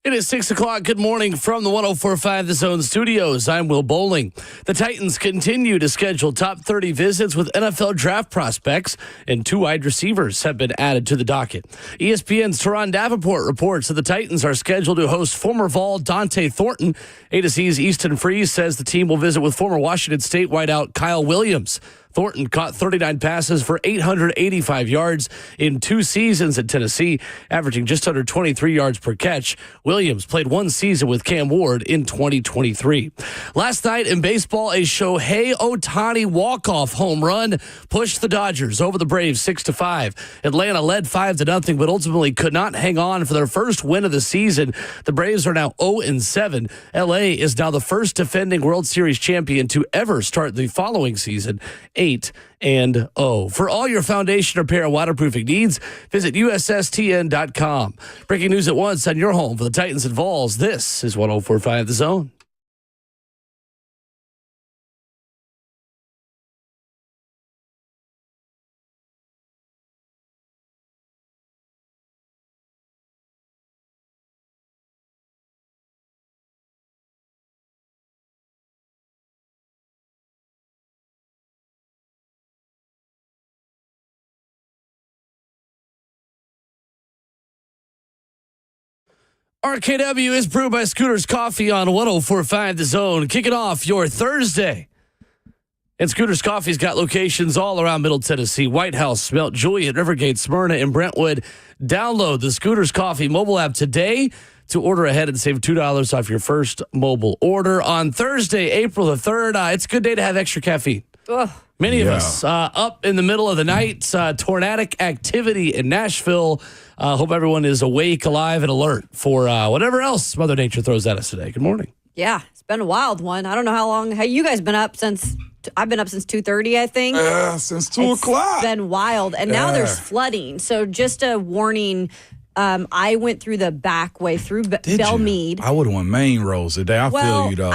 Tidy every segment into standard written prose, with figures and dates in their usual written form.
It is 6 o'clock. Good morning from the 104.5 The Zone studios. I'm Will Bowling. The Titans continue to schedule top 30 visits with NFL draft prospects, and 2 wide receivers have been added to the docket. ESPN's Teron Davenport reports that the Titans are scheduled to host former Vol Dante Thornton. A to Z's Easton Freeze says the team will visit with former Washington State wideout Kyle Williams. Thornton caught 39 passes for 885 yards in 2 seasons at Tennessee, averaging just under 23 yards per catch. Williams played 1 season with Cam Ward in 2023. Last night in baseball, a Shohei Ohtani walk-off home run pushed the Dodgers over the Braves 6-5. Atlanta led 5-0, but ultimately could not hang on for their first win of the season. The Braves are now 0-7. LA is now the first defending World Series champion to ever start the following season 8-0. For all your foundation repair and waterproofing needs, visit USSTN.com. Breaking news at once on your home for the Titans and Vols. This is 104.5 The Zone. RKW is brewed by Scooter's Coffee on 104.5 The Zone. Kicking off your Thursday. And Scooter's Coffee's got locations all around Middle Tennessee. White House, Mount Juliet, Rivergate, Smyrna, and Brentwood. Download the Scooter's Coffee mobile app today to order ahead and save $2 off your first mobile order. On Thursday, April the 3rd, it's a good day to have extra caffeine. Ugh. Many of us up in the middle of the night, tornadic activity in Nashville. Hope everyone is awake, alive, and alert for whatever else Mother Nature throws at us today. Good morning. Yeah, it's been a wild one. I don't know how long. You guys been up since? I've been up since 2:30, I think. Since 2 o'clock. It's been wild, and now there's flooding. So just a warning. I went through the back way through Belmead. I would have went main roads today. I feel you, though.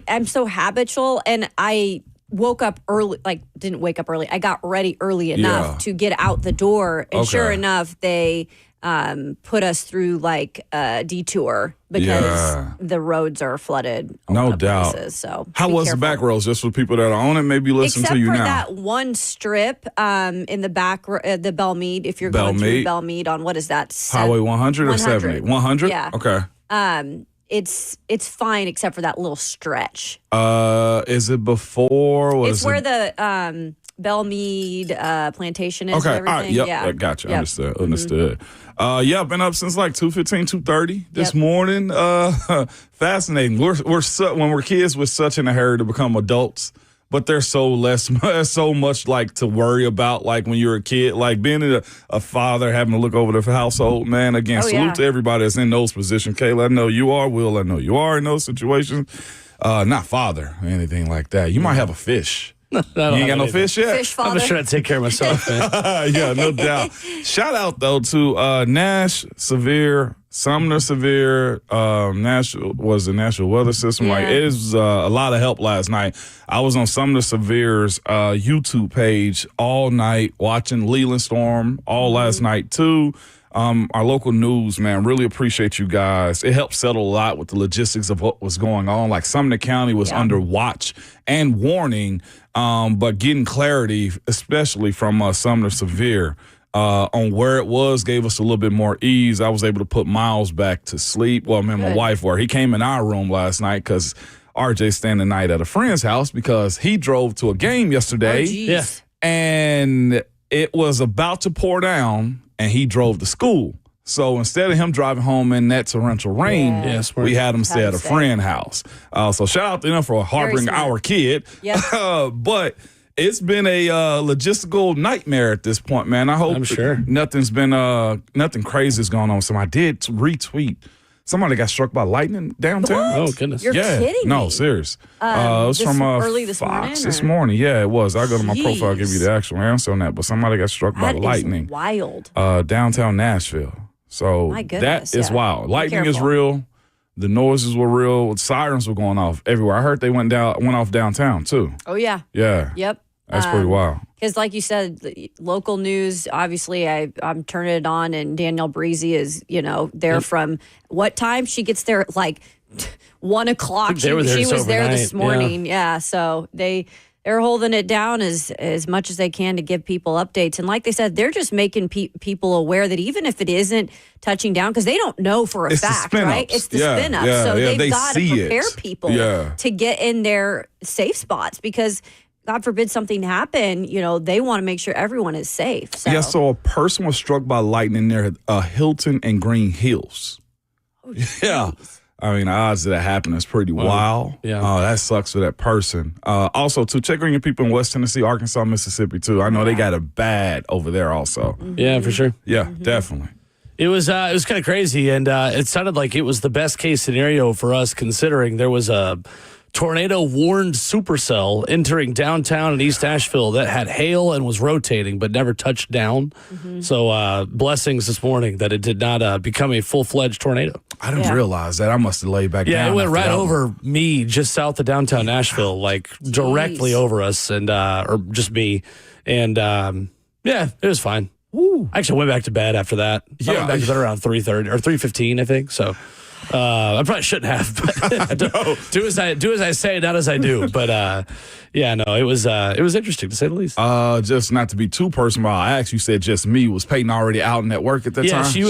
I'm so habitual, and I woke up early, didn't wake up early. I got ready early enough to get out the door. And sure enough, they put us through a detour because the roads are flooded. No doubt. Places, so how was careful. the back roads? Just for people that are on it, maybe listen to you now. Except for that one strip in the back, the Belmead, if you're going through Belmead on, what is that? Highway 100 or 70? 100? Yeah. Okay. It's fine except for that little stretch. Is it before? It's where the Belmead plantation is. Okay, and all right, everything. yep, gotcha. Understood. I've been up since 2:15, 2:30 this morning. Fascinating. When we're kids, we're such in a hurry to become adults. But there's so much to worry about when you're a kid. Being a father, having to look over the household, man. Again, salute to everybody that's in those positions. Kayla, I know you are. Will, I know you are in those situations. Not father or anything like that. You might have a fish. You ain't got no fish yet? Fish father. I'm just trying to take care of myself, man. Yeah, no doubt. Shout out, though, to Nash Severe, Sumner Severe. Nash was the National Weather System. Yeah. It was a lot of help last night. I was on Sumner Severe's YouTube page all night watching Leland Storm all last night, too. Our local news, man, really appreciate you guys. It helped settle a lot with the logistics of what was going on. Sumner County was under watch and warning, but getting clarity, especially from Sumner Severe, on where it was, gave us a little bit more ease. I was able to put Miles back to sleep. Well, my wife were. He came in our room last night because RJ staying the night at a friend's house because he drove to a game yesterday. And it was about to pour down, and he drove to school. So instead of him driving home in that torrential rain, we had him stay at a friend's house. So shout out to them for harboring our kid. But it's been a logistical nightmare at this point, man. I hope nothing crazy is going on. So I did retweet. Somebody got struck by lightning downtown. What? Oh, goodness. You're kidding me. No, serious. It was from early this Fox morning? This morning. Yeah, it was. I'll go to my profile, give you the actual answer on that. But somebody got struck by lightning. That is wild. Downtown Nashville. So My goodness, that is wild. Lightning is real. The noises were real. Sirens were going off everywhere. I heard they went off downtown, too. Oh, yeah. Yeah. Yep. That's pretty wild. Because, like you said, the local news, obviously, I'm turning it on, and Danielle Breezy is, there from what time? She gets there at like 1 o'clock. She was there this morning. Yeah, so they're holding it down as much as they can to give people updates. And like they said, they're just making people aware that even if it isn't touching down, because they don't know for a fact, right? It's the spin-ups. So they've got to prepare people to get in their safe spots, because God forbid something happen, they want to make sure everyone is safe. So. Yeah, so a person was struck by lightning near Hilton and Green Hills. Oh, yeah. I mean, the odds of that happening is pretty wild. Yeah. That sucks for that person. Also, too, check on your people in West Tennessee, Arkansas, Mississippi, too. I know they got it bad over there also. Mm-hmm. Yeah, for sure. Yeah, definitely. It was kind of crazy, and it sounded like it was the best case scenario for us, considering there was a tornado-warned supercell entering downtown in East Asheville that had hail and was rotating but never touched down. Mm-hmm. So blessings this morning that it did not become a full-fledged tornado. I didn't realize that. I must have laid back down. Yeah, it went right over me, just south of downtown Nashville, like directly over us, and or just me. And it was fine. Ooh. I actually went back to bed after that. I went back to bed around 3:30 or 3:15, I think. So I probably shouldn't have. But do as I say, not as I do. But it was interesting to say the least. Just not to be too personal, I asked you said just me. Was Peyton already out and at work at that time? Yeah, she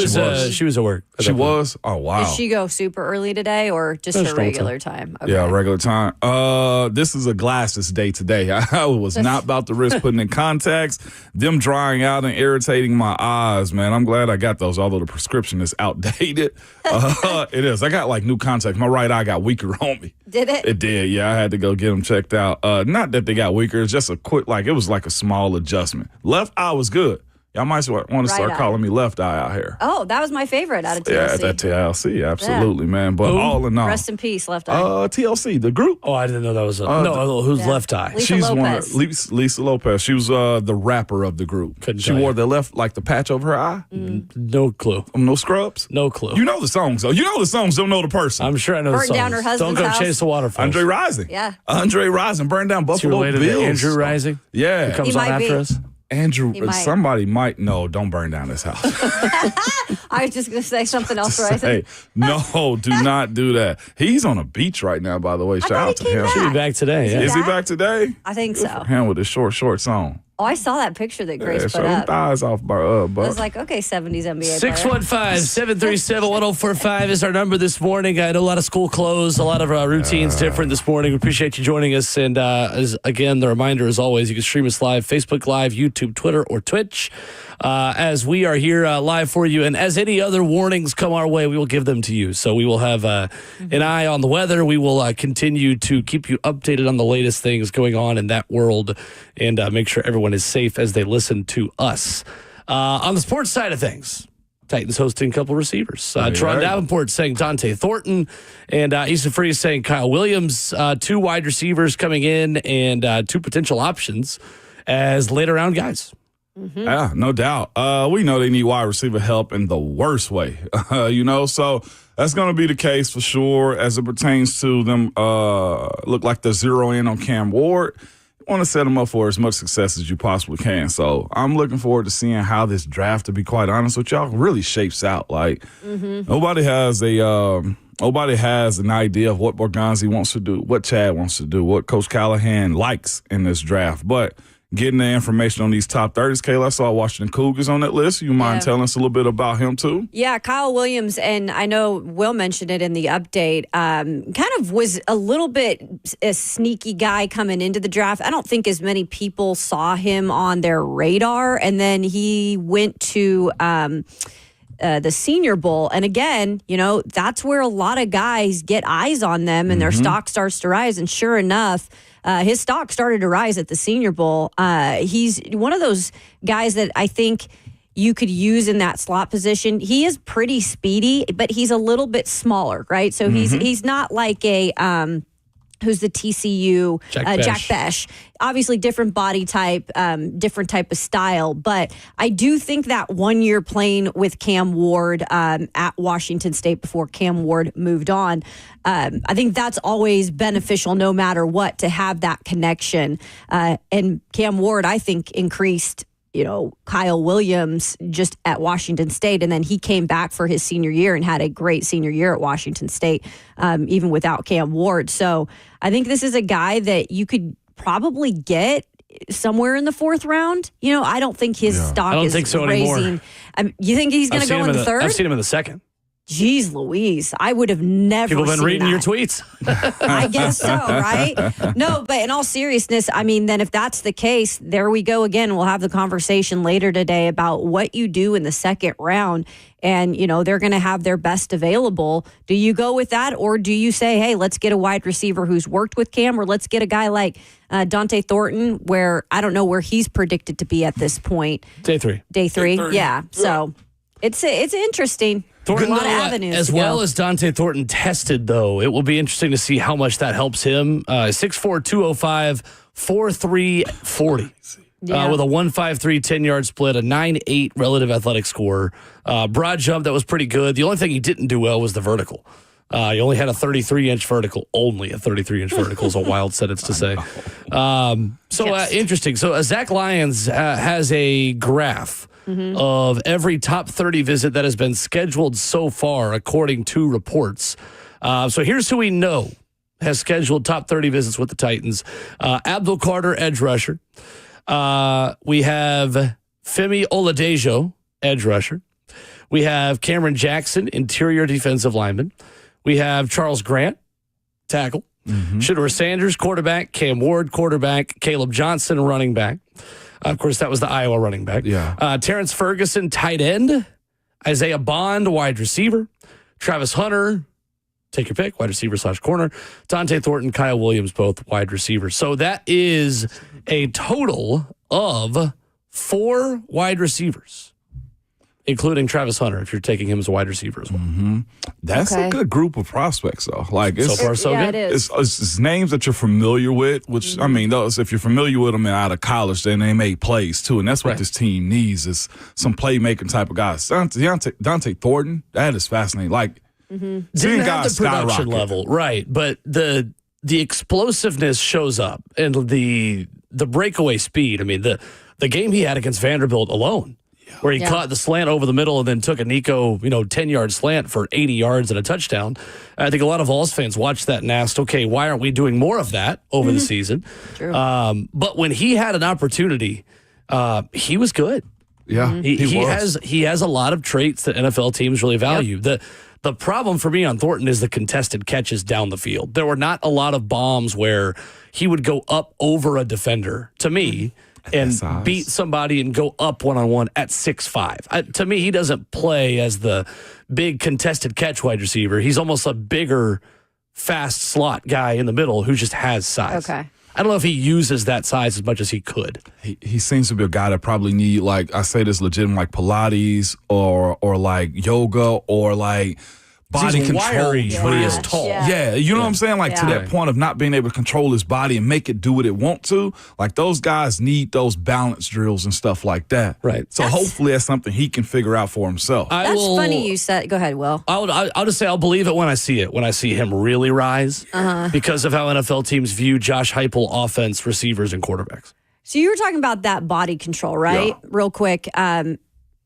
was at work. She was? Oh, wow. Did she go super early today or just her regular time? Okay. Yeah, regular time. This is a glasses day today. I was not about to risk putting in contacts, them drying out and irritating my eyes, man. I'm glad I got those, although the prescription is outdated. It is. I got like new contacts. My right eye got weaker on me. Did it? It did, yeah. I had to go get them checked out. Not that they got weaker. It's just it was like a small adjustment. Left eye was good. Y'all might want to start calling me left eye out here. Oh, that was my favorite out of TLC. Yeah, that TLC, absolutely, man. But all in all. Rest in peace, Left Eye. TLC, the group. Oh, I didn't know that was who's Left Eye? Lisa Lopez. She was the rapper of the group. She wore the patch over her eye. No clue. No scrubs? No clue. You know the songs, though. You know the songs, don't know the person. I'm sure I know the songs. Burn down her husband's house. house. Don't go chase the waterfalls. Andre Rising. Yeah. Andre Rising burned down Buffalo Bills. To Andrew Rising? Yeah. Who comes on after us? Andrew, somebody might know. Don't burn down this house. I was just going to say something else, right? Hey, no, do not do that. He's on a beach right now, by the way. Shout out to him. Should be back today. Is he back today? I think Good so. for him with his short song. Oh, I saw that picture that Grace put up. Thighs off by I was like, okay, 70s NBA 615-737-1045 is our number this morning. I know a lot of school closed, a lot of routines different this morning. We appreciate you joining us. And again, the reminder, as always, you can stream us live, Facebook Live, YouTube, Twitter, or Twitch. As we are here live for you. And as any other warnings come our way, we will give them to you. So we will have an eye on the weather. We will continue to keep you updated on the latest things going on in that world and make sure everyone is safe as they listen to us. On the sports side of things, Titans hosting a couple receivers. Tron Davenport saying Dante Thornton, and Easton Free is saying Kyle Williams. 2 wide receivers coming in and 2 potential options as later round guys. Mm-hmm. Yeah, no doubt. We know they need wide receiver help in the worst way, so that's going to be the case for sure as it pertains to them. Look like they're zeroing in on Cam Ward. Want to set them up for as much success as you possibly can. So I'm looking forward to seeing how this draft, to be quite honest with y'all, really shapes out. Like nobody has an idea of what Borgonzi wants to do, what Chad wants to do, what Coach Callahan likes in this draft. But getting the information on these top 30s, Kayla, I saw Washington Cougars on that list. You mind telling us a little bit about him, too? Yeah, Kyle Williams, and I know Will mentioned it in the update, kind of was a little bit a sneaky guy coming into the draft. I don't think as many people saw him on their radar, and then he went to the Senior Bowl. And again, that's where a lot of guys get eyes on them and their stock starts to rise. And sure enough, his stock started to rise at the Senior Bowl. He's one of those guys that I think you could use in that slot position. He is pretty speedy, but he's a little bit smaller, right? So he's not like a who's the TCU, Jack Besh. Obviously, different body type, different type of style. But I do think that 1 year playing with Cam Ward at Washington State before Cam Ward moved on, I think that's always beneficial no matter what, to have that connection. And Cam Ward, I think, increased Kyle Williams just at Washington State. And then he came back for his senior year and had a great senior year at Washington State, even without Cam Ward. So I think this is a guy that you could probably get somewhere in the 4th round. I don't think his stock is think so raising. You think he's going to go in the 3rd? I've seen him in the 2nd. Jeez Louise, I would have never People have been reading that. your tweets. I guess so, right? No, but in all seriousness, I mean, then if that's the case, there we go again. We'll have the conversation later today about what you do in the 2nd round. And, they're going to have their best available. Do you go with that? Or do you say, hey, let's get a wide receiver who's worked with Cam, or let's get a guy like Dante Thornton, where I don't know where he's predicted to be at this point. Day three. Yeah. So it's interesting. Thornton, a lot of avenues. As well as Dante Thornton tested, though, it will be interesting to see how much that helps him. 6'4", 205, 4'3", 40. With a 1.53 10-yard split, a 9.8 relative athletic score. Broad jump, that was pretty good. The only thing he didn't do well was the vertical. He only had a 33-inch vertical. Only a 33-inch vertical is a wild sentence to say. Interesting. So Zach Lyons has a graph of every top 30 visit that has been scheduled so far, according to reports. So here's who we know has scheduled top 30 visits with the Titans. Abdul Carter, edge rusher. We have Femi Oladejo, edge rusher. We have Cameron Jackson, interior defensive lineman. We have Charles Grant, tackle. Shedeur Sanders, quarterback. Cam Ward, quarterback. Caleb Johnson, running back. Of course, that was the Iowa running back. Terrence Ferguson, tight end. Isaiah Bond, wide receiver. Travis Hunter, take your pick, wide receiver / corner. Dante Thornton, Kyle Williams, both wide receivers. So that is a total of 4 wide receivers, including Travis Hunter, if you're taking him as a wide receiver as well. That's a good group of prospects, though. So far, so good. It is. It's names that you're familiar with, which, I mean, those, if you're familiar with them out of college, then they made plays, too. And that's what this team needs, is some playmaking type of guys. Dante Thornton, that is fascinating. Like, didn't have the production level, right? But the explosiveness shows up, and the breakaway speed. I mean, the game he had against Vanderbilt alone, where he caught the slant over the middle and then took a Nico 10-yard slant for 80 yards and a touchdown. I think a lot of Vols fans watched that and asked, okay, why aren't we doing more of that over the season? True. But when he had an opportunity, he was good. Yeah, he has a lot of traits that NFL teams really value. The problem for me on Thornton is the contested catches down the field. There were not a lot of bombs where he would go up over a defender, to me, and beat somebody and go up one-on-one at 6'5". To me, he doesn't play as the big contested catch wide receiver. He's almost a bigger, fast slot guy in the middle who just has size. Okay. I don't know if he uses that size as much as he could. He seems to be a guy that probably need, like, I say this legit, like Pilates or like yoga or like body control. Wiry, but he is tall. Yeah, you know what I'm saying? Like, to that point of not being able to control his body and make it do what it want to. Like, those guys need those balance drills and stuff like that. Right. So hopefully that's something he can figure out for himself. That's funny you said. Go ahead, Will. I'll just say I'll believe it when I see it. When I see him really rise, because of how NFL teams view Josh Heupel offense, receivers, and quarterbacks. So you were talking about that body control, right? Yeah. Real quick.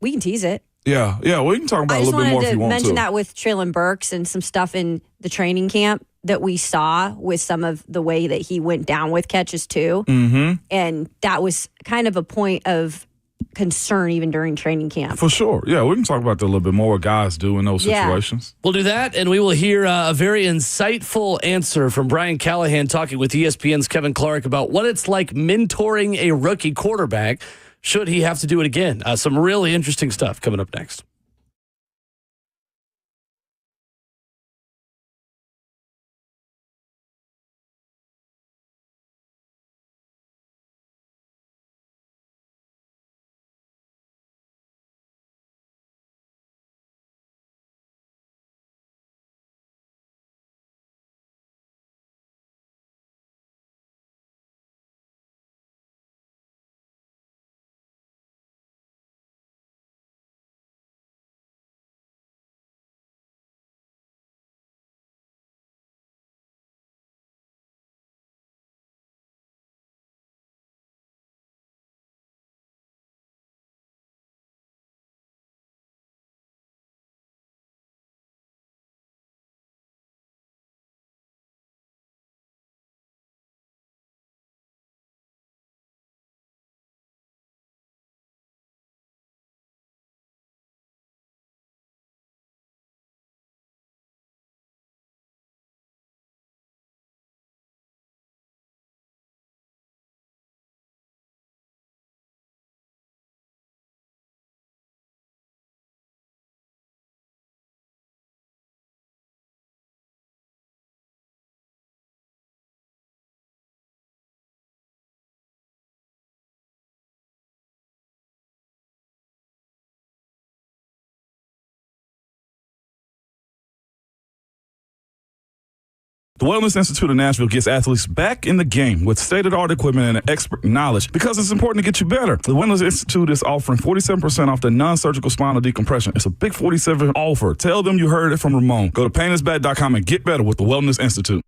We can tease it. Yeah, we can talk about it a little bit more if you want to. I just wanted to mention that with Traylon Burks and some stuff in the training camp that we saw with some of the way that he went down with catches too. And that was kind of a point of concern even during training camp. For sure. Yeah, we can talk about that a little bit more, what guys do in those situations. We'll do that, and we will hear a very insightful answer from Brian Callahan talking with ESPN's Kevin Clark about what it's like mentoring a rookie quarterback should he have to do it again. Some really interesting stuff coming up next. The Wellness Institute of Nashville gets athletes back in the game with state-of-the-art equipment and expert knowledge because it's important to get you better. The Wellness Institute is offering 47% off the non-surgical spinal decompression. It's a big 47% offer. Tell them you heard it from Ramon. Go to painisback.com and get better with the Wellness Institute.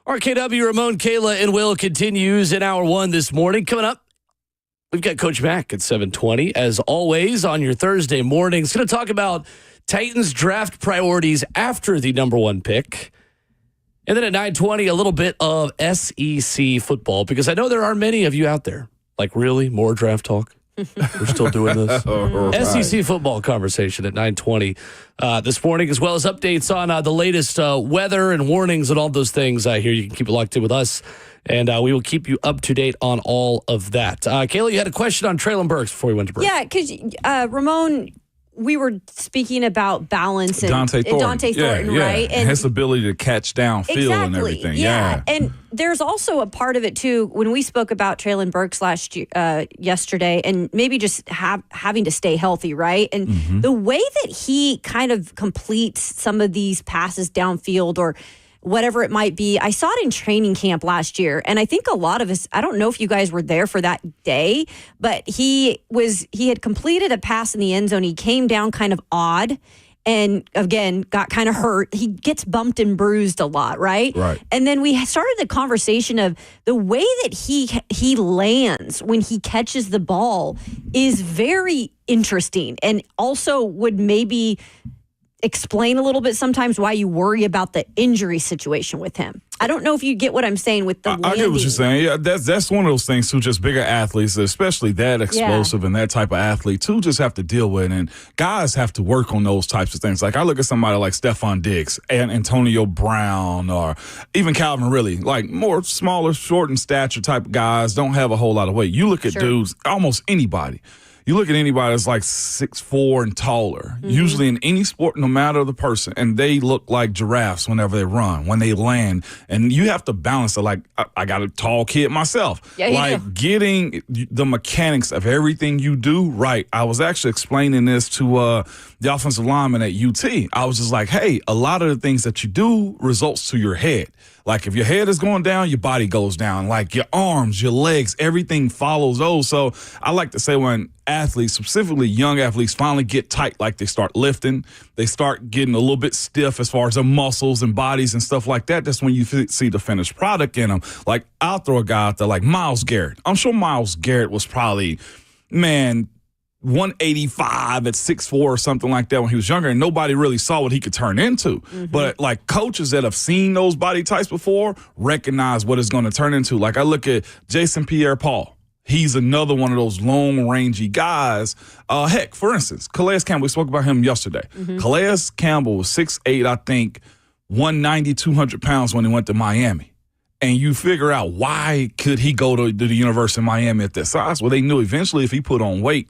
RKW, Ramon, Kayla, and Will continues in hour one this morning. Coming up, we've got Coach Mack at 7:20. As always, on your Thursday mornings, going to talk about Titans draft priorities after the number one pick. And then at 9:20, a little bit of SEC football, because I know there are many of you out there. Like, really? More draft talk? We're still doing this. Right. SEC football conversation at 9:20 this morning, as well as updates on the latest weather and warnings and all those things here. You can keep it locked in with us, and we will keep you up to date on all of that. Kayla, you had a question on Traylon Burks before we went to break. Yeah, because Ramon, we were speaking about balance and Dante Thornton, right? And his ability to catch downfield and everything. Yeah. And there's also a part of it, too, when we spoke about Traylon Burks yesterday, and maybe just having to stay healthy, right? And the way that he kind of completes some of these passes downfield or whatever it might be. I saw it in training camp last year, and I think a lot of us, I don't know if you guys were there for that day, but he had completed a pass in the end zone. He came down kind of odd and, again, got kind of hurt. He gets bumped and bruised a lot, right? Right. And then we started the conversation of the way that he lands when he catches the ball is very interesting, and also would maybe explain a little bit sometimes why you worry about the injury situation with him. I don't know if you get what I'm saying with the landing. I get what you're saying. Yeah, that's one of those things too, just bigger athletes, especially that explosive and that type of athlete, too, just have to deal with. And guys have to work on those types of things. Like I look at somebody like Stephon Diggs and Antonio Brown, or even Calvin Ridley, like more smaller, short in stature type of guys, don't have a whole lot of weight. You look at dudes, almost anybody. You look at anybody that's like 6'4" and taller, usually in any sport, no matter the person, and they look like giraffes whenever they run, when they land. And you have to balance it. Like, I got a tall kid myself. Yeah, like, getting the mechanics of everything you do right. I was actually explaining this to the offensive lineman at UT. I was just like, hey, a lot of the things that you do results to your head. Like, if your head is going down, your body goes down. Like, your arms, your legs, everything follows those. So I like to say when athletes, specifically young athletes, finally get tight, like they start lifting, they start getting a little bit stiff as far as their muscles and bodies and stuff like that. That's when you see the finished product in them. Like, I'll throw a guy out there like Myles Garrett. I'm sure Myles Garrett was probably, 185 at 6'4" or something like that when he was younger, and nobody really saw what he could turn into. But like coaches that have seen those body types before recognize what it's going to turn into. Like I look at Jason Pierre-Paul. He's another one of those long, rangy guys. Heck, for instance, Calais Campbell, we spoke about him yesterday. Calais Campbell was 6'8", I think, 190, 200 pounds when he went to Miami. And you figure out why could he go to the University of Miami at that size? Well, they knew eventually if he put on weight,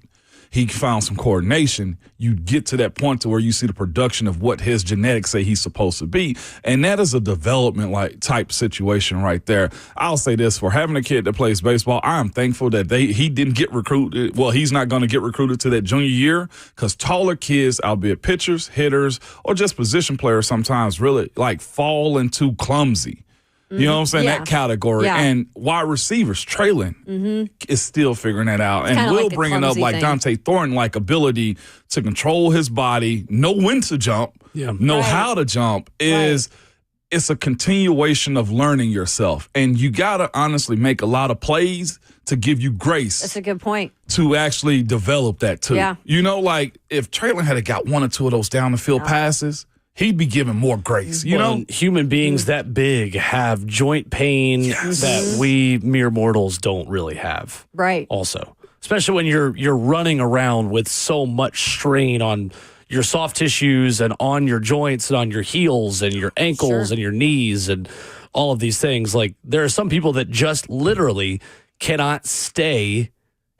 he found some coordination, you'd get to that point to where you see the production of what his genetics say he's supposed to be. And that is a development like type situation right there. I'll say this, for having a kid that plays baseball, I am thankful that he didn't get recruited. Well, he's not going to get recruited to that junior year, because taller kids, albeit pitchers, hitters, or just position players sometimes really like fall into clumsy. You know what I'm saying? That category. Yeah. And wide receivers, Traylon is still figuring that out. It's and Will like bringing up like Dante Thornton, like ability to control his body, know when to jump, know how to jump it's a continuation of learning yourself. And you got to honestly make a lot of plays to give you grace. That's a good point. To actually develop that too. Yeah. You know, like if Traylon had got one or two of those down the field passes, he'd be given more grace. You know, human beings that big have joint pain that we mere mortals don't really have. Right. Also, especially when you're running around with so much strain on your soft tissues and on your joints and on your heels and your ankles and your knees and all of these things. Like, there are some people that just literally cannot stay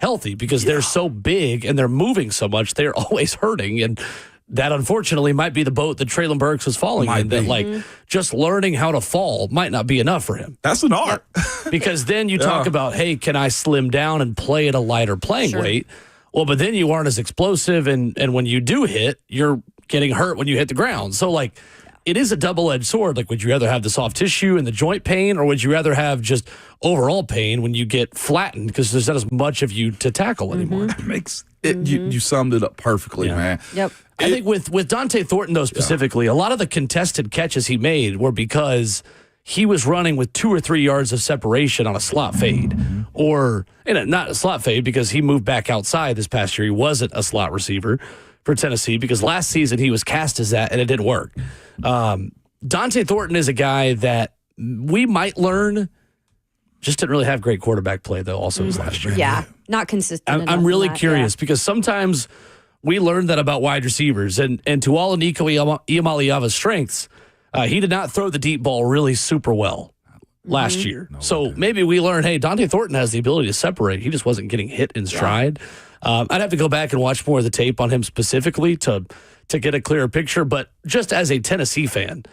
healthy because they're so big and they're moving so much. They're always hurting. And that, unfortunately, might be the boat that Traylon Burks was falling in. That, like, just learning how to fall might not be enough for him. That's an art. Because then you talk about, hey, can I slim down and play at a lighter playing weight? Well, but then you aren't as explosive, and when you do hit, you're getting hurt when you hit the ground. So, like, it is a double-edged sword. Like, would you rather have the soft tissue and the joint pain, or would you rather have just overall pain when you get flattened because there's not as much of you to tackle anymore? You summed it up perfectly, man. Yep. I think with Dante Thornton, though, specifically, a lot of the contested catches he made were because he was running with 2 or 3 yards of separation on a slot fade, or not a slot fade because he moved back outside this past year. He wasn't a slot receiver for Tennessee because last season he was cast as that and it didn't work. Dante Thornton is a guy that we might learn. Just didn't really have great quarterback play, though, also his last year. Yeah, not consistent. I'm really curious because sometimes we learned that about wide receivers. And to all of Nico Iamaleava's strengths, he did not throw the deep ball really super well last year. So maybe we learned, hey, Dante Thornton has the ability to separate. He just wasn't getting hit in stride. I'd have to go back and watch more of the tape on him specifically to get a clearer picture. But just as a Tennessee fan,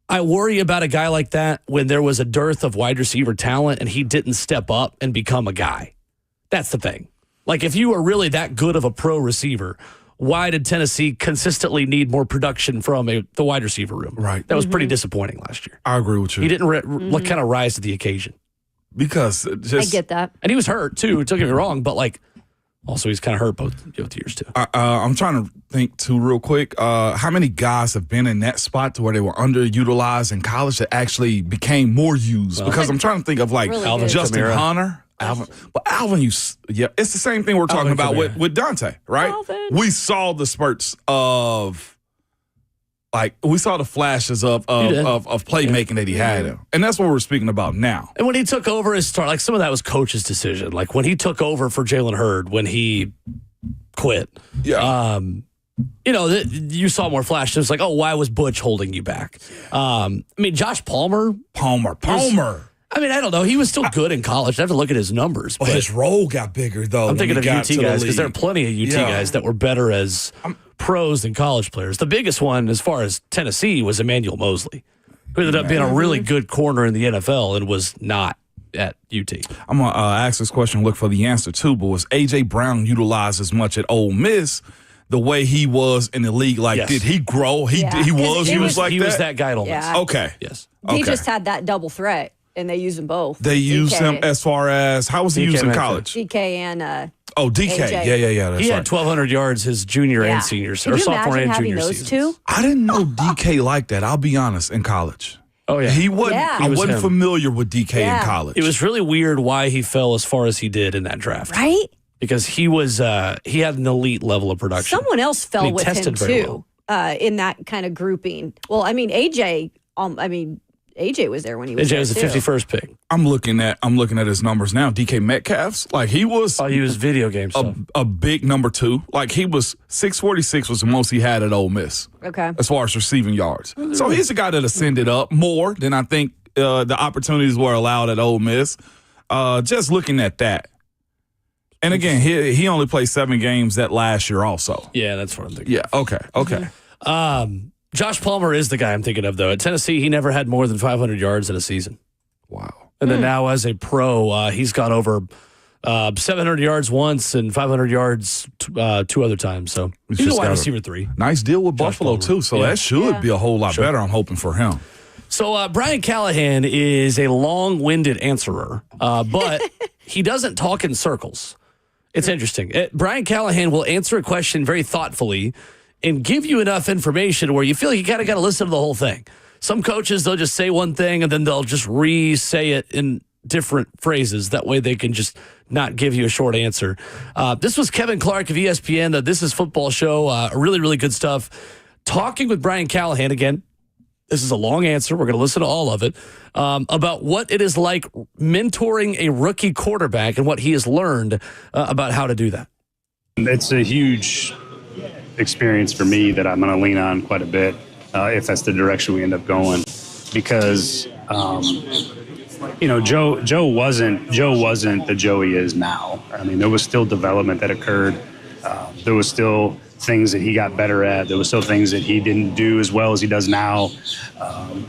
I worry about a guy like that when there was a dearth of wide receiver talent and he didn't step up and become a guy. That's the thing. Like, if you were really that good of a pro receiver, why did Tennessee consistently need more production from the wide receiver room? Right. That was pretty disappointing last year. I agree with you. He didn't kind of rise to the occasion. Because I get that. And he was hurt, too. Don't get me wrong, but, like, also he's kind of hurt both years, too. I'm trying to think, too, real quick. How many guys have been in that spot to where they were underutilized in college that actually became more used? Because I'm trying to think of, like, really Justin Kamara. Hunter. Alvin. But Alvin, it's the same thing we're talking about with Dante, right? Alvin. We saw the spurts of, like, we saw the flashes of playmaking that he had him. And that's what we're speaking about now. And when he took over his start, like, some of that was coach's decision. Like, when he took over for Jalen Hurd, when he quit. Yeah. You saw more flashes. It was like, oh, why was Butch holding you back? Josh Palmer. I don't know. He was still good in college. I have to look at his numbers. But his role got bigger, though. I'm thinking of UT guys because there are plenty of UT guys that were better as pros than college players. The biggest one, as far as Tennessee, was Emmanuel Mosley, who ended up being a really good corner in the NFL and was not at UT. I'm going to ask this question and look for the answer, too. But was A.J. Brown utilized as much at Ole Miss the way he was in the league? Like, yes. Did he grow? He was that guy at Ole Miss. Yeah. Okay. Yes. He just had that double threat. And they use them both. They use him as far as, how was he used in college? DK and DK. AJ. Yeah. That's he had right. 1,200 yards his junior and senior, or sophomore and junior those seasons. two? I didn't know DK like that. I'll be honest, in college. Oh, yeah. He wasn't. Yeah. I He was wasn't him. familiar with DK in college. It was really weird why he fell as far as he did in that draft. right? Because he had an elite level of production. Someone else And he fell with him tested very too in that kind of grouping. Well, AJ. AJ was there when he was. AJ was the there, too. 51st pick. I'm looking at his numbers now. DK Metcalf's, like, he was Oh, he was video game stuff. a big number 2. Like, he was 646 was the most he had at Ole Miss Okay. as far as receiving yards. So he's a guy that ascended up more than I think the opportunities were allowed at Ole Miss. Just looking at that. And again, he only played 7 games that last year also. Yeah, that's what I'm thinking. Yeah, okay. Josh Palmer is the guy I'm thinking of, though. At Tennessee, he never had more than 500 yards in a season. Wow. And then now as a pro, he's got over 700 yards once and 500 yards 2 other times. So he's a wide receiver 3. Nice deal with Josh Buffalo, Palmer. too. So that should be a whole lot better, I'm hoping, for him. So Brian Callahan is a long-winded answerer, but he doesn't talk in circles. It's interesting. Brian Callahan will answer a question very thoughtfully and give you enough information where you feel like you kind of got to listen to the whole thing. Some coaches, they'll just say one thing and then they'll just re-say it in different phrases. That way they can just not give you a short answer. This was Kevin Clark of ESPN, the This Is Football show. Really, really good stuff. Talking with Brian Callahan again. This is a long answer. We're going to listen to all of it. About what it is like mentoring a rookie quarterback and what he has learned about how to do that. It's a huge experience for me that I'm going to lean on quite a bit if that's the direction we end up going, because Joe wasn't the Joe he is now. I mean, there was still development that occurred. There was still things that he got better at. There was still things that he didn't do as well as he does now.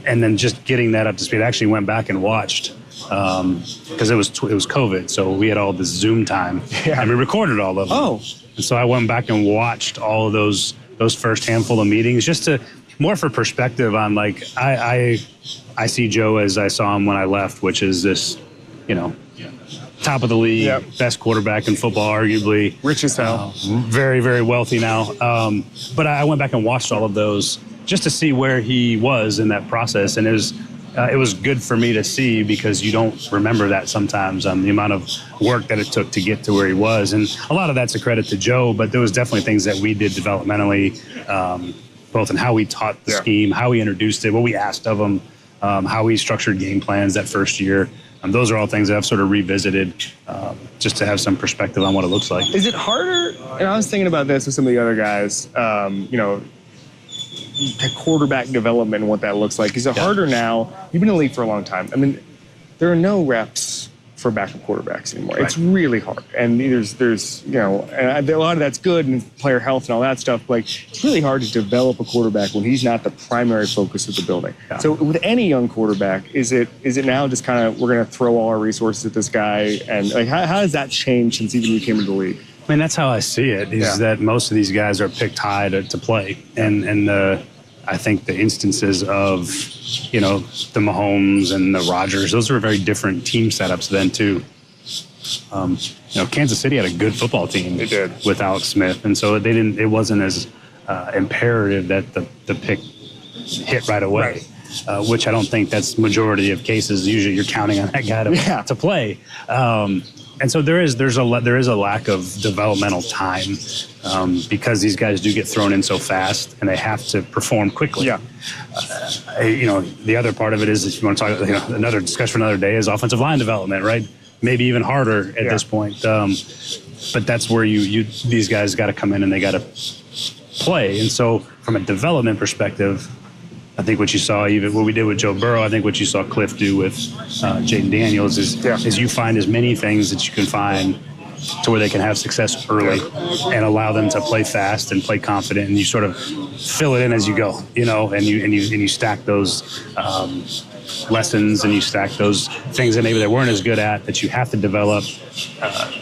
And then just getting that up to speed. I actually went back and watched because it was COVID, so we had all this Zoom time, and we recorded all of them. Oh. And so I went back and watched all of those first handful of meetings just to more for perspective on, like, I see Joe as I saw him when I left, which is this, top of the league, best quarterback in football, arguably. Rich as hell. Very, very wealthy now. But I went back and watched all of those just to see where he was in that process. And it was it was good for me to see because you don't remember that sometimes, the amount of work that it took to get to where he was. And a lot of that's a credit to Joe, but there was definitely things that we did developmentally, both in how we taught the scheme, how we introduced it, what we asked of him, how we structured game plans that first year. Those are all things that I've sort of revisited just to have some perspective on what it looks like. Is it harder? And I was thinking about this with some of the other guys, quarterback development and what that looks like. Is it harder now? You've been in the league for a long time. I mean, there are no reps for backup quarterbacks anymore. Right. It's really hard. And there's and a lot of that's good and player health and all that stuff. Like, it's really hard to develop a quarterback when he's not the primary focus of the building. Yeah. So with any young quarterback, is it now just kind of, we're going to throw all our resources at this guy? And like, how has that changed since even you came into the league? I mean, that's how I see it, is that most of these guys are picked high to play. And I think the instances of, the Mahomes and the Rodgers, those are very different team setups then, too. Kansas City had a good football team. They did. With Alex Smith. And so it wasn't as imperative that the pick hit right away. Right. Which I don't think that's majority of cases. Usually you're counting on that guy to play. And so there is a lack of developmental time because these guys do get thrown in so fast and they have to perform quickly. Yeah. The other part of it is, if you want to talk, another discussion for another day, is offensive line development, right? Maybe even harder at this point. But that's where these guys got to come in and they got to play. And so from a development perspective, I think what you saw, even what we did with Joe Burrow, I think what you saw Cliff do with Jaden Daniels is you find as many things that you can find to where they can have success early and allow them to play fast and play confident, and you sort of fill it in as you go, and you stack those lessons and you stack those things that maybe they weren't as good at that you have to develop.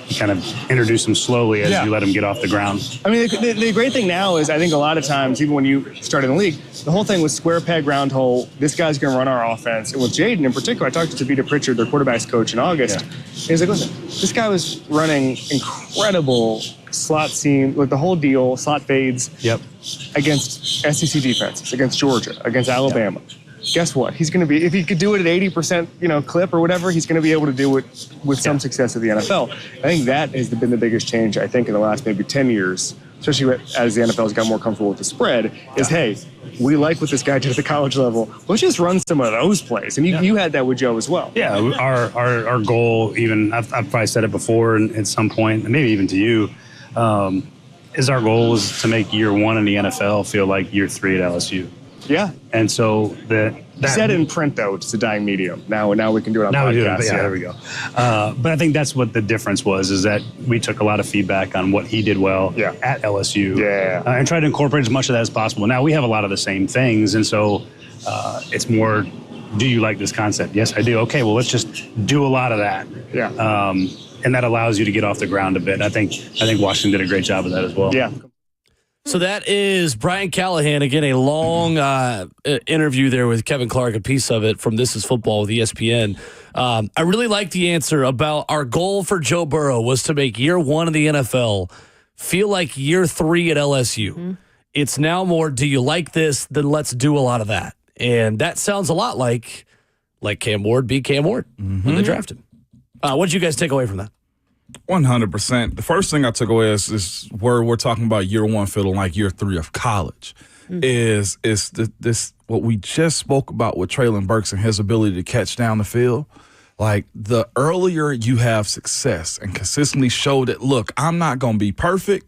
You kind of introduce them slowly as you let them get off the ground. I mean, the great thing now is I think a lot of times, even when you started in the league, the whole thing was square peg, round hole. This guy's going to run our offense. And with Jaden in particular, I talked to Vita Pritchard, their quarterback's coach, in August. He was like, listen, this guy was running incredible slot seam, like the whole deal, slot fades against SEC defenses, against Georgia, against Alabama. Guess what? He's going to be, if he could do it at 80%, clip or whatever, he's going to be able to do it with some success at the NFL. I think that has been the biggest change, I think, in the last maybe 10 years, especially as the NFL has got more comfortable with the spread, is, hey, we like what this guy did at the college level. Let's just run some of those plays. And you had that with Joe as well. Yeah, our goal, even, I've probably said it before at some point, maybe even to you, is our goal is to make year one in the NFL feel like year three at LSU. Yeah. And so you said it in print, though. It's a dying medium. Now we can do it on podcasts. There we go. But I think that's what the difference was, is that we took a lot of feedback on what he did well at LSU and tried to incorporate as much of that as possible. Now, we have a lot of the same things, and so it's more, do you like this concept? Yes, I do. Okay, well, let's just do a lot of that. Yeah. And that allows you to get off the ground a bit. I think Washington did a great job of that as well. Yeah. So that is Brian Callahan. Again, a long interview there with Kevin Clark, a piece of it from This Is Football with ESPN. I really like the answer about our goal for Joe Burrow was to make year one of the NFL feel like year three at LSU. Mm-hmm. It's now more, do you like this? Then let's do a lot of that. And that sounds a lot like Cam Ward beat Cam Ward when they drafted him. What did you guys take away from that? 100%. The first thing I took away is where we're talking about year one feeling like year three of college. Is this what we just spoke about with Traylon Burks and his ability to catch down the field? Like, the earlier you have success and consistently show that, look, I'm not going to be perfect,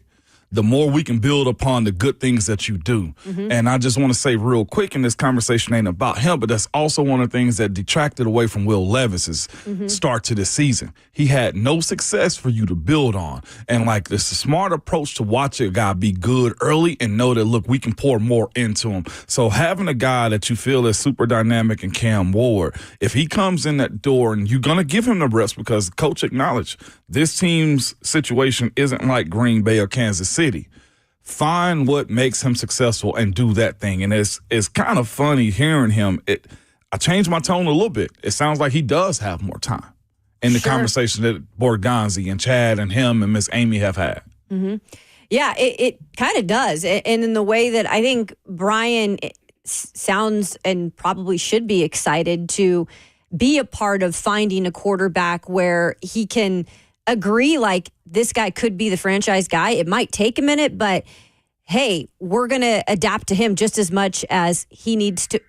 the more we can build upon the good things that you do. Mm-hmm. And I just want to say real quick, and this conversation ain't about him, but that's also one of the things that detracted away from Will Levis's start to the season. He had no success for you to build on. And, like, it's a smart approach to watch a guy be good early and know that, look, we can pour more into him. So having a guy that you feel is super dynamic in Cam Ward, if he comes in that door and you're going to give him the reps, because coach acknowledged this team's situation isn't like Green Bay or Kansas City. Find what makes him successful and do that thing. And it's kind of funny hearing him. I changed my tone a little bit. It sounds like he does have more time in the conversation that Borgonzi and Chad and him and Miss Amy have had. Mm-hmm. Yeah, it kind of does. And in the way that I think Brian sounds and probably should be excited to be a part of finding a quarterback where he can agree, like, this guy could be the franchise guy. It might take a minute, but hey, we're going to adapt to him just as much as he needs to.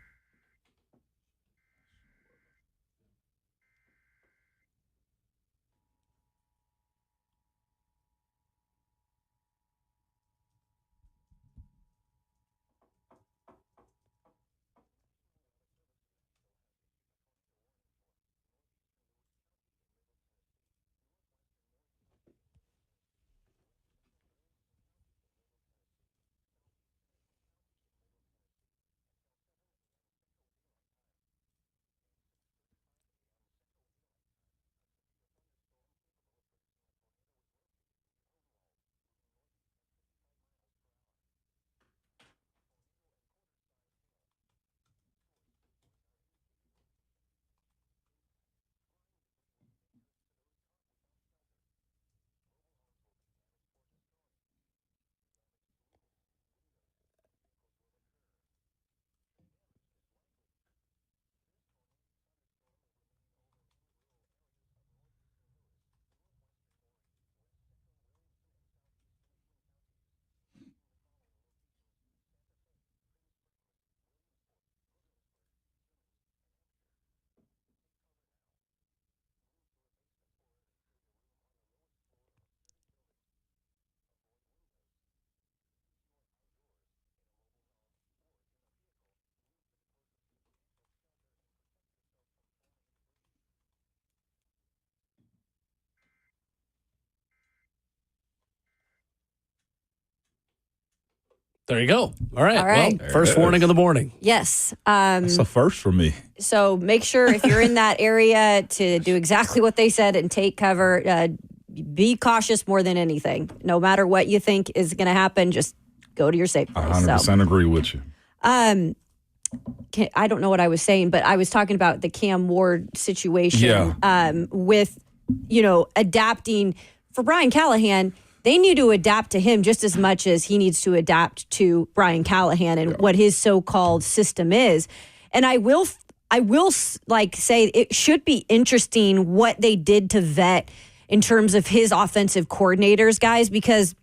There you go. All right. All right. Well, first warning of the morning. Yes. It's a first for me. So make sure if you're in that area to do exactly what they said and take cover. Be cautious more than anything. No matter what you think is going to happen, just go to your safe place. I 100% agree with you. I don't know what I was saying, but I was talking about the Cam Ward situation with, adapting. For Brian Callahan, they need to adapt to him just as much as he needs to adapt to Brian Callahan and what his so-called system is. And I will say it should be interesting what they did to vet in terms of his offensive coordinators, guys, because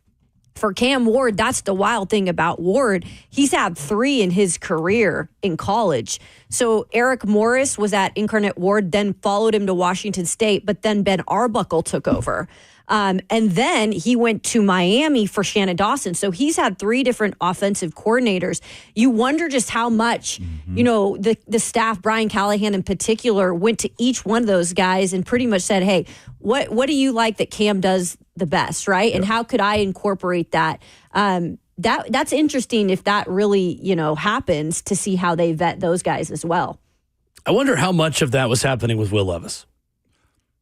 for Cam Ward, that's the wild thing about Ward. He's had 3 in his career in college. So Eric Morris was at Incarnate Ward, then followed him to Washington State, but then Ben Arbuckle took over. And then he went to Miami for Shannon Dawson. So he's had 3 different offensive coordinators. You wonder just how much, the staff, Brian Callahan in particular, went to each one of those guys and pretty much said, hey, what do you like that Cam does the best, right? Yeah. And how could I incorporate that? That's interesting if that really, happens, to see how they vet those guys as well. I wonder how much of that was happening with Will Levis.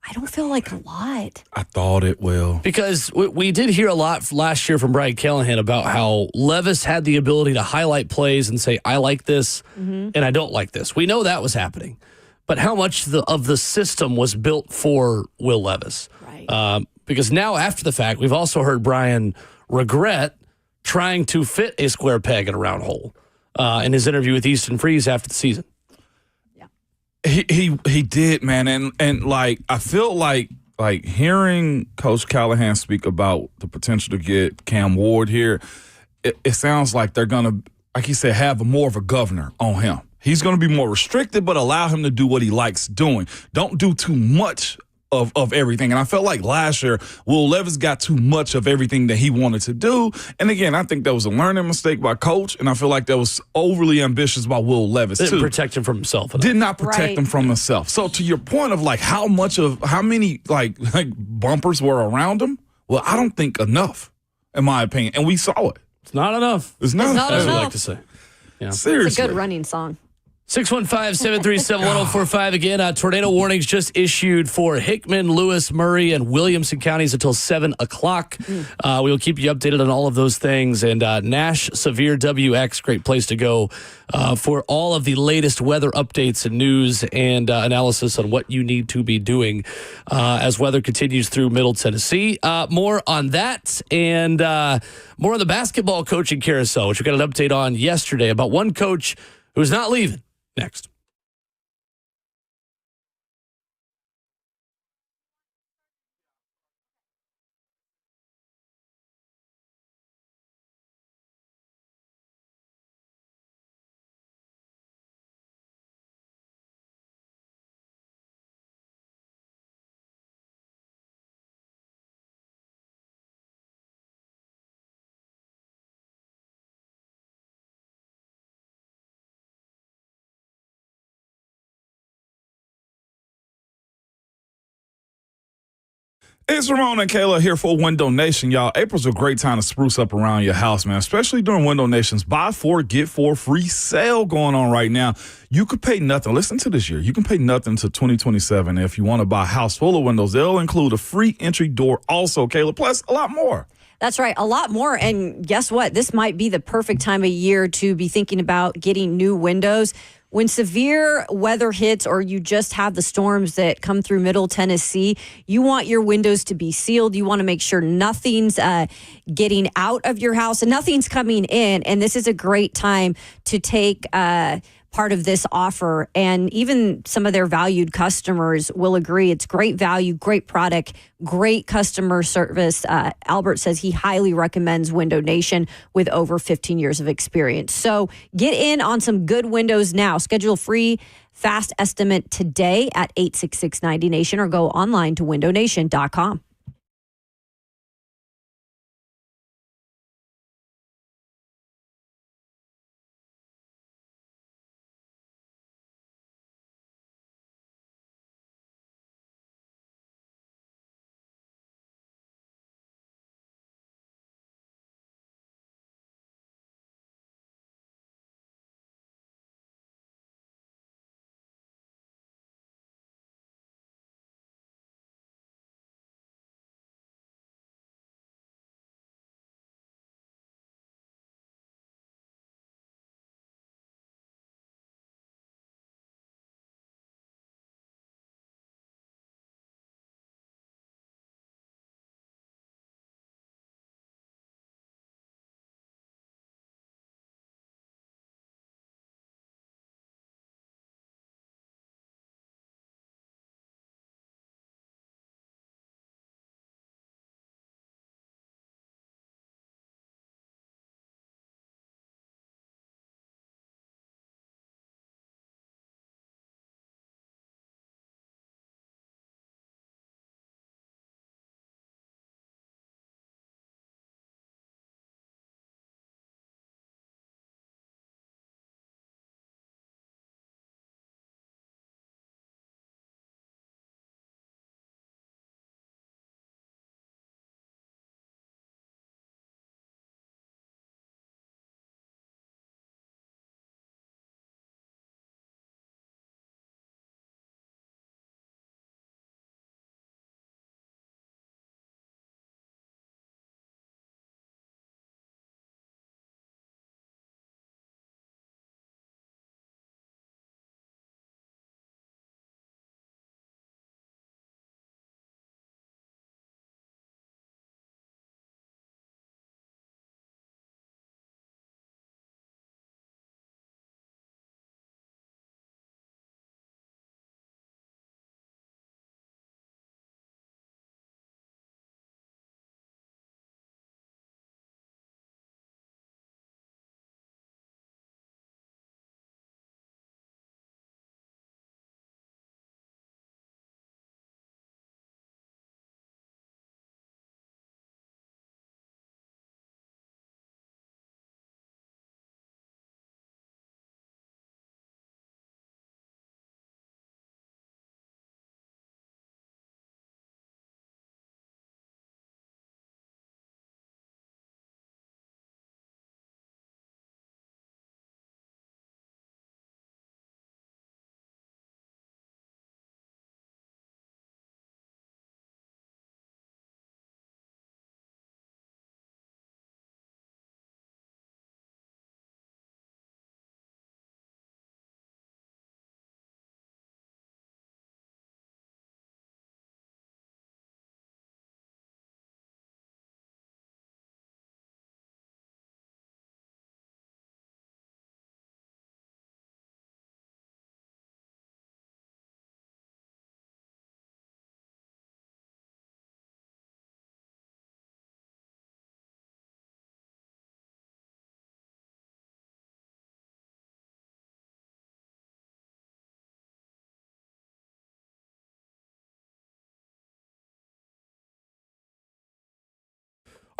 I don't feel like a lot. I thought it will. Because we did hear a lot last year from Brian Callahan about how Levis had the ability to highlight plays and say, I like this and I don't like this. We know that was happening. But how much of the system was built for Will Levis? Right. Because now, after the fact, we've also heard Brian regret trying to fit a square peg in a round hole in his interview with Easton Freeze after the season. He did, man, and like I feel like hearing Coach Callahan speak about the potential to get Cam Ward here, it sounds like they're gonna, like he said, have more of a governor on him. He's gonna be more restricted, but allow him to do what he likes doing. Don't do too much of everything. And I felt like last year, Will Levis got too much of everything that he wanted to do. And again, I think that was a learning mistake by Coach, and I feel like that was overly ambitious by Will Levis, too. Didn't protect him from himself enough. Did not protect him from himself. So to your point of like how many bumpers were around him, well, I don't think enough, in my opinion. And we saw it. It's not enough. It's not As enough. we like to say. Yeah. Seriously. It's a good running song. 615-737-1045. Again, tornado warnings just issued for Hickman, Lewis, Murray, and Williamson counties until 7 o'clock. We will keep you updated on all of those things. And Nash Severe WX, great place to go for all of the latest weather updates and news and analysis on what you need to be doing as weather continues through Middle Tennessee. More on that and more on the basketball coaching carousel, which we got an update on yesterday about one coach who's not leaving. Next. It's Ramon and Kayla here for Window Nation, y'all. April's a great time to spruce up around your house, man, especially during Window Nation's buy four, get four free sale going on right now. You could pay nothing. Listen to this year. You can pay nothing to 2027. If you want to buy a house full of windows, they'll include a free entry door also, Kayla, plus a lot more. That's right, a lot more. And guess what? This might be the perfect time of year to be thinking about getting new windows. When severe weather hits or you just have the storms that come through Middle Tennessee, you want your windows to be sealed. You want to make sure nothing's getting out of your house and nothing's coming in. And this is a great time to take part of this offer. And even some of their valued customers will agree. It's great value, great product, great customer service. Albert says he highly recommends Window Nation with over 15 years of experience. So get in on some good windows now. Schedule a free fast estimate today at 866-90Nation or go online to windownation.com.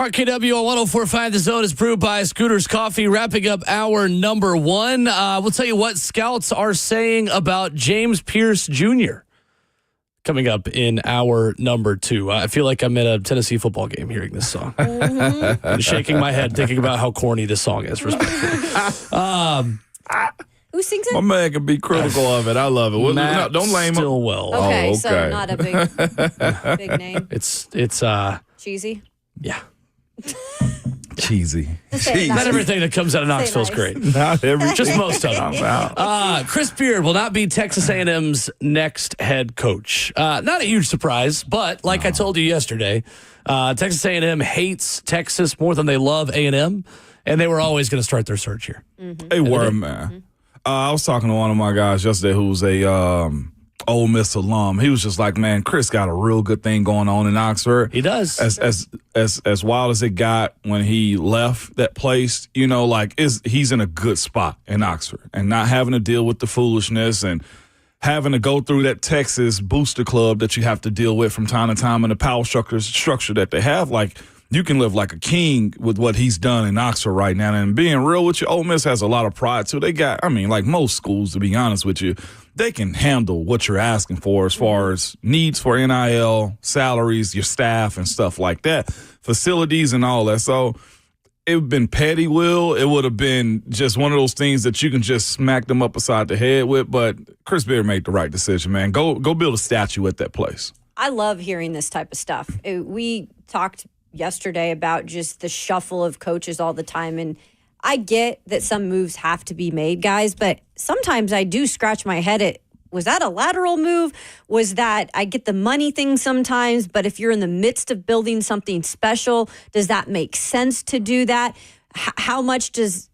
RKW on 104.5 The Zone is brewed by Scooter's Coffee, wrapping up hour number 1. We'll tell you what scouts are saying about James Pearce Jr. coming up in hour number 2. I feel like I'm at a Tennessee football game hearing this song. I'm shaking my head thinking about how corny this song is, respectfully. Who sings it? My man can be critical of it. I love it. Matt Don't lame him. Stillwell. Okay, okay. so not a big name. It's Cheesy. yeah. Cheesy. Say it Not nice. everything that comes out of Knoxville is nice. great. Not every. Just most of them. Wow. Chris Beard will not be Texas A&M's next head coach. Not a huge surprise, but like I told you yesterday, Texas A&M hates Texas more than they love A&M, and they were always going to start their search here. They were, man. I was talking to one of my guys yesterday who's a Ole Miss alum. He was just like, man, Chris got a real good thing going on in Oxford. He does. As wild as it got when he left that place, he's in a good spot in Oxford and not having to deal with the foolishness and having to go through that Texas booster club that you have to deal with from time to time and the power structure that they have. Like, you can live like a king with what he's done in Oxford right now. And being real with you, Ole Miss has a lot of pride, too. They got, like most schools, to be honest with you, they can handle what you're asking for as far as needs for NIL, salaries, your staff, and stuff like that, facilities and all that. So it would have been petty, Will. It would have been just one of those things that you can just smack them up beside the head with. But Chris Beard made the right decision, man. Go build a statue at that place. I love hearing this type of stuff. We talked yesterday about just the shuffle of coaches all the time. And I get that some moves have to be made, guys, but sometimes I do scratch my head at, was that a lateral move? Was that, I get the money thing sometimes, but if you're in the midst of building something special, does that make sense to do that? How much does,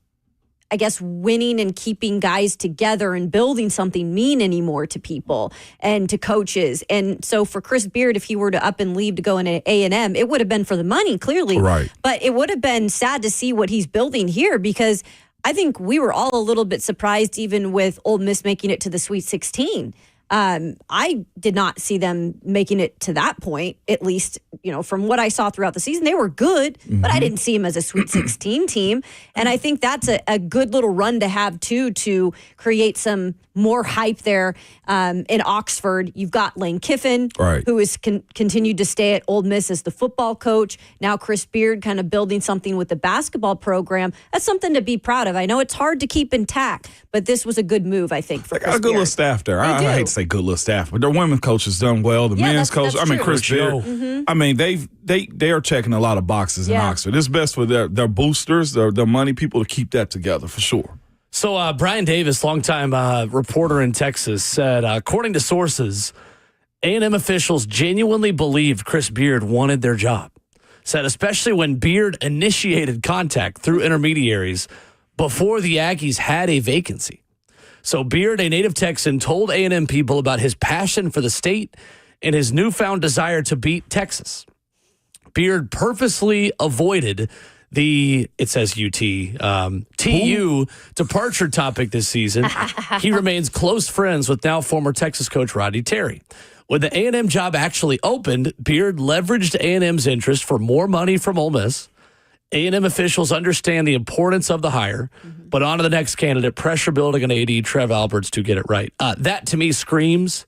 I guess, winning and keeping guys together and building something mean anymore to people and to coaches? And so for Chris Beard, if he were to up and leave to go into A&M, it would have been for the money, clearly. Right. But it would have been sad to see what he's building here, because I think we were all a little bit surprised, even with Ole Miss making it to the Sweet 16. I did not see them making it to that point, at least, from what I saw throughout the season. They were good, but I didn't see them as a Sweet 16 team. And I think that's a good little run to have, too, to create some more hype there in Oxford. You've got Lane Kiffin, right, who has continued to stay at Ole Miss as the football coach. Now Chris Beard kind of building something with the basketball program. That's something to be proud of. I know it's hard to keep intact, but this was a good move, I think, for They got Chris a good Beard. little staff there. I hate to say good little staff, but their women's coach has done well. The men's coach, that's true. Chris Beard. They are checking a lot of boxes in Oxford. It's best for their boosters, their money people, to keep that together for sure. So Brian Davis, longtime reporter in Texas, said, according to sources, A&M officials genuinely believed Chris Beard wanted their job. Said especially when Beard initiated contact through intermediaries before the Aggies had a vacancy. So Beard, a native Texan, told A&M people about his passion for the state and his newfound desire to beat Texas. Beard purposely avoided it says TU departure topic this season. He remains close friends with now former Texas coach Rodney Terry. When the A&M job actually opened, Beard leveraged A&M's interest for more money from Ole Miss. A&M officials understand the importance of the hire, but on to the next candidate, pressure building on AD Trev Alberts to get it right. That to me screams,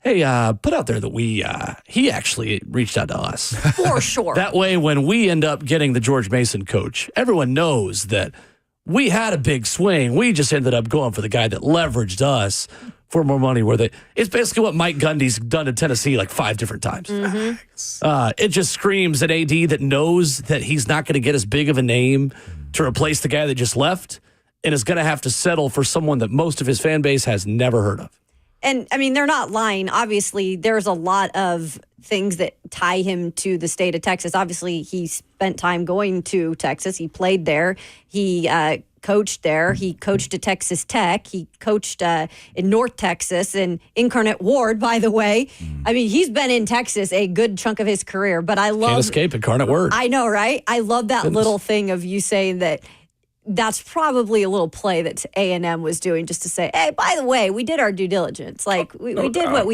hey, put out there that he actually reached out to us. For sure. That way, when we end up getting the George Mason coach, everyone knows that we had a big swing. We just ended up going for the guy that leveraged us for more money. It's basically what Mike Gundy's done to Tennessee like 5 different times. It just screams an AD that knows that he's not going to get as big of a name to replace the guy that just left and is going to have to settle for someone that most of his fan base has never heard of. And, they're not lying. Obviously, there's a lot of things that tie him to the state of Texas. Obviously, he spent time going to Texas. He played there. He coached there. He coached at Texas Tech. He coached in North Texas and Incarnate Ward, by the way. He's been in Texas a good chunk of his career. But I love... Can't escape Incarnate Word. I know, right? I love that little thing of you saying that that's probably a little play that A&M was doing just to say, hey, by the way, we did our due diligence. Like, we did what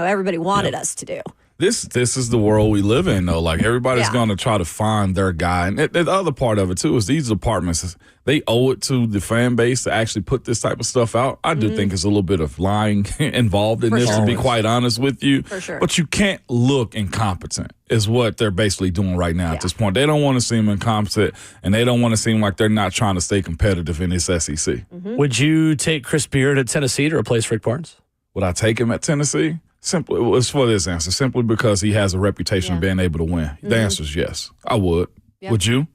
everybody wanted us to do. This is the world we live in, though. Like, everybody's going to try to find their guy. And the other part of it, too, is these departments, they owe it to the fan base to actually put this type of stuff out. I do think there's a little bit of lying involved in this, to be quite honest with you. For sure. But you can't look incompetent, is what they're basically doing right now at this point. They don't want to seem incompetent, and they don't want to seem like they're not trying to stay competitive in this SEC. Would you take Chris Beard at Tennessee to replace Rick Barnes? Would I take him at Tennessee? Simply, it's for this answer. Simply because he has a reputation of being able to win. The answer is yes. I would. Yeah. Would you?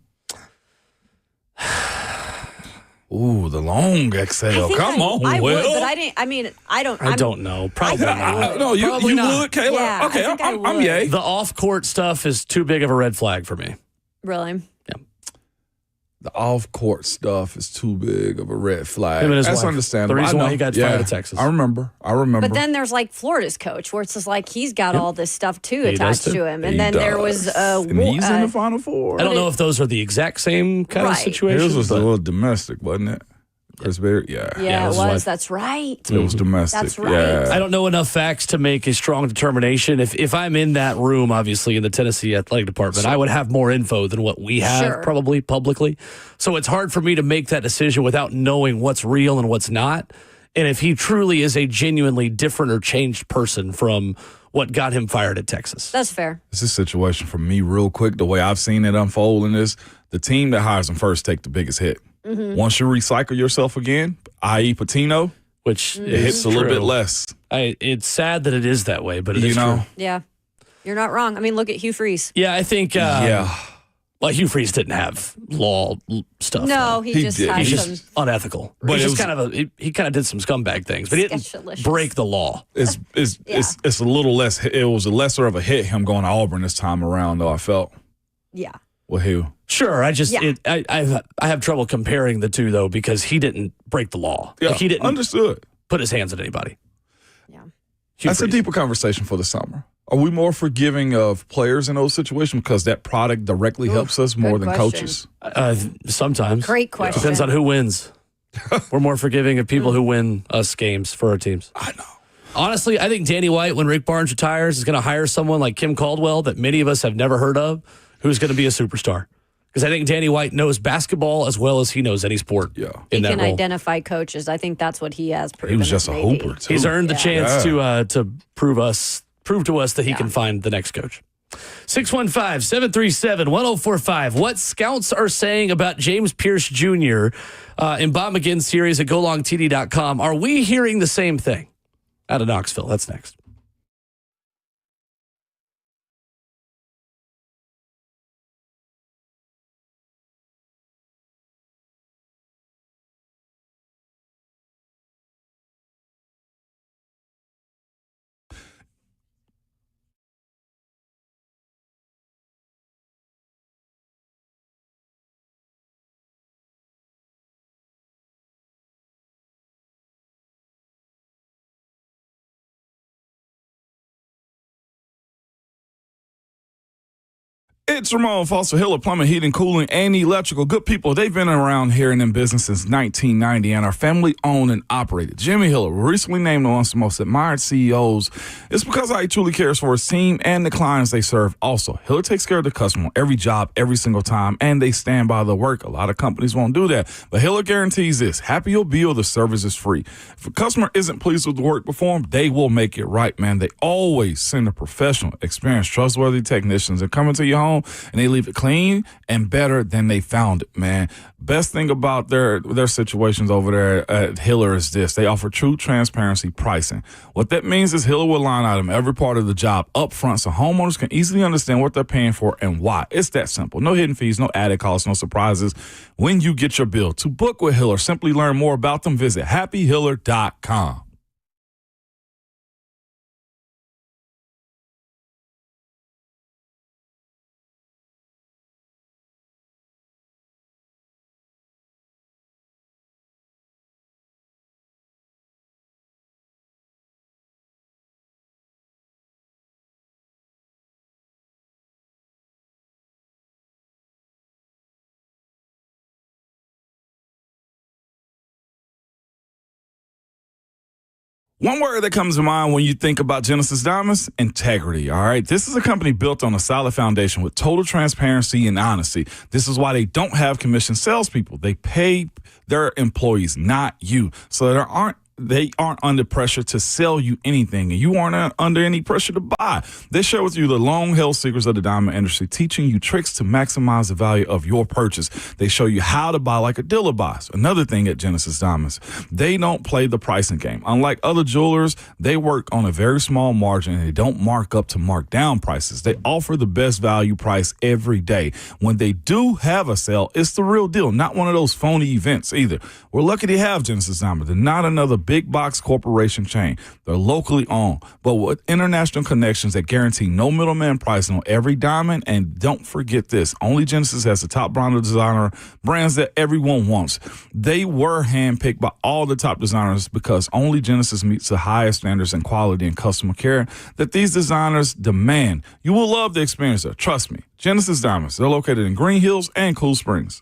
Ooh, the long exhale. Come on, I Will. would, but I didn't. I mean, I don't. I don't know. Probably not. No, you Probably not. would, Kayla. Yeah, okay, I think I I'm would. yay. The off-court stuff is too big of a red flag for me. Really. The off-court stuff is too big of a red flag. Him and his That's wife. understandable. The reason I know. why he got fired at Texas. I remember. But then there's like Florida's coach, where it's just like he's got all this stuff too attached to him, and then there was and he's in the Final Four. I don't know if those are the exact same kind of Right. situations. His was a but little domestic, wasn't it? Chris Beard? Yeah, Yeah, it it was was. like- That's right. it was domestic. That's right. Yeah. I don't know enough facts to make a strong determination. If I'm in that room, obviously in the Tennessee athletic department, I would have more info than what we have Sure. probably publicly. So it's hard for me to make that decision without knowing what's real and what's not. And if he truly is a genuinely different or changed person from what got him fired at Texas. That's fair. This is a situation for me real quick. The way I've seen it unfold in this, the team that hires him first take the biggest hit. Once you recycle yourself again, i.e. Patino, Which it hits a little bit true. less. It's sad that it is that way, but it You is know? true. Yeah, you're not wrong. I mean, look at Hugh Freeze. Yeah, I think. Yeah. Well, Hugh Freeze didn't have law stuff. No, he just did. had He's some. just unethical. But He's it just was- he kind of did some scumbag things, but he didn't Sketchalicious. break the law. It's a little less. It was a lesser of a hit him going to Auburn this time around, though. I felt Yeah. with Hugh. Sure, I just Yeah. I have trouble comparing the two though because he didn't break the law. Yeah, Like, he didn't understood. put his hands on anybody. Yeah. Hugh That's a Freeze. deeper conversation for the summer. Are we more forgiving of players in those situations because that product directly helps us more good than question. coaches? Sometimes. Great question. Depends on who wins. We're more forgiving of people who win us games for our teams. I know. Honestly, I think Danny White, when Rick Barnes retires, is going to hire someone like Kim Caldwell that many of us have never heard of, who's going to be a superstar. Because I think Danny White knows basketball as well as he knows any sport. Yeah. He in that can role. identify coaches. I think that's what he has proven. He was just a maybe. hooper, too. He's earned the chance Yeah. to prove to us that he can find the next coach. 615-737-1045. What scouts are saying about James Pearce Jr. In Bob McGinn's series at golongtd.com. Are we hearing the same thing? Out of Knoxville. That's next. It's Ramon Foster Hiller, Plumbing, Heating, Cooling, and Electrical. Good people, they've been around here and in business since 1990 and are family owned and operated. Jimmy Hiller, recently named one of the most admired CEOs. It's because he truly cares for his team and the clients they serve also. Hiller takes care of the customer on every job, every single time, and they stand by their work. A lot of companies won't do that, but Hiller guarantees this. Happy you'll be or the service is free. If a customer isn't pleased with the work performed, they will make it right, man. They always send a professional, experienced, trustworthy technicians and come into your home and they leave it clean and better than they found it, man. Best thing about their situations over there at Hiller is this. They offer true transparency pricing. What that means is Hiller will line item every part of the job up front so homeowners can easily understand what they're paying for and why. It's that simple. No hidden fees, no added costs, no surprises when you get your bill. To book with Hiller, simply learn more about them. Visit happyhiller.com. One word that comes to mind when you think about Genesis Diamonds, integrity, all right? This is a company built on a solid foundation with total transparency and honesty. This is why they don't have commissioned salespeople. They pay their employees, not you. So they aren't under pressure to sell you anything, and you aren't under any pressure to buy. They share with you the long-held secrets of the diamond industry, teaching you tricks to maximize the value of your purchase. They show you how to buy like a dealer buys. Another thing at Genesis Diamonds, they don't play the pricing game. Unlike other jewelers, they work on a very small margin, and they don't mark up to mark down prices. They offer the best value price every day. When they do have a sale, it's the real deal, not one of those phony events either. We're lucky to have Genesis Diamonds. They're not another big box corporation chain. They're locally owned, but with international connections that guarantee no middleman pricing on every diamond. And don't forget this, only Genesis has the top brand designer brands that everyone wants. They were handpicked by all the top designers because only Genesis meets the highest standards in quality and customer care that these designers demand. You will love the experience there. Trust me. Genesis Diamonds. They're located in Green Hills and Cool Springs.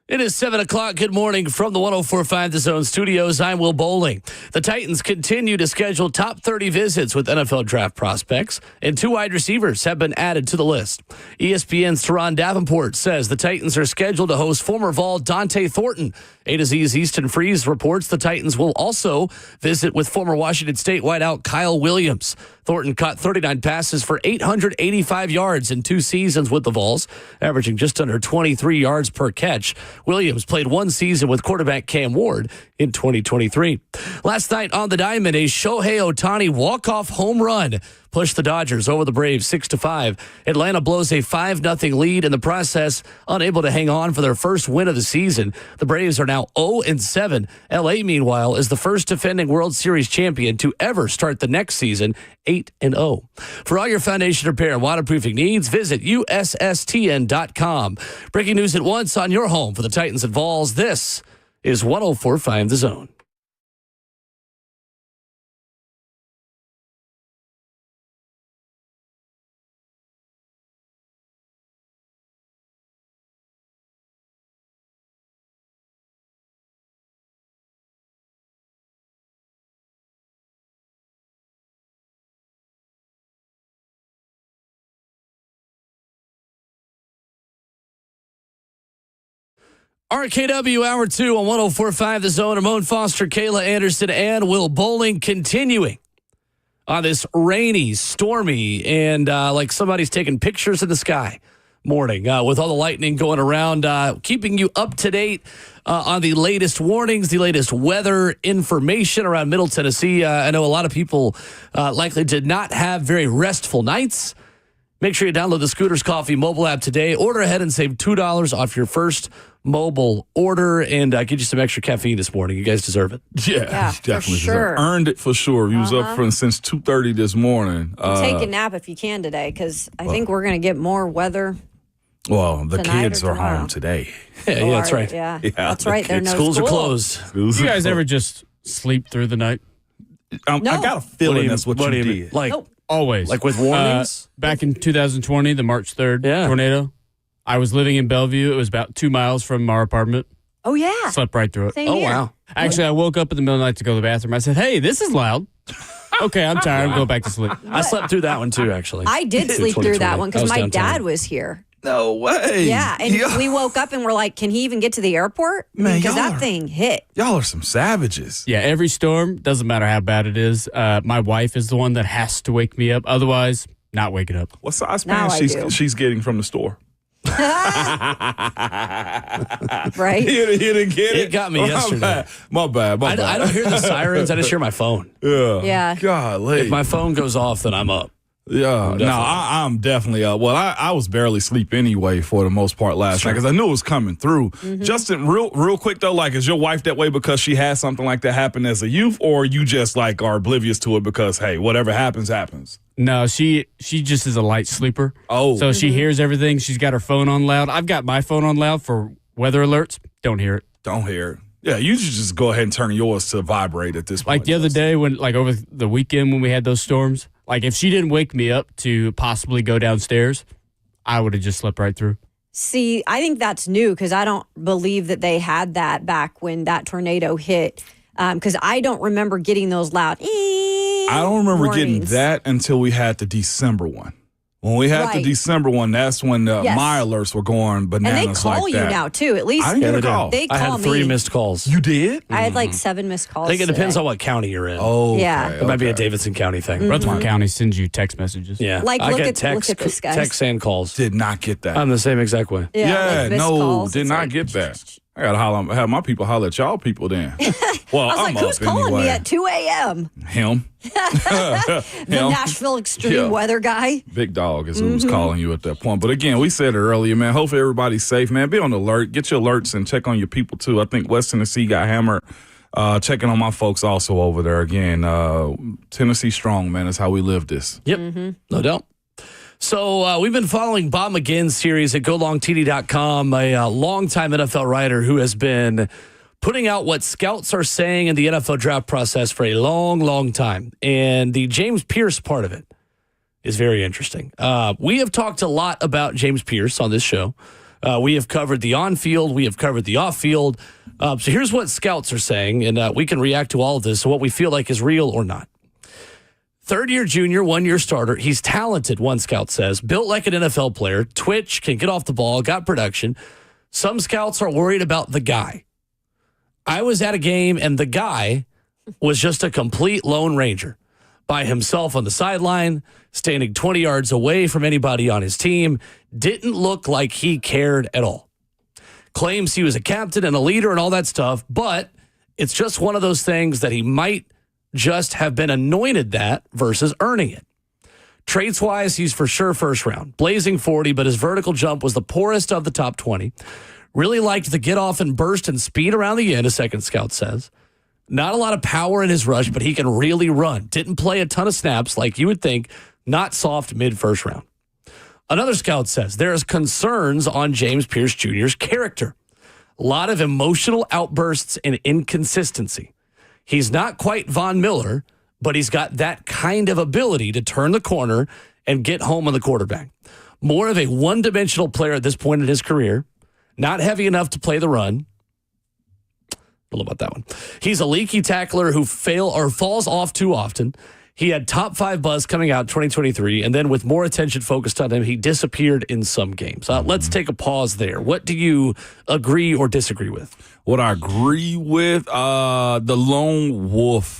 It is 7 o'clock. Good morning from the 104.5 The Zone studios. I'm Will Bowling. The Titans continue to schedule top 30 visits with NFL draft prospects, and 2 wide receivers have been added to the list. ESPN's Teron Davenport says the Titans are scheduled to host former Vol Dante Thornton. A to Z's Easton Freeze reports the Titans will also visit with former Washington State wideout Kyle Williams. Thornton caught 39 passes for 885 yards in 2 seasons with the Vols, averaging just under 23 yards per catch. Williams played 1 season with quarterback Cam Ward in 2023. Last night on the Diamond, a Shohei Ohtani walk-off home run pushed the Dodgers over the Braves 6-5. Atlanta blows a 5-0 lead in the process, unable to hang on for their first win of the season. The Braves are now 0-7. LA, meanwhile, is the first defending World Series champion to ever start the next season 8-0. For all your foundation repair and waterproofing needs, visit USSTN.com. Breaking news at once on your home for the Titans and Vols. This is 104.5 The Zone. RKW Hour 2 on 104.5 The Zone. Ramon Foster, Kayla Anderson, and Will Bowling continuing on this rainy, stormy, and like somebody's taking pictures in the sky morning with all the lightning going around, keeping you up to date on the latest warnings, the latest weather information around Middle Tennessee. I know a lot of people likely did not have very restful nights. Make sure you download the Scooters Coffee mobile app today. Order ahead and save $2 off your first mobile order and get you some extra caffeine this morning. You guys deserve it. Yeah, definitely. sure. Earned it for sure. He was up since 2:30 this morning. Take a nap if you can today, because I think we're going to get more weather. Well, the tonight kids or are tomorrow. home today. Yeah, that's right. Yeah, Yeah, that's the right. There are no Schools are school. closed. You guys ever just sleep through the night? I No. got a feeling that's what you do did. mean? Like, Nope. Always. like with warnings? Back in 2020, the March 3rd Yeah. tornado, I was living in Bellevue. It was about 2 miles from our apartment. Oh, yeah. Slept right through it. Same Oh, here. wow. Actually, I woke up in the middle of the night to go to the bathroom. I said, hey, this is loud. Okay, I'm tired. I'm going back to sleep. I slept through that one too, actually. I did sleep through that 2020. one I because was my downtown. dad was here. No way. Yeah, and we woke up and we're like, can he even get to the airport? Man, Because y'all that are- thing hit. Y'all are some savages. Yeah, every storm, doesn't matter how bad it is. My wife is the one that has to wake me up. Otherwise, not waking up. What size Now pants I do. she's getting from the store? Right? He didn't get it. It got me yesterday. My bad. I don't hear the sirens. I just hear my phone. Yeah. Golly. If my phone goes off, then I'm up. Yeah, no, I'm definitely up. Well, I was barely asleep anyway for the most part last night because I knew it was coming through. Justin, real quick though, like, is your wife that way because she had something like that happen as a youth, or you just like are oblivious to it because hey, whatever happens, happens? No, she just is a light sleeper. Oh, So she hears everything. She's got her phone on loud. I've got my phone on loud for weather alerts. Don't hear it. don't hear it. Yeah, you should just go ahead and turn yours to vibrate at this point. Like the other day when, like over the weekend when we had those storms, like if she didn't wake me up to possibly go downstairs, I would have just slept right through. See, I think that's new because I don't believe that they had that back when that tornado hit. Because I don't remember getting those loud. I don't remember getting warnings. that until we had the December one. When we had the Right. December one, that's when the Yes. my alerts were going And bananas they call like you that. now, too. At least I didn't get a call. they I call had 3 me. missed calls. You did? I had like 7 missed calls. I think it depends today. on what county you're in. Oh, Yeah. It might be a Davidson County thing. Rutherford County sends you text messages. Yeah. Like, I look get at- text, look at this, guys. texts and calls. Did not get that. I'm the same exact way. Yeah, like missed no, calls. did It's not like- get that. I gotta have my people holler at y'all people then. Well, I was I'm like, who's up calling anyway. me at 2 a.m.? Him. The Him. Nashville extreme Yeah. weather guy. Big dog is who was calling you at that point. But again, we said it earlier, man. Hopefully everybody's safe, man. Be on alert. Get your alerts and check on your people too. I think West Tennessee got hammered. Checking on my folks also over there. Again, Tennessee strong, man. That's how we live this. Yep. No doubt. So we've been following Bob McGinn's series at golongtd.com, a longtime NFL writer who has been putting out what scouts are saying in the NFL draft process for a long, long time. And the James Pearce part of it is very interesting. We have talked a lot about James Pearce on this show. We have covered the on-field. We have covered the off-field. So here's what scouts are saying, and we can react to all of this, so what we feel like is real or not. Third-year junior, one-year starter. He's talented, one scout says. Built like an NFL player. Twitch, can get off the ball, got production. Some scouts are worried about the guy. I was at a game, and the guy was just a complete lone ranger. By himself on the sideline, standing 20 yards away from anybody on his team. Didn't look like he cared at all. Claims he was a captain and a leader and all that stuff, but it's just one of those things that he might just have been anointed that versus earning it. Traits-wise, he's for sure first round. Blazing 40, but his vertical jump was the poorest of the top 20. Really liked the get off and burst and speed around the end, a second scout says. Not a lot of power in his rush, but he can really run. Didn't play a ton of snaps like you would think. Not soft mid-first round. Another scout says there is concerns on James Pearce Jr.'s character. A lot of emotional outbursts and inconsistency. He's not quite Von Miller, but he's got that kind of ability to turn the corner and get home on the quarterback. More of a one-dimensional player at this point in his career. Not heavy enough to play the run. Don't know about that one. He's a leaky tackler who falls off too often. He had top 5 buzz coming out 2023, and then with more attention focused on him, he disappeared in some games. Let's take a pause there. What do you agree or disagree with? What I agree with, the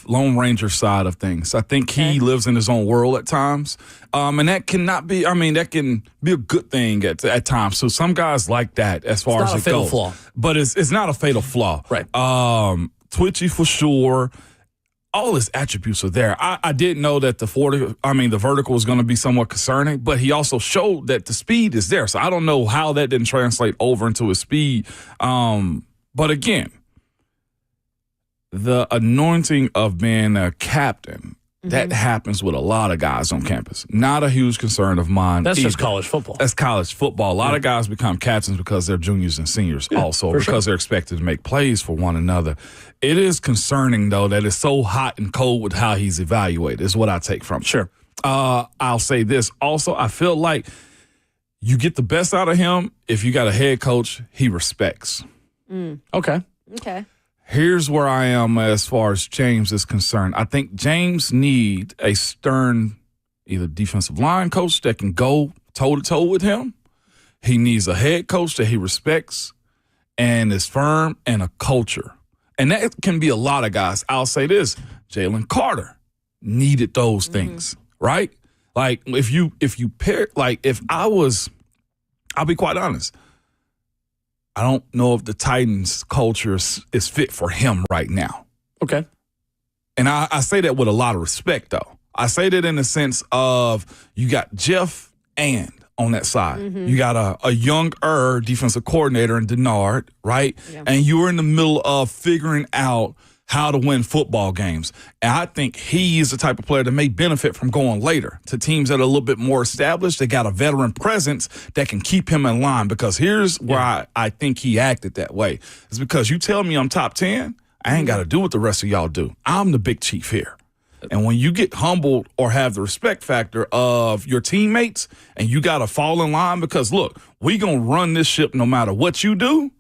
Lone Ranger side of things. I think he lives in his own world at times. And that cannot be, that can be a good thing at times. So some guys like that as far as it goes. It's not a fatal flaw. But it's not a fatal flaw. Right. Twitchy for sure. All his attributes are there. I didn't know that the vertical was going to be somewhat concerning, but he also showed that the speed is there. So I don't know how that didn't translate over into his speed. But again, the anointing of being a captain, that happens with a lot of guys on campus. Not a huge concern of mine. That's just college football. That's college football. A lot of guys become captains because they're juniors and seniors also, because they're expected to make plays for one another. It is concerning, though, that it's so hot and cold with how he's evaluated, is what I take from it. Sure. I'll say this also. I feel like you get the best out of him if you got a head coach he respects. Okay. Here's where I am as far as James is concerned. I think James need a stern, either defensive line coach that can go toe-to-toe with him. He needs a head coach that he respects and is firm, and a culture. And that can be a lot of guys. I'll say this, Jalen Carter needed those things, right? Like if you pair, like if I'll be quite honest, I don't know if the Titans culture is fit for him right now. Okay. And I say that with a lot of respect, though. I say that in the sense of you got Jeff and on that side. You got a younger defensive coordinator in Denard, right? Yeah. And you're in the middle of figuring out how to win football games. And I think he is the type of player that may benefit from going later to teams that are a little bit more established. They got a veteran presence that can keep him in line, because here's where I think he acted that way. It's because you tell me I'm top 10, I ain't got to do what the rest of y'all do. I'm the big chief here. And when you get humbled or have the respect factor of your teammates and you got to fall in line, because, look, we going to run this ship no matter what you do.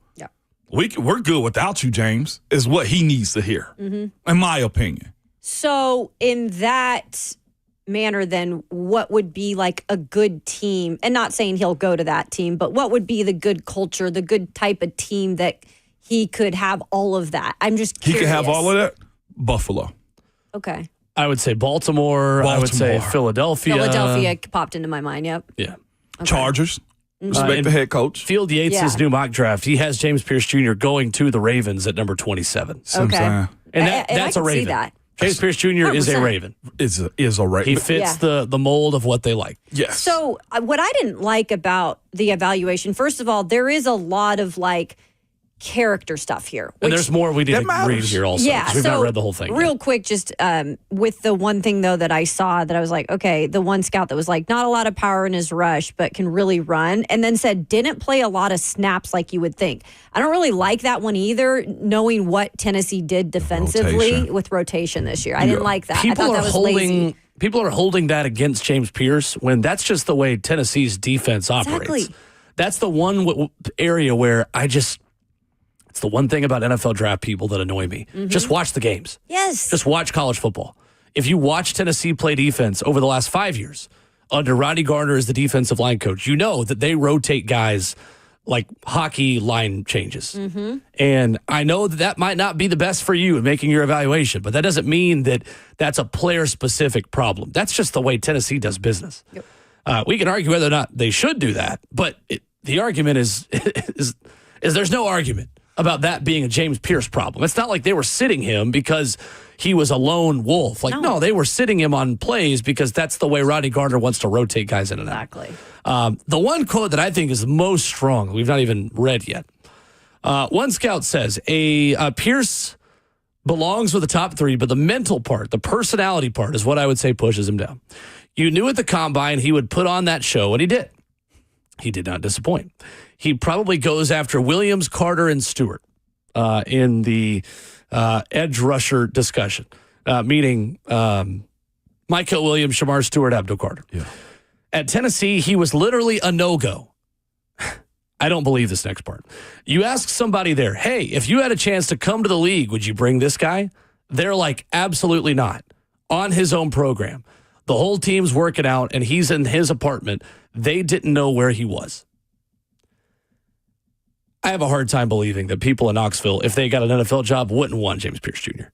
We're good without you, James, is what he needs to hear, in my opinion. So in that manner, then, what would be like a good team? And not saying he'll go to that team, but what would be the good culture, the good type of team that he could have all of that? I'm just curious. He could have all of that? Buffalo. Okay. I would say Baltimore. I would say Philadelphia. Philadelphia popped into my mind, yep. Yeah. Okay. Chargers. Respect the head coach. Field Yates' new mock draft, he has James Pearce Jr. going to the Ravens at number 27. Okay. And that's a Raven. See that. James Pearce Jr. is a Raven. Is a Raven. He fits the mold of what they like. Yes. So what I didn't like about the evaluation, first of all, there is a lot of like character stuff here. And there's more we didn't read here also. Yeah, we've not read the whole thing. Real quick, just with the one thing, though, that I saw that I was like, okay, the one scout that was like, not a lot of power in his rush, but can really run, and then said didn't play a lot of snaps like you would think. I don't really like that one either, knowing what Tennessee did defensively with rotation this year. I didn't like that. I thought that was lazy. People are holding that against James Pearce when that's just the way Tennessee's defense operates. Exactly. That's the one area where it's the one thing about NFL draft people that annoy me. Just watch the games. Yes. Just watch college football. If you watch Tennessee play defense over the last 5 years, under Ronnie Garner as the defensive line coach, you know that they rotate guys like hockey line changes. And I know that might not be the best for you in making your evaluation, but that doesn't mean that that's a player-specific problem. That's just the way Tennessee does business. Yep. We can argue whether or not they should do that, but the argument is there's no argument about that being a James Pearce problem. It's not like they were sitting him because he was a lone wolf. No, they were sitting him on plays because that's the way Rodney Gardner wants to rotate guys in and out. Exactly. The one quote that I think is most strong, we've not even read yet. One scout says, Pearce belongs with the top 3, but the mental part, the personality part is what I would say pushes him down. You knew at the combine he would put on that show, and he did. He did not disappoint. He probably goes after Williams, Carter, and Stewart in the edge rusher discussion, meaning Michael Williams, Shamar Stewart, Abdul Carter. Yeah. At Tennessee, he was literally a no-go. I don't believe this next part. You ask somebody there, hey, if you had a chance to come to the league, would you bring this guy? They're like, absolutely not. on his own program. The whole team's working out, and he's in his apartment. They didn't know where he was. I have a hard time believing that people in Knoxville, if they got an NFL job, wouldn't want James Pearce Jr.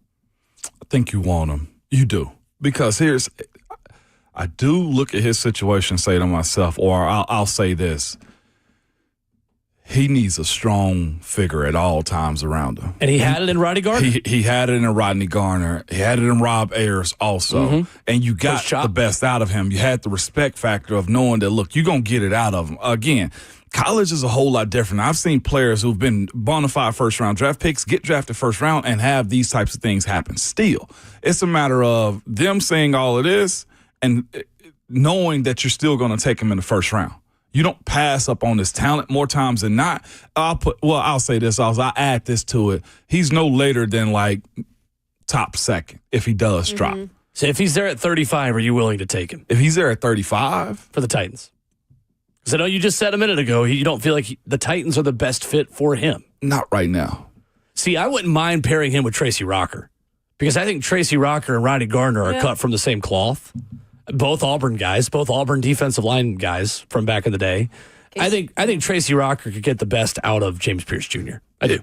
I think you want him. You do. Because I do look at his situation and say to myself, or I'll say this, he needs a strong figure at all times around him. And he had it in Rodney Garner. He had it in Rodney Garner. He had it in Rob Ayers also. Mm-hmm. And you got the best out of him. You had the respect factor of knowing that, look, you're going to get it out of him. Again, college is a whole lot different. I've seen players who've been bona fide first-round draft picks get drafted first round and have these types of things happen still. It's a matter of them saying all of this and knowing that you're still going to take him in the first round. You don't pass up on this talent more times than not. I'll say this. I'll add this to it. He's no later than like top second if he does drop. So if he's there at 35, are you willing to take him? If he's there at 35? For the Titans. Because I know you just said a minute ago, you don't feel like the Titans are the best fit for him. Not right now. See, I wouldn't mind pairing him with Tracy Rocker. Because I think Tracy Rocker and Rodney Garner are cut from the same cloth. Both Auburn guys, both Auburn defensive line guys from back in the day. I think Tracy Rocker could get the best out of James Pearce Jr. I do.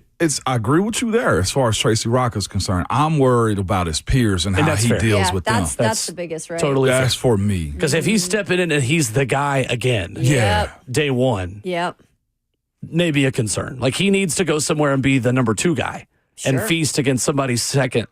I agree with you there as far as Tracy Rocker is concerned. I'm worried about his peers and how he deals with them. That's the biggest, right? Totally That's fair. for me. Because if he's stepping in and he's the guy again, day one, maybe a concern. Like he needs to go somewhere and be the number 2 guy and feast against somebody's second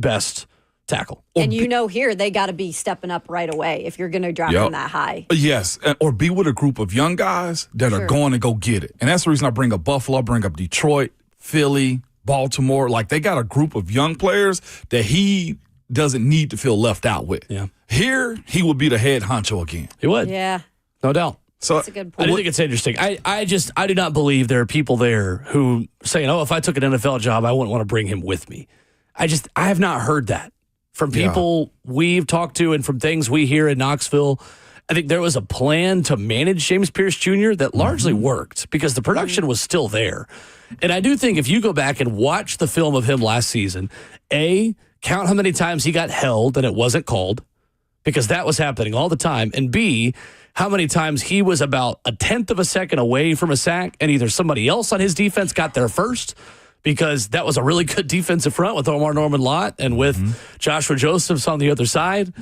best tackle. And here they got to be stepping up right away if you're going to draft them that high. Yes, or be with a group of young guys that are going to go get it. And that's the reason I bring up Buffalo, I bring up Detroit, Philly, Baltimore. Like they got a group of young players that he doesn't need to feel left out with. Yeah. Here, he would be the head honcho again. He would. Yeah. No doubt. So that's a good point. I do think it's interesting. I do not believe there are people there who saying, if I took an NFL job, I wouldn't want to bring him with me. I have not heard that from people we've talked to and from things we hear in Knoxville. I think there was a plan to manage James Pearce Jr. that largely worked because the production was still there. And I do think if you go back and watch the film of him last season, count how many times he got held and it wasn't called because that was happening all the time. And B, how many times he was about a tenth of a second away from a sack and either somebody else on his defense got there first because that was a really good defensive front with Omar Norman-Lott and with Joshua Josephs on the other side,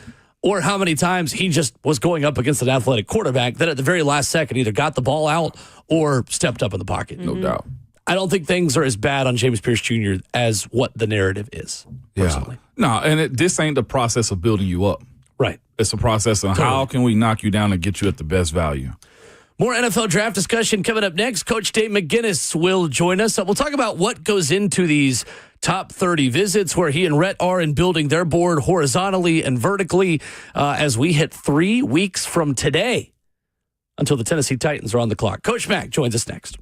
or how many times he just was going up against an athletic quarterback that at the very last second either got the ball out or stepped up in the pocket. No doubt. I don't think things are as bad on James Pearce Jr. as what the narrative is, personally. No, and this ain't the process of building you up. Right. It's a process of how can we knock you down and get you at the best value. More NFL draft discussion coming up next. Coach Dave McGinnis will join us. We'll talk about what goes into these top 30 visits, where he and Rhett are in building their board horizontally and vertically as we hit 3 weeks from today until the Tennessee Titans are on the clock. Coach Mack joins us next.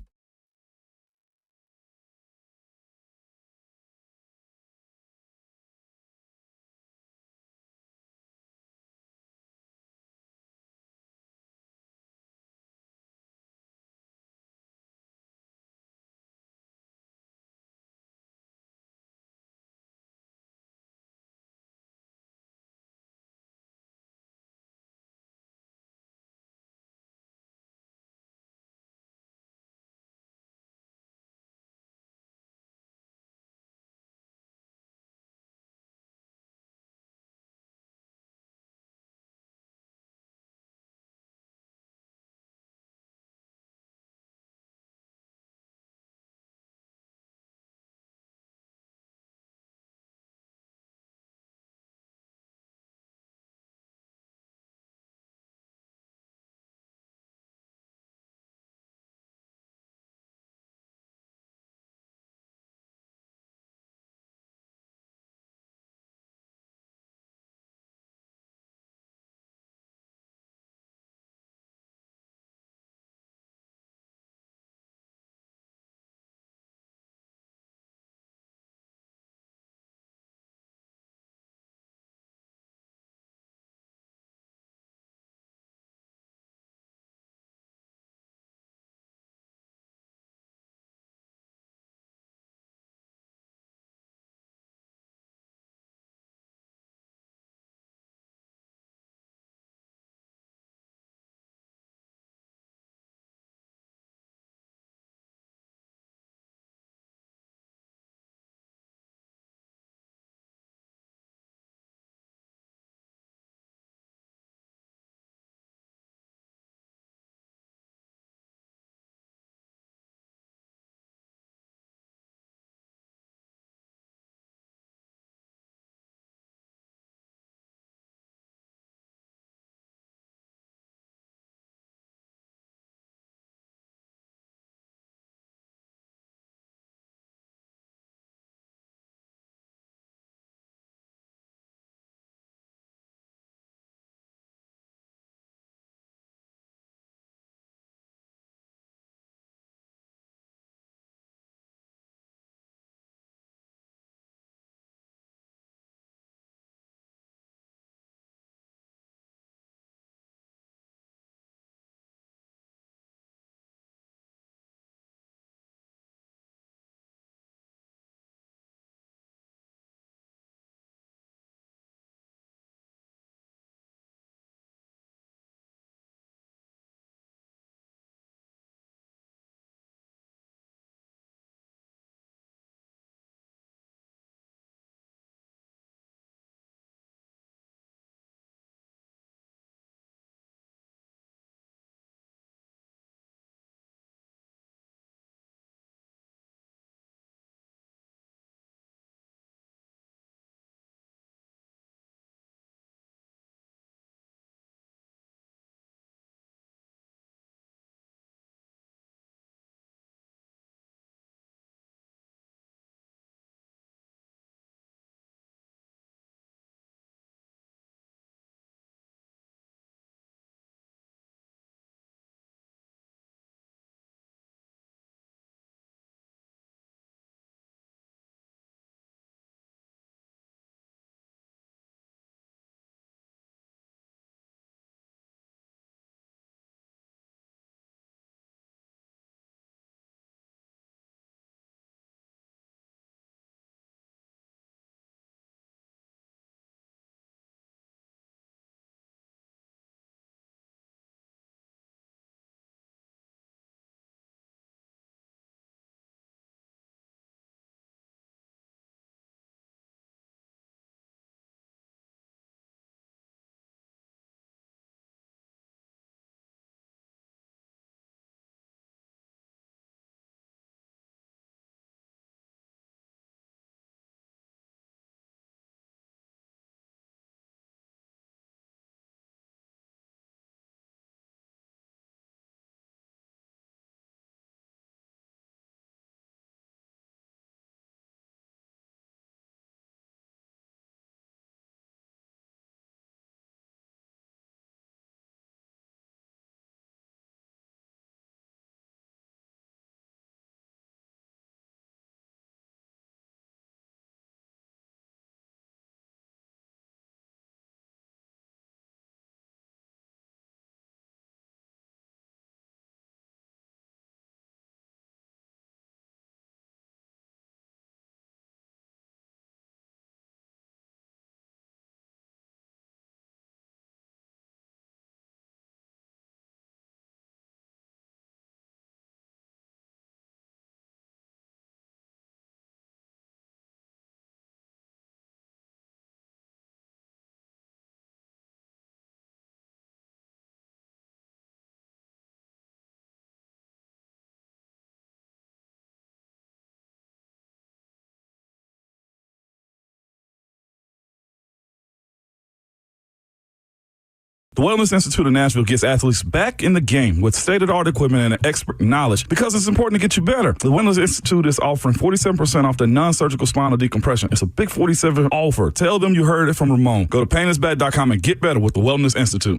The Wellness Institute of Nashville gets athletes back in the game with state-of-the-art equipment and expert knowledge because it's important to get you better. The Wellness Institute is offering 47% off the non-surgical spinal decompression. It's a big 47% offer. Tell them you heard it from Ramon. Go to painisbad.com and get better with the Wellness Institute.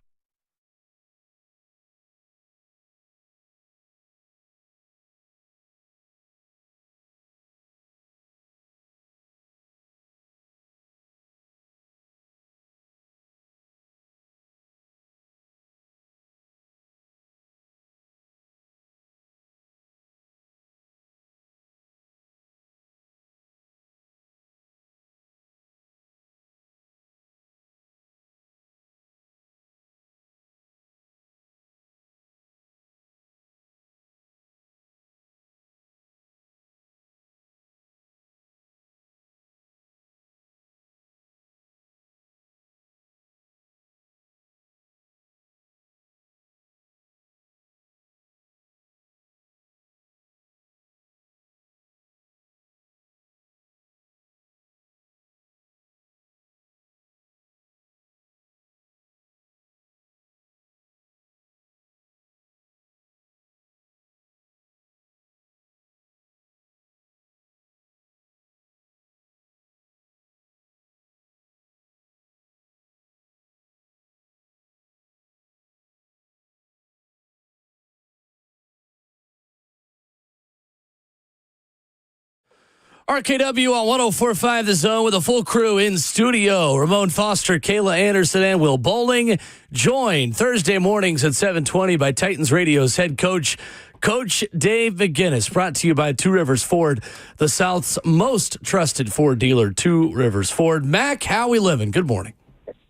RKW on 104.5 The Zone with a full crew in studio. Ramon Foster, Kayla Anderson, and Will Bowling. Joined Thursday mornings at 7:20 by Titans Radio's head coach, Coach Dave McGinnis. Brought to you by Two Rivers Ford, the South's most trusted Ford dealer, Two Rivers Ford. Mac, how we living? Good morning.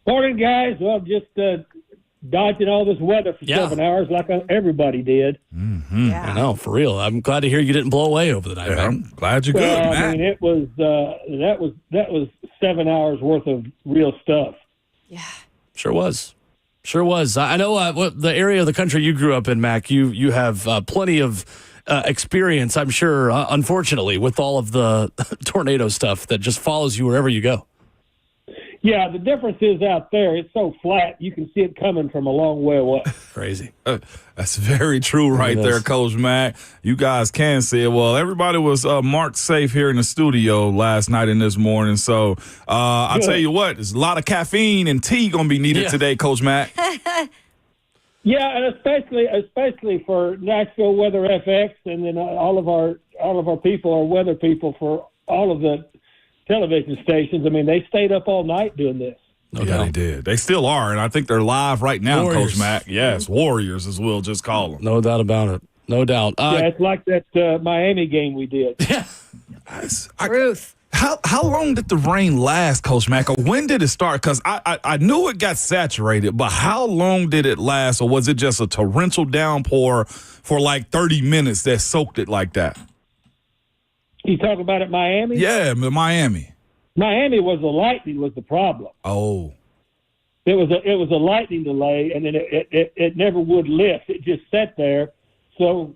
Morning, guys. Well, just dodging all this weather for 7 hours like everybody did. Mm-hmm. Yeah. I know, for real. I'm glad to hear you didn't blow away over the night, man. I'm glad you're good, Well, Matt. I mean, it was that was 7 hours worth of real stuff. Yeah. Sure was. Sure was. I know what the area of the country you grew up in, Mac, you have plenty of experience, I'm sure, unfortunately, with all of the tornado stuff that just follows you wherever you go. Yeah, the difference is out there, it's so flat, you can see it coming from a long way away. Crazy. That's very true right there, Coach Mac. You guys can see it. Well, everybody was marked safe here in the studio last night and this morning. So I'll tell you what, there's a lot of caffeine and tea going to be needed today, Coach Mac. Yeah, and especially for Nashville Weather FX, and then all of our people are weather people for all of the television stations. I mean, they stayed up all night doing this. No doubt. They did. They still are, and I think they're live right now, Warriors. Coach Mac. Yes, Warriors, as we'll just call them. No doubt about it. No doubt. Yeah, it's like that Miami game we did. Yeah. Truth. How long did the rain last, Coach Mac? Or when did it start? Because I knew it got saturated, but how long did it last? Or was it just a torrential downpour for like 30 minutes that soaked it like that? You talk about it, Miami? Yeah, Miami. Miami was the lightning was the problem. Oh. It was a lightning delay, and then it never would lift. It just sat there. So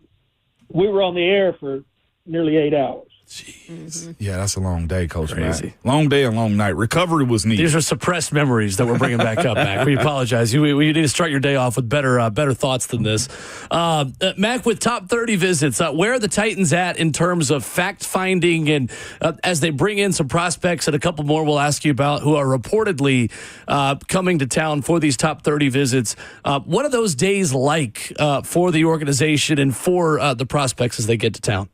we were on the air for nearly 8 hours. Jeez. Yeah, that's a long day, Coach Crazy. Mac. Long day and long night. Recovery was needed. These are suppressed memories that we're bringing back up, Mac. We apologize. We need to start your day off with better thoughts than this. Mac, with top 30 visits, where are the Titans at in terms of fact-finding? And as they bring in some prospects and a couple more we'll ask you about who are reportedly coming to town for these top 30 visits, what are those days like for the organization and for the prospects as they get to town?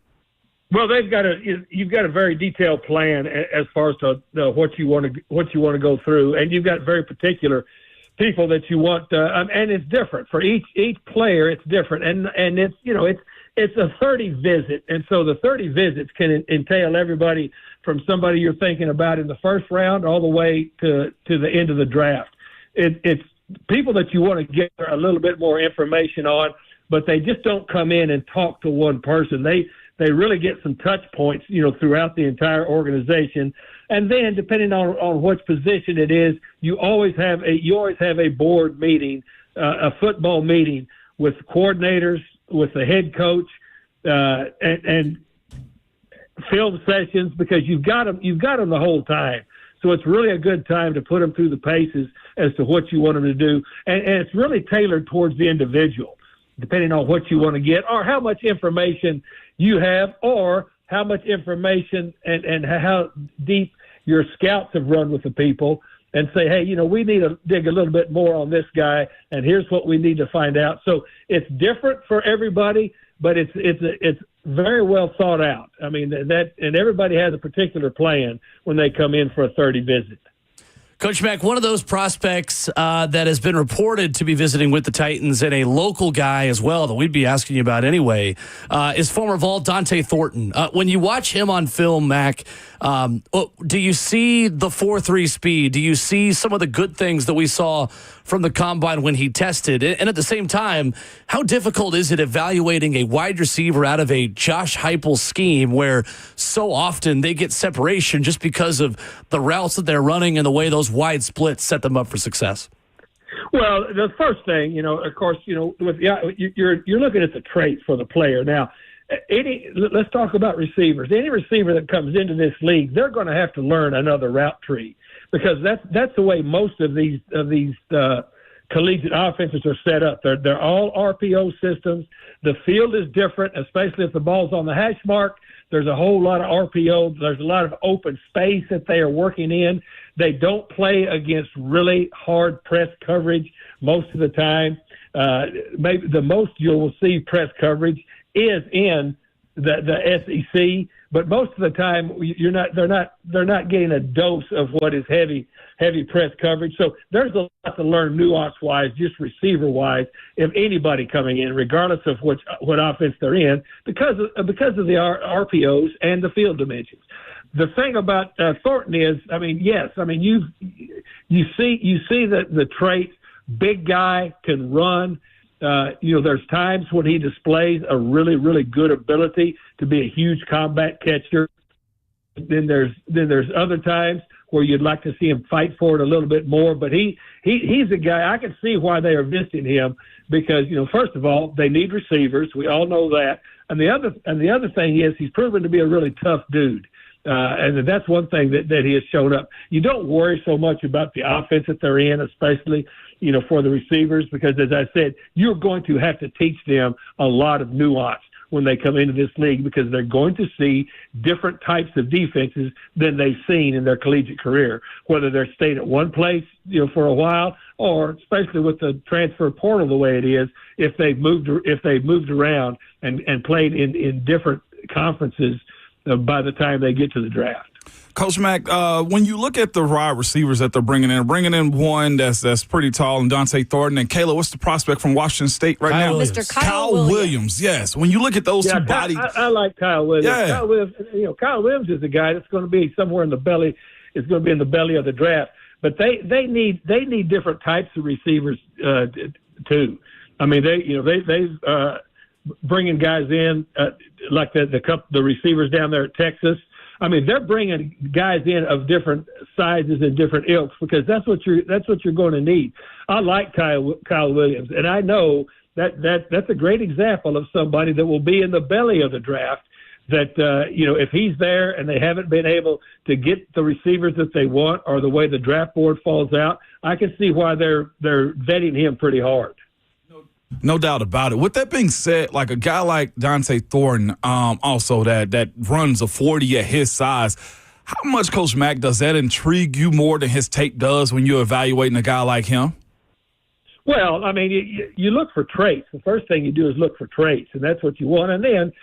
Well, you've got a very detailed plan as far as to what you want to go through, and you've got very particular people that you want, and it's different for each player. It's different, and it's a 30 visit, and so the 30 visits can entail everybody from somebody you're thinking about in the first round all the way to the end of the draft. It's people that you want to get a little bit more information on, but they just don't come in and talk to one person. They really get some touch points, throughout the entire organization. And then depending on which position it is, you always have a board meeting, a football meeting with coordinators, with the head coach, and film sessions, because you've got them the whole time. So it's really a good time to put them through the paces as to what you want them to do. And it's really tailored towards the individual, depending on what you want to get or how much information you have or how much information and how deep your scouts have run with the people and say, hey, we need to dig a little bit more on this guy, and here's what we need to find out. So it's different for everybody, but it's very well thought out. I mean, and everybody has a particular plan when they come in for a 30 visit. Coach Mack, one of those prospects that has been reported to be visiting with the Titans, and a local guy as well that we'd be asking you about anyway, is former Vol Dante Thornton. When you watch him on film, Mac, do you see the 4.3 speed? Do you see some of the good things that we saw from the combine when he tested? And at the same time, how difficult is it evaluating a wide receiver out of a Josh Heupel scheme where so often they get separation just because of the routes that they're running and the way those wide splits set them up for success? Well, the first thing, of course, you're looking at the traits for the player. Now, let's talk about receivers. Any receiver that comes into this league, they're going to have to learn another route tree because that's the way most of these collegiate offenses are set up. They're all RPO systems. The field is different, especially if the ball's on the hash mark. There's a whole lot of RPO. There's a lot of open space that they are working in. They don't play against really hard press coverage most of the time. Maybe the most you will see press coverage is in the SEC, but most of the time they're not getting a dose of what is heavy press coverage. So there's a lot to learn nuance-wise, just receiver-wise, if anybody coming in, regardless of what offense they're in, because of the RPOs and the field dimensions. The thing about Thornton is, you see that the trait, big guy, can run. There's times when he displays a really, really good ability to be a huge combat catcher. Then there's other times where you'd like to see him fight for it a little bit more. But he's a guy I can see why they are visiting him because first of all they need receivers. We all know that, and the other thing is he's proven to be a really tough dude. And that's one thing that he has shown up. You don't worry so much about the offense that they're in, especially, for the receivers, because as I said, you're going to have to teach them a lot of nuance when they come into this league because they're going to see different types of defenses than they've seen in their collegiate career, whether they're staying at one place, for a while, or especially with the transfer portal the way it is, if they've moved around and played in different conferences by the time they get to the draft. Coach Mack, when you look at the wide receivers that they're bringing in one that's pretty tall, and Dante Thornton, and Kayla, what's the prospect from Washington State right now? Mr. Kyle Williams. Yes. When you look at those two bodies. I like Kyle Williams. Yeah. Kyle Williams is a guy that's going to be somewhere in the belly. It's going to be in the belly of the draft. But they need different types of receivers too. I mean, they've bringing guys in like the receivers down there at Texas. I mean, they're bringing guys in of different sizes and different ilks because that's what you're going to need. I like Kyle Williams, and I know that's a great example of somebody that will be in the belly of the draft. That if he's there and they haven't been able to get the receivers that they want, or the way the draft board falls out, I can see why they're vetting him pretty hard. No doubt about it. With that being said, like a guy like Dante Thornton, also that runs a 40 at his size, how much, Coach Mack, does that intrigue you more than his tape does when you're evaluating a guy like him? Well, I mean, you look for traits. The first thing you do is look for traits, and that's what you want. And then,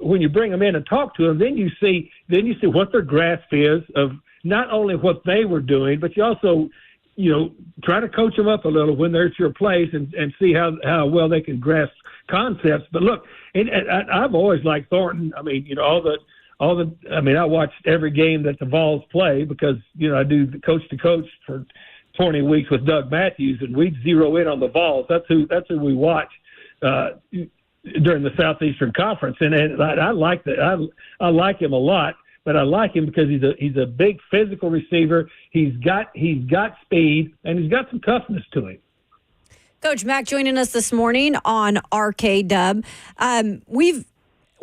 when you bring them in and talk to them, then you see what their grasp is of not only what they were doing, but you also try to coach them up a little when they're at your place and see how well they can grasp concepts. But look, and I've always liked Thornton. I mean, I watched every game that the Vols play because, I do the coach to coach for 20 weeks with Doug Matthews, and we zero in on the Vols. That's who we watch during the Southeastern Conference. And I like that. I like him a lot. But I like him because he's a big physical receiver. He's got speed, and he's got some toughness to him. Coach Mack joining us this morning on RKW.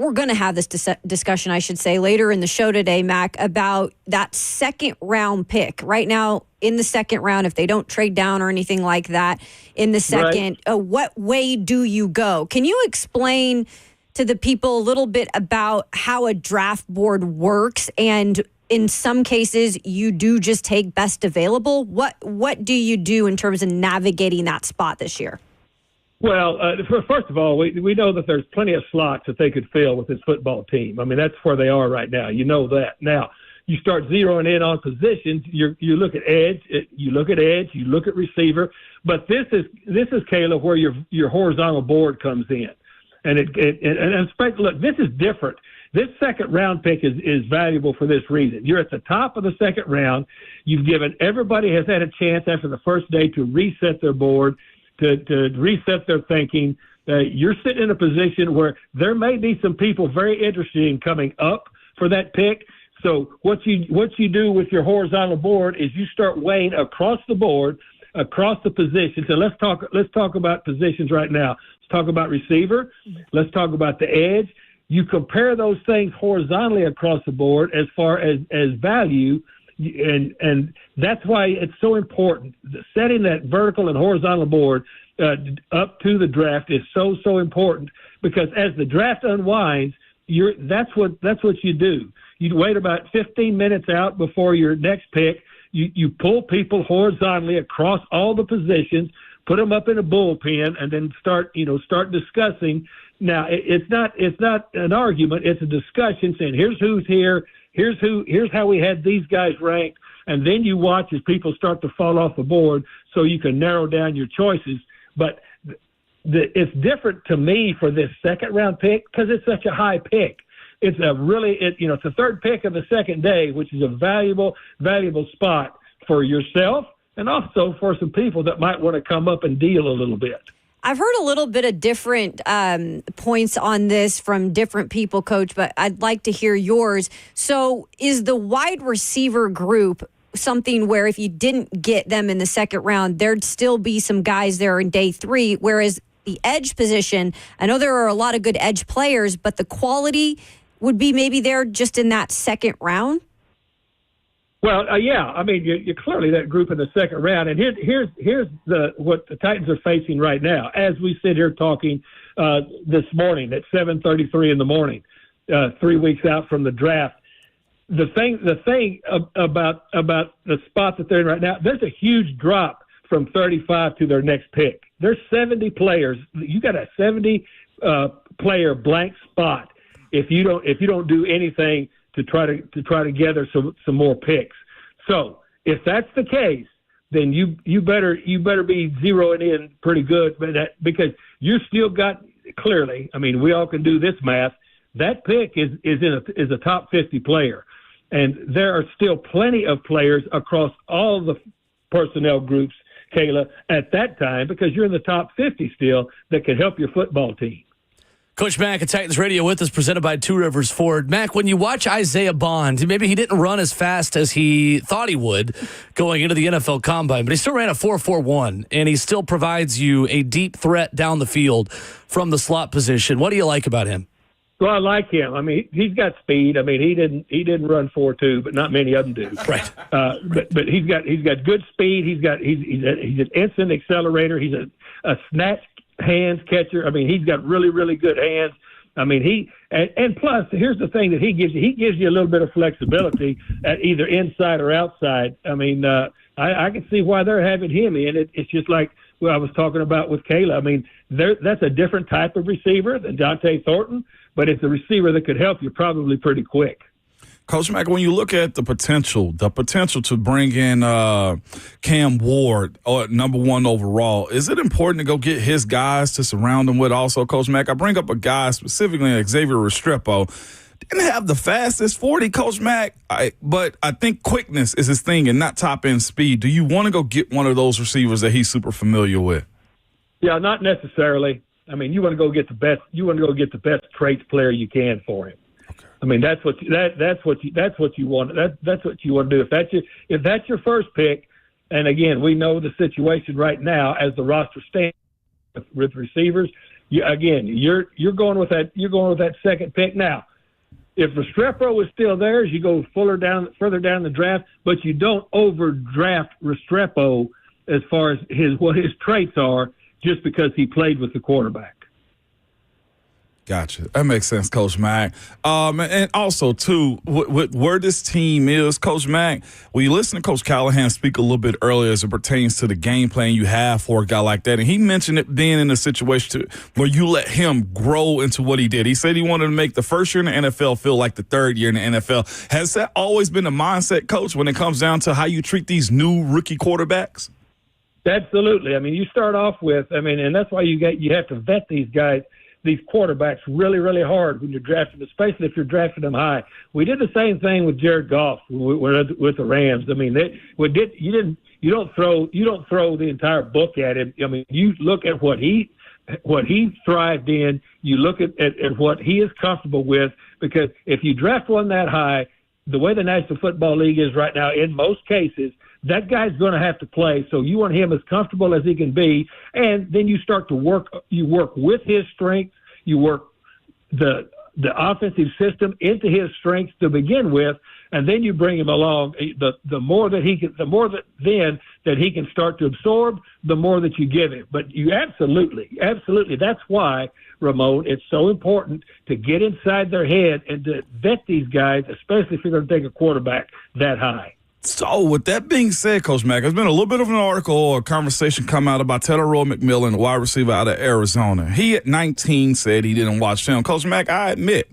we're going to have this discussion, I should say, later in the show today, Mac, about that second round pick. Right now, in the second round, if they don't trade down or anything like that, in the second, what way do you go? Can you explain to the people a little bit about how a draft board works? And in some cases, you do just take best available. What do you do in terms of navigating that spot this year? Well, first of all, we know that there's plenty of slots that they could fill with this football team. I mean, that's where they are right now. You know that. Now, you start zeroing in on positions. You look at edge. You look at receiver. But this is Kayla, where your horizontal board comes in, and look, this is different. This second round pick is valuable for this reason. You're at the top of the second round. You've given everybody has had a chance after the first day to reset their board, to reset their thinking. You're sitting in a position where there may be some people very interested in coming up for that pick. So what you do with your horizontal board is you start weighing across the board, across the positions. And let's talk about positions right now. Let's talk about receiver. Let's talk about the edge. You compare those things horizontally across the board as far as value, and that's why it's so important. Setting that vertical and horizontal board up to the draft is so important, because as the draft unwinds, that's what you do. You wait about 15 minutes out before your next pick. You pull people horizontally across all the positions, put them up in a bullpen, and then start discussing. Now, it's not an argument. It's a discussion saying, here's who's here. Here's how we had these guys ranked. And then you watch as people start to fall off the board so you can narrow down your choices. But it's different to me for this second round pick because it's such a high pick. It's it's the third pick of the second day, which is a valuable spot for yourself and also for some people that might want to come up and deal a little bit. I've heard a little bit of different points on this from different people, Coach, but I'd like to hear yours. So is the wide receiver group something where if you didn't get them in the second round, there'd still be some guys there in day three, whereas the edge position, I know there are a lot of good edge players, but the quality would be maybe there just in that second round? Well, yeah. I mean, you're clearly that group in the second round. And here's what the Titans are facing right now. As we sit here talking this morning at 7:33 in the morning, 3 weeks out from the draft, the thing about the spot that they're in right now, there's a huge drop from 35 to their next pick. There's 70 players. You got a 70 player blank spot if you don't do anything to try to gather some more picks. So if that's the case, then you better be zeroing in pretty good, because you still got clearly. I mean, we all can do this math. That pick is a top 50 player, and there are still plenty of players across all the personnel groups, Kayla, at that time, because you're in the top 50 still that can help your football team. Coach Mack at Titans Radio with us, presented by Two Rivers Ford. Mack, when you watch Isaiah Bond, maybe he didn't run as fast as he thought he would going into the NFL Combine, but he still ran a 4.41, and he still provides you a deep threat down the field from the slot position. What do you like about him? Well, I like him. I mean, he's got speed. I mean, he didn't run 4.2, but not many of them do. Right. But he's got good speed. He's an instant accelerator. He's a snatch hands catcher. I mean, he's got really, really good hands. I mean, and plus, here's the thing that he gives you. He gives you a little bit of flexibility at either inside or outside. I mean, I can see why they're having him in. It's just like what I was talking about with Kayla. I mean, that's a different type of receiver than Dante Thornton, but it's a receiver that could help you probably pretty quick. Coach Mack, when you look at the potential to bring in Cam Ward, number one overall, is it important to go get his guys to surround him with also, Coach Mack? I bring up a guy specifically, Xavier Restrepo. Didn't have the fastest 40, Coach Mack, but I think quickness is his thing and not top-end speed. Do you want to go get one of those receivers that he's super familiar with? Yeah, not necessarily. I mean, you want to go get the best. You want to go get the best traits player you can for him. I mean, that's what you want. That's what you want to do. If that's your first pick, and again, we know the situation right now as the roster stands with receivers. you're going with that. You're going with that second pick now. If Restrepo is still there, you go further down the draft, but you don't overdraft Restrepo as far as what his traits are, just because he played with the quarterback. Gotcha. That makes sense, Coach Mack. And also, too, where this team is, Coach Mack, when you listen to Coach Callahan speak a little bit earlier as it pertains to the game plan you have for a guy like that, and he mentioned it being in a situation where you let him grow into what he did. He said he wanted to make the first year in the NFL feel like the third year in the NFL. Has that always been the mindset, Coach, when it comes down to how you treat these new rookie quarterbacks? Absolutely. I mean, you start off with, and that's why you have to vet these guys, these quarterbacks really, really hard when you're drafting, especially if you're drafting them high. We did the same thing with Jared Goff with the Rams. I mean, you don't throw the entire book at him. I mean, you look at what he thrived in. You look at what he is comfortable with, because if you draft one that high, the way the National Football League is right now, in most cases, that guy's going to have to play. So you want him as comfortable as he can be, and then you start to work. You work with his strengths. You work the offensive system into his strengths to begin with, and then you bring him along. The more that he can start to absorb, the more that you give him. But you absolutely. That's why, Ramon, it's so important to get inside their head and to vet these guys, especially if you're going to take a quarterback that high. So, with that being said, Coach Mack, there's been a little bit of an article or a conversation come out about Roy McMillan, the wide receiver out of Arizona. He, at 19, said he didn't watch film. Coach Mack, I admit,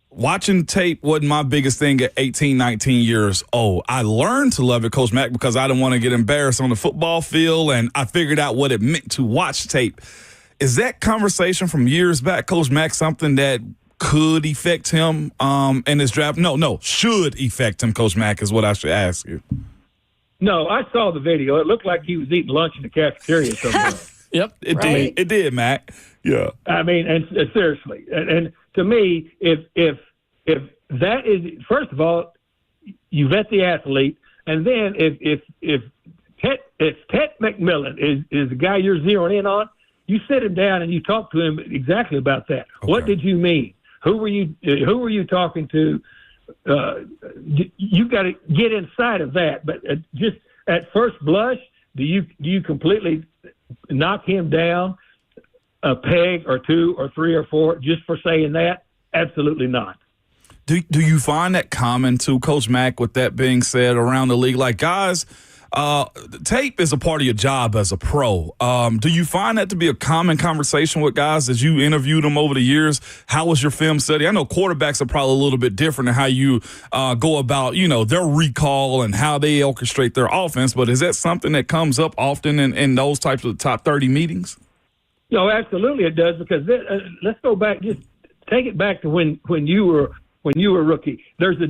watching tape wasn't my biggest thing at 18, 19 years old. I learned to love it, Coach Mack, because I didn't want to get embarrassed on the football field, and I figured out what it meant to watch tape. Is that conversation from years back, Coach Mack, something that could affect him in his draft? No, should affect him, Coach Mack, is what I should ask you. No, I saw the video. It looked like he was eating lunch in the cafeteria somewhere. Yep, it did, Mac. Yeah. I mean, and seriously, and to me, if that is, first of all, you vet the athlete, and then if Ted McMillan is the guy you're zeroing in on, you sit him down and you talk to him exactly about that. Okay. What did you mean? Who were you talking to? You got to get inside of that. But just at first blush, do you completely knock him down a peg or two or three or four just for saying that? Absolutely not. Do you find that common too, Coach Mack, with that being said around the league? Like, guys, tape is a part of your job as a pro. Do you find that to be a common conversation with guys as you interviewed them over the years? How was your film study? I know quarterbacks are probably a little bit different in how you go about, their recall and how they orchestrate their offense, but is that something that comes up often in those types of top 30 meetings? No, absolutely it does, because let's go back, just take it back to when you were a rookie. There's a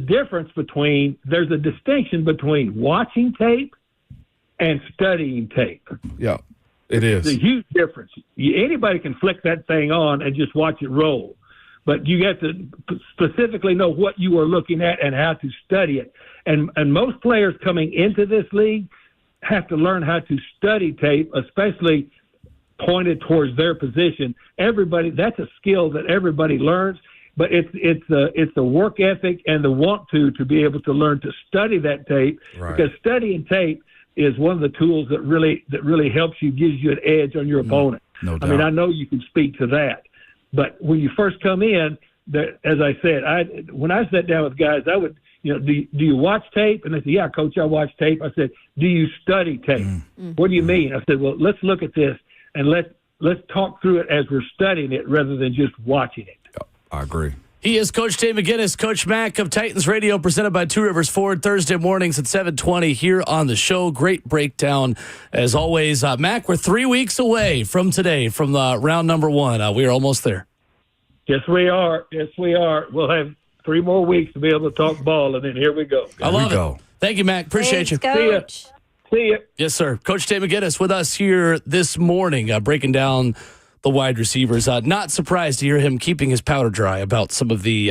distinction between watching tape and studying tape. Yeah, it is. It's a huge difference. Anybody can flick that thing on and just watch it roll, but you have to specifically know what you are looking at and how to study it. And most players coming into this league have to learn how to study tape, especially pointed towards their position. That's a skill that everybody learns, but it's the work ethic and the want to be able to learn to study that tape, right? Because studying tape is one of the tools that really helps you, gives you an edge on your opponent. No doubt. I mean, I know you can speak to that, but when you first come in, as I said, when I sat down with guys, I would, do you watch tape? And they said, yeah, Coach, I watch tape. I said, do you study tape? Mm-hmm. What do you mean? I said, well, let's look at this and let's talk through it as we're studying it rather than just watching it. I agree. He is Coach Dave McGinnis, Coach Mack of Titans Radio, presented by Two Rivers Ford, Thursday mornings at 7:20 here on the show. Great breakdown, as always. Mack, we're 3 weeks away from today, from round number one. We are almost there. Yes, we are. We'll have 3 more weeks to be able to talk ball, and then here we go. I love it. Thank you, Mack. Appreciate you. Coach. See ya. Yes, sir. Coach Dave McGinnis with us here this morning, breaking down the wide receivers. Not surprised to hear him keeping his powder dry about some of the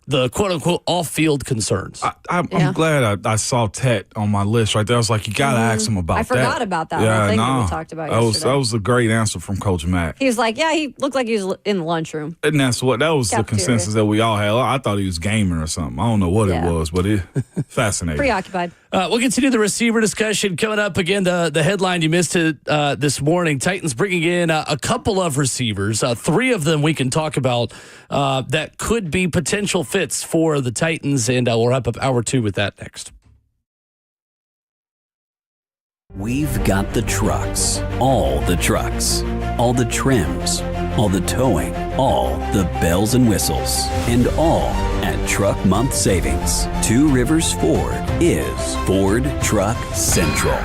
the quote-unquote off-field concerns. I'm glad I saw Tet on my list right there. I was like, you got to ask him about that. I forgot about that whole thing that we talked about yesterday. That was a great answer from Coach Mack. He was like, yeah, he looked like he was in the lunchroom. And that was Cafeteria. the consensus that we all had. I thought he was gaming or something. I don't know what it was, but it fascinating. Preoccupied. We'll continue the receiver discussion coming up. Again, the headline, you missed it this morning. Titans bringing in a couple of receivers. 3 of them we can talk about that could be potential fits for the Titans, and we'll wrap up hour 2 with that next. We've got the trucks, all the trims, all the towing, all the bells and whistles, and all at Truck Month Savings. Two Rivers Ford is Ford Truck Central.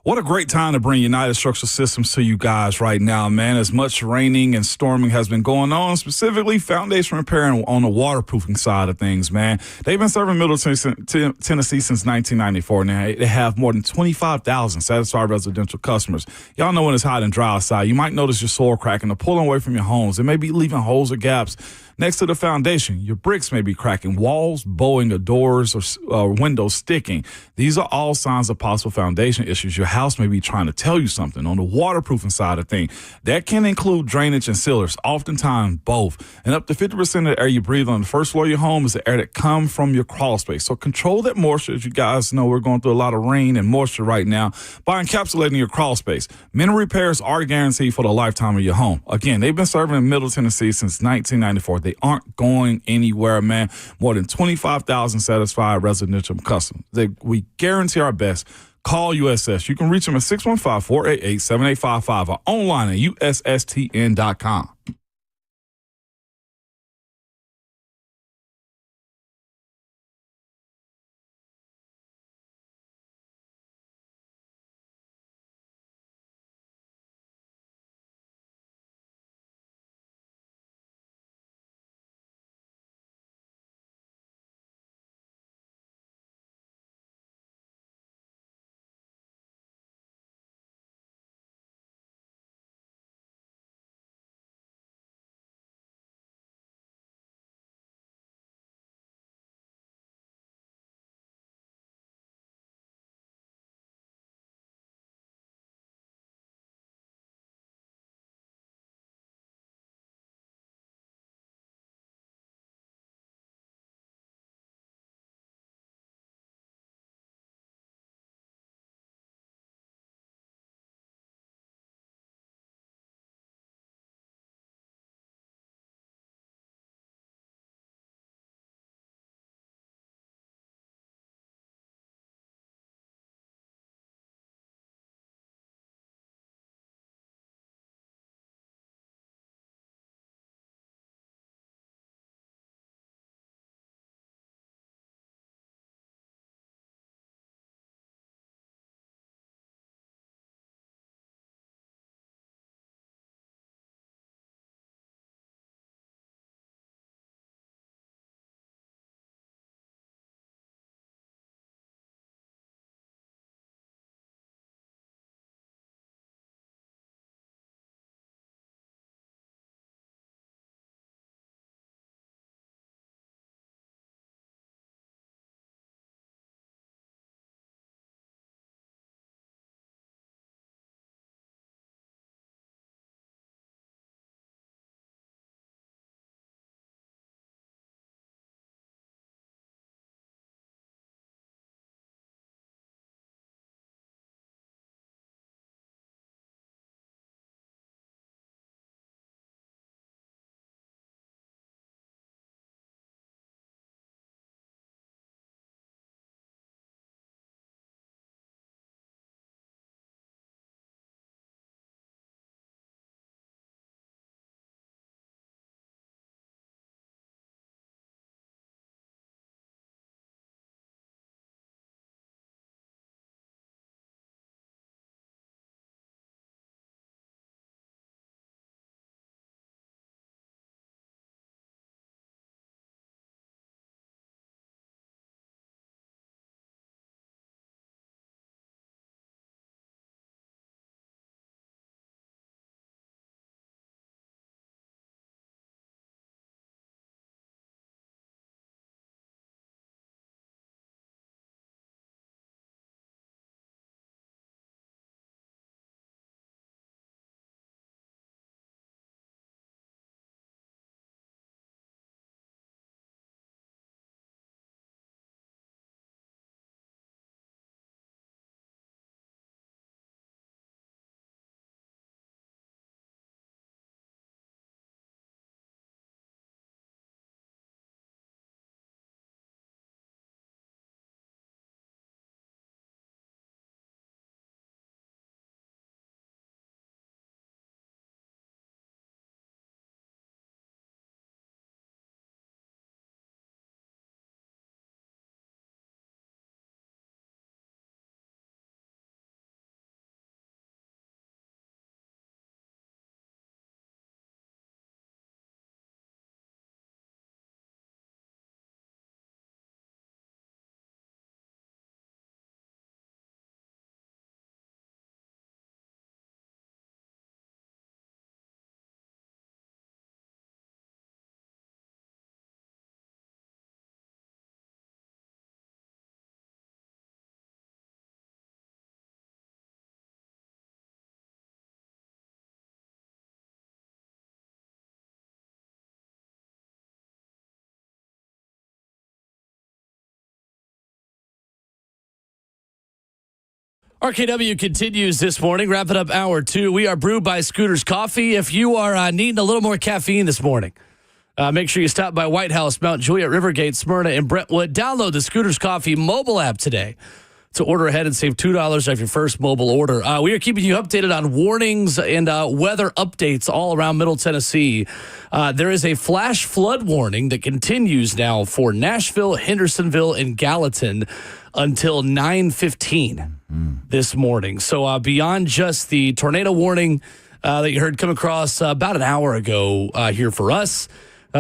What a great time to bring United Structural Systems to you guys right now, man. As much raining and storming has been going on, specifically foundation repair on the waterproofing side of things, man. They've been serving Middle Tennessee since 1994. Now, they have more than 25,000 satisfied residential customers. Y'all know when it's hot and dry outside, you might notice your soil cracking or pulling away from your homes. It may be leaving holes or gaps next to the foundation. Your bricks may be cracking, walls bowing, or doors or windows sticking. These are all signs of possible foundation issues. Your house may be trying to tell you something. On the waterproofing side of things, that can include drainage and sealers, oftentimes both. And up to 50% of the air you breathe on the first floor of your home is the air that comes from your crawl space. So control that moisture. As you guys know, we're going through a lot of rain and moisture right now by encapsulating your crawl space. Mineral repairs are guaranteed for the lifetime of your home. Again, they've been serving in Middle Tennessee since 1994. They aren't going anywhere, man. More than 25,000 satisfied residential customers. We guarantee our best. Call USS. You can reach them at 615-488-7855 or online at USSTN.com. RKW continues this morning, wrapping up hour 2. We are brewed by Scooter's Coffee. If you are needing a little more caffeine this morning, make sure you stop by White House, Mount Juliet, Rivergate, Smyrna, and Brentwood. Download the Scooter's Coffee mobile app today to order ahead and save $2 off your first mobile order. We are keeping you updated on warnings and weather updates all around Middle Tennessee. There is a flash flood warning that continues now for Nashville, Hendersonville, and Gallatin until 9:15 this morning. So beyond just the tornado warning that you heard come across about an hour ago here for us,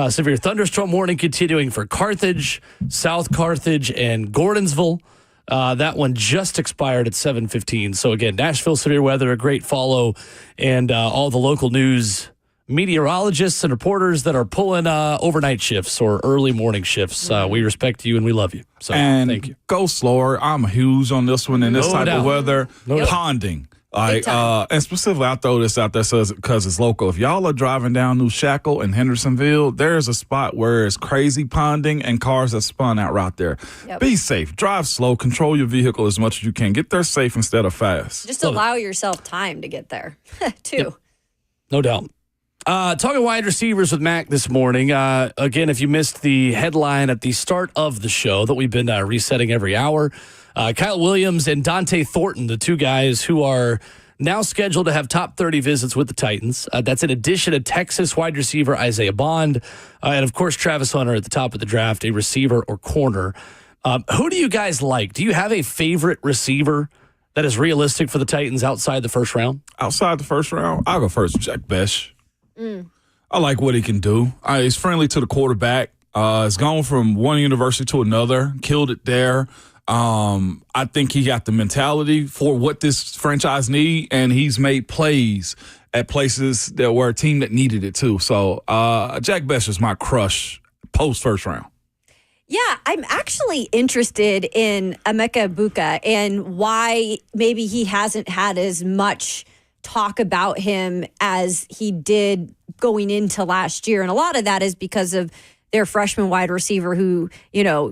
severe thunderstorm warning continuing for Carthage, South Carthage, and Gordonsville. That one just expired at 7:15. So again, Nashville severe weather, a great follow, and all the local news meteorologists and reporters that are pulling overnight shifts or early morning shifts. We respect you and we love you. So thank you. Go slower. I'm huge on this one in this type of weather. Ponding. And specifically, I throw this out there because it's local. If y'all are driving down New Shackle in Hendersonville, there's a spot where it's crazy ponding and cars that spun out right there. Yep. Be safe. Drive slow. Control your vehicle as much as you can. Get there safe instead of fast. Just allow yourself time to get there, too. Yep. No doubt. Talking wide receivers with Mac this morning. Again, if you missed the headline at the start of the show that we've been resetting every hour, Kyle Williams and Dante Thornton, the two guys who are now scheduled to have top 30 visits with the Titans. That's in addition to Texas wide receiver Isaiah Bond, and of course Travis Hunter at the top of the draft, a receiver or corner. Who do you guys like? Do you have a favorite receiver that is realistic for the Titans outside the first round? Outside the first round, I'll go first with Jack Besh. I like what he can do. He's friendly to the quarterback. He's gone from one university to another, killed it there. I think he got the mentality for what this franchise need, and he's made plays at places that were a team that needed it too. So Jack Besh is my crush post first round. Yeah, I'm actually interested in Emeka Egbuka and why maybe he hasn't had as much talk about him as he did going into last year. And a lot of that is because of their freshman wide receiver who,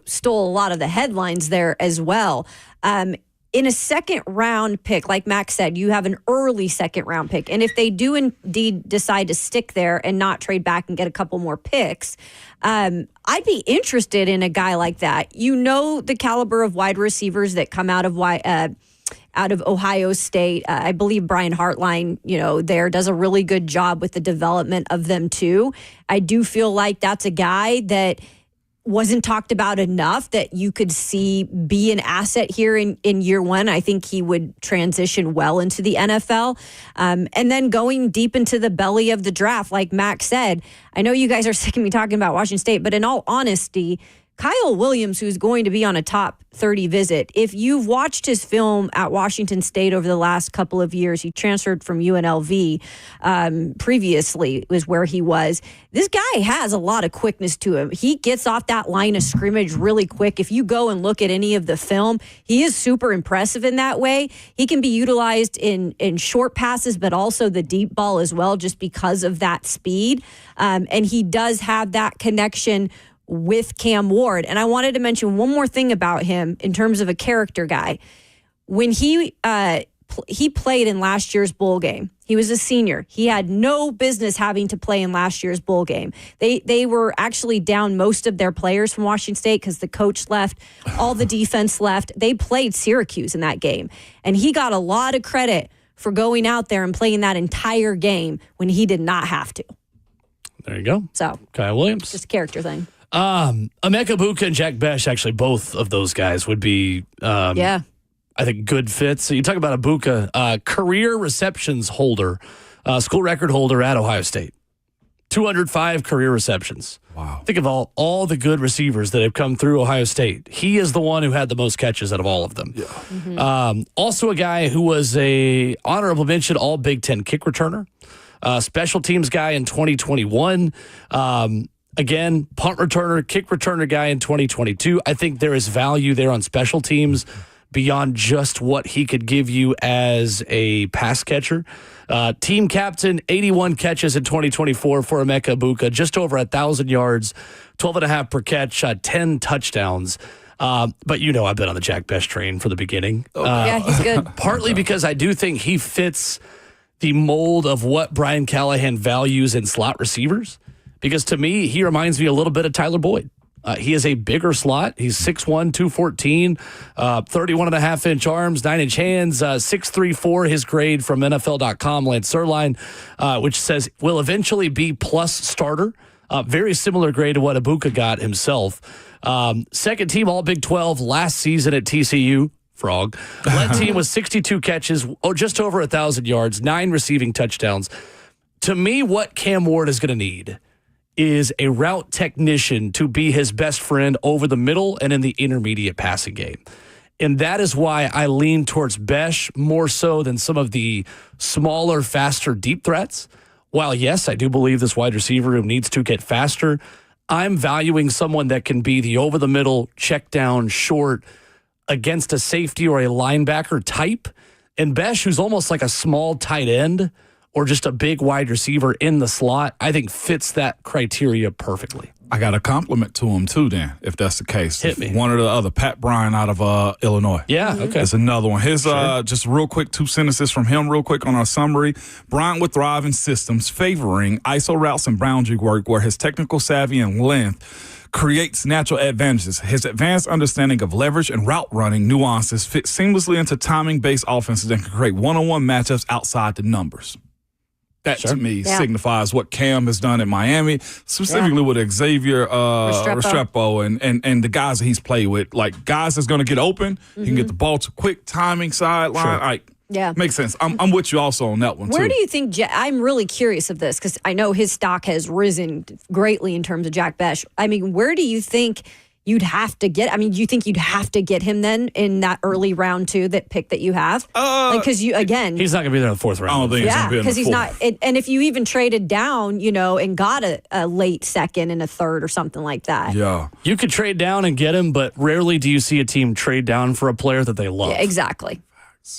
stole a lot of the headlines there as well. In a second round pick, like Max said, you have an early second round pick. And if they do indeed decide to stick there and not trade back and get a couple more picks, I'd be interested in a guy like that. The caliber of wide receivers that come out of Ohio State. I believe Brian Hartline, there does a really good job with the development of them too. I do feel like that's a guy that wasn't talked about enough that you could see be an asset here in year one. I think he would transition well into the NFL. And then going deep into the belly of the draft, like Max said, I know you guys are sick of me talking about Washington State, but in all honesty, Kyle Williams, who's going to be on a top 30 visit, if you've watched his film at Washington State over the last couple of years, he transferred from UNLV previously was where he was. This guy has a lot of quickness to him. He gets off that line of scrimmage really quick. If you go and look at any of the film, he is super impressive in that way. He can be utilized in short passes, but also the deep ball as well, just because of that speed. And he does have that connection with Cam Ward. And I wanted to mention one more thing about him in terms of a character guy. When he played in last year's bowl game, he was a senior. He had no business having to play in last year's bowl game. They were actually down most of their players from Washington State because the coach left, all the defense left. They played Syracuse in that game. And he got a lot of credit for going out there and playing that entire game when he did not have to. There you go. So Kyle Williams. Just a character thing. Emeka Egbuka and Jack Besh, actually, both of those guys would be, I think, good fits. So you talk about Egbuka, career receptions holder, school record holder at Ohio State. 205 career receptions. Wow. Think of all the good receivers that have come through Ohio State. He is the one who had the most catches out of all of them. Yeah. Mm-hmm. Also a guy who was a honorable mention all Big Ten kick returner, special teams guy in 2021. Again, punt returner, kick returner guy in 2022. I think there is value there on special teams beyond just what he could give you as a pass catcher. Team captain, 81 catches in 2024 for Emeka Egbuka, just over 1,000 yards, 12.5 per catch, 10 touchdowns. But I've been on the Jack Bech train for the beginning. Yeah, he's good. Partly because I do think he fits the mold of what Brian Callahan values in slot receivers. Because to me, he reminds me a little bit of Tyler Boyd. He is a bigger slot. He's 6'1", 214, 31.5-inch arms, 9-inch hands, 6'3", his grade from NFL.com, Lance Zierlein, which says will eventually be plus starter. Very similar grade to what Ibuka got himself. Second team All Big 12 last season at TCU. Frog. Led team with 62 catches, just over 1,000 yards, 9 receiving touchdowns. To me, what Cam Ward is going to need is a route technician to be his best friend over the middle and in the intermediate passing game. And that is why I lean towards Bech more so than some of the smaller, faster, deep threats. While, yes, I do believe this wide receiver room needs to get faster, I'm valuing someone that can be the over-the-middle, check down, short, against a safety or a linebacker type. And Bech, who's almost like a small tight end or just a big wide receiver in the slot, I think fits that criteria perfectly. I got a compliment to him, too, then, if that's the case. Hit me. One or the other, Pat Bryant out of Illinois. Yeah, okay. That's another one. His just real quick, 2 sentences from him real quick on our summary. Bryant would thrive in systems favoring ISO routes and boundary work where his technical savvy and length creates natural advantages. His advanced understanding of leverage and route running nuances fit seamlessly into timing-based offenses and can create one-on-one matchups outside the numbers. That to me signifies what Cam has done in Miami, specifically with Xavier Restrepo and the guys that he's played with. Like guys that's going to get open, he can get the ball to quick timing sideline. Makes sense. I'm with you also on that one, Where too. do you think, I'm really curious of this because I know his stock has risen greatly in terms of Jack Bech. I mean, where do you think you'd have to get? I mean, do you think you'd have to get him then in that early round 2, that pick that you have? Because he's not going to be there in the 4th round. I don't think he's going to be in the 4th. Because he's not. And if you even traded down, and got a late 2nd and a 3rd or something like that. Yeah. You could trade down and get him, but rarely do you see a team trade down for a player that they love. Yeah, exactly.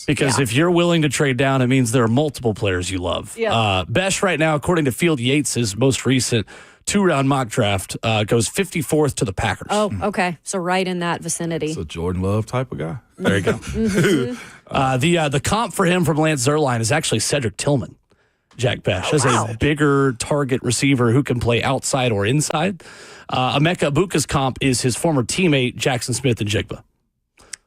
Because if you're willing to trade down, it means there are multiple players you love. Yeah. Bech right now, according to Field Yates' most recent 2-round mock draft, goes 54th to the Packers. Oh, okay. So right in that vicinity. It's a Jordan Love type of guy. There you go. The comp for him from Lance Zierlein is actually Cedric Tillman. Jack Bech is a bigger target receiver who can play outside or inside. Emeka Ibuka's comp is his former teammate, Jackson Smith-Njigba.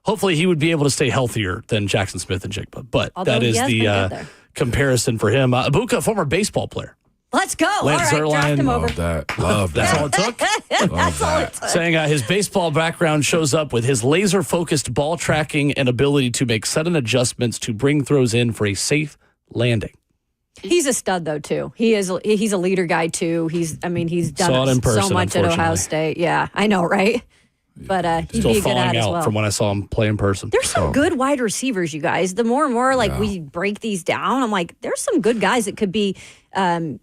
Hopefully he would be able to stay healthier than Jackson Smith-Njigba, but Although that is the comparison for him. Ibuka, a former baseball player. Let's go. Lance all right, draft him over. Love that. Love That's that. all it took? That's all it took. Saying his baseball background shows up with his laser-focused ball tracking and ability to make sudden adjustments to bring throws in for a safe landing. He's a stud, though, too. He's a leader guy, too. He's done in person, so much at Ohio State. Yeah, I know, right? But he'd Still be a good falling ad as out well. from when I saw him play in person. There's some good wide receivers, you guys. The more and more we break these down, I'm like, there's some good guys that could be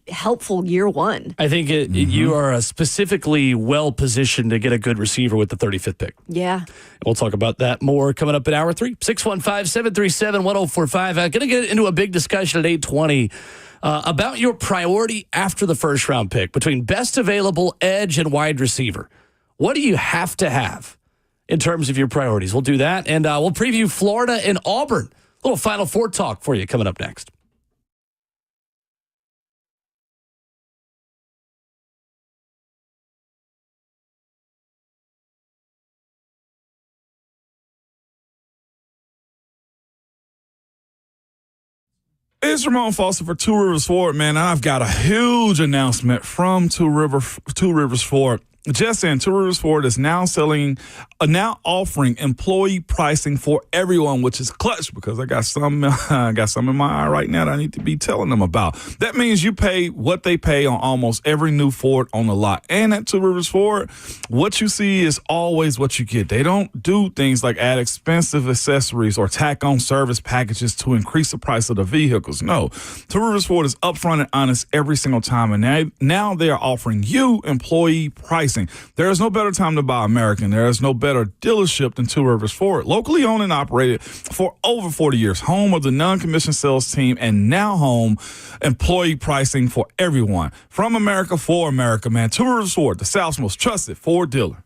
helpful year 1. I think you are specifically well-positioned to get a good receiver with the 35th pick. Yeah. We'll talk about that more coming up in hour 3. 615-737-1045. Going to get into a big discussion at 8:20 about your priority after the first-round pick between best available edge and wide receiver. What do you have to have in terms of your priorities? We'll do that, and we'll preview Florida and Auburn. A little Final Four talk for you coming up next. It's Ramon Foster for Two Rivers Ford, man. I've got a huge announcement from Two Rivers Ford. Just saying, Two Rivers Ford is now offering employee pricing for everyone, which is clutch because I got some in my eye right now that I need to be telling them about. That means you pay what they pay on almost every new Ford on the lot. And at Two Rivers Ford, what you see is always what you get. They don't do things like add expensive accessories or tack on service packages to increase the price of the vehicles. No, Two Rivers Ford is upfront and honest every single time, and now they are offering you employee pricing. There is no better time to buy American. There is no better dealership than Two Rivers Ford. Locally owned and operated for over 40 years. Home of the non-commissioned sales team and now home employee pricing for everyone. From America for America, man. Two Rivers Ford, the South's most trusted Ford dealer.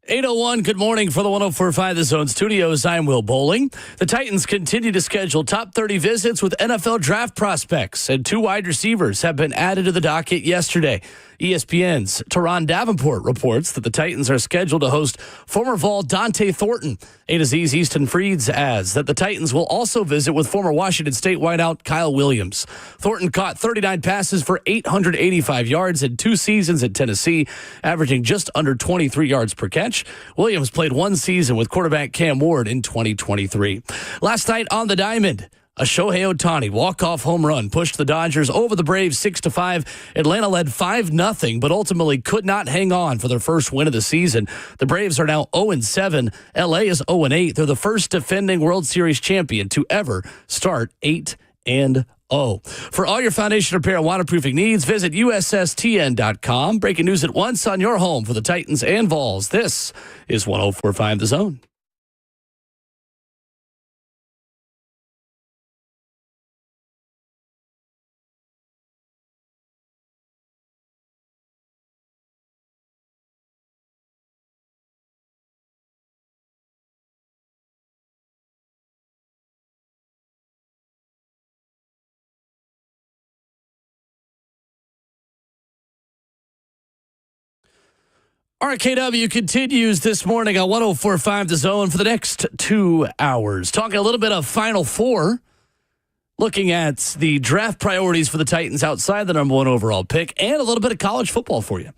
8:01, good morning for the 104.5 The Zone Studios. I'm Will Bowling. The Titans continue to schedule top 30 visits with NFL draft prospects, and 2 wide receivers have been added to the docket yesterday. ESPN's Teron Davenport reports that the Titans are scheduled to host former Vol Dante Thornton. A to Z's Easton Freeds adds that the Titans will also visit with former Washington State wideout Kyle Williams. Thornton caught 39 passes for 885 yards in 2 seasons at Tennessee, averaging just under 23 yards per catch. Williams played 1 season with quarterback Cam Ward in 2023. Last night on the Diamond, a Shohei Ohtani walk-off home run pushed the Dodgers over the Braves 6-5. Atlanta led 5-0, but ultimately could not hang on for their first win of the season. The Braves are now 0-7. LA is 0-8. They're the first defending World Series champion to ever start 8-0. For all your foundation repair and waterproofing needs, visit USSTN.com. Breaking news at once on your home for the Titans and Vols. This is 104.5 The Zone. RKW continues this morning on 104.5 The Zone for the next 2 hours. Talking a little bit of Final Four, looking at the draft priorities for the Titans outside the number 1 overall pick, and a little bit of college football for you.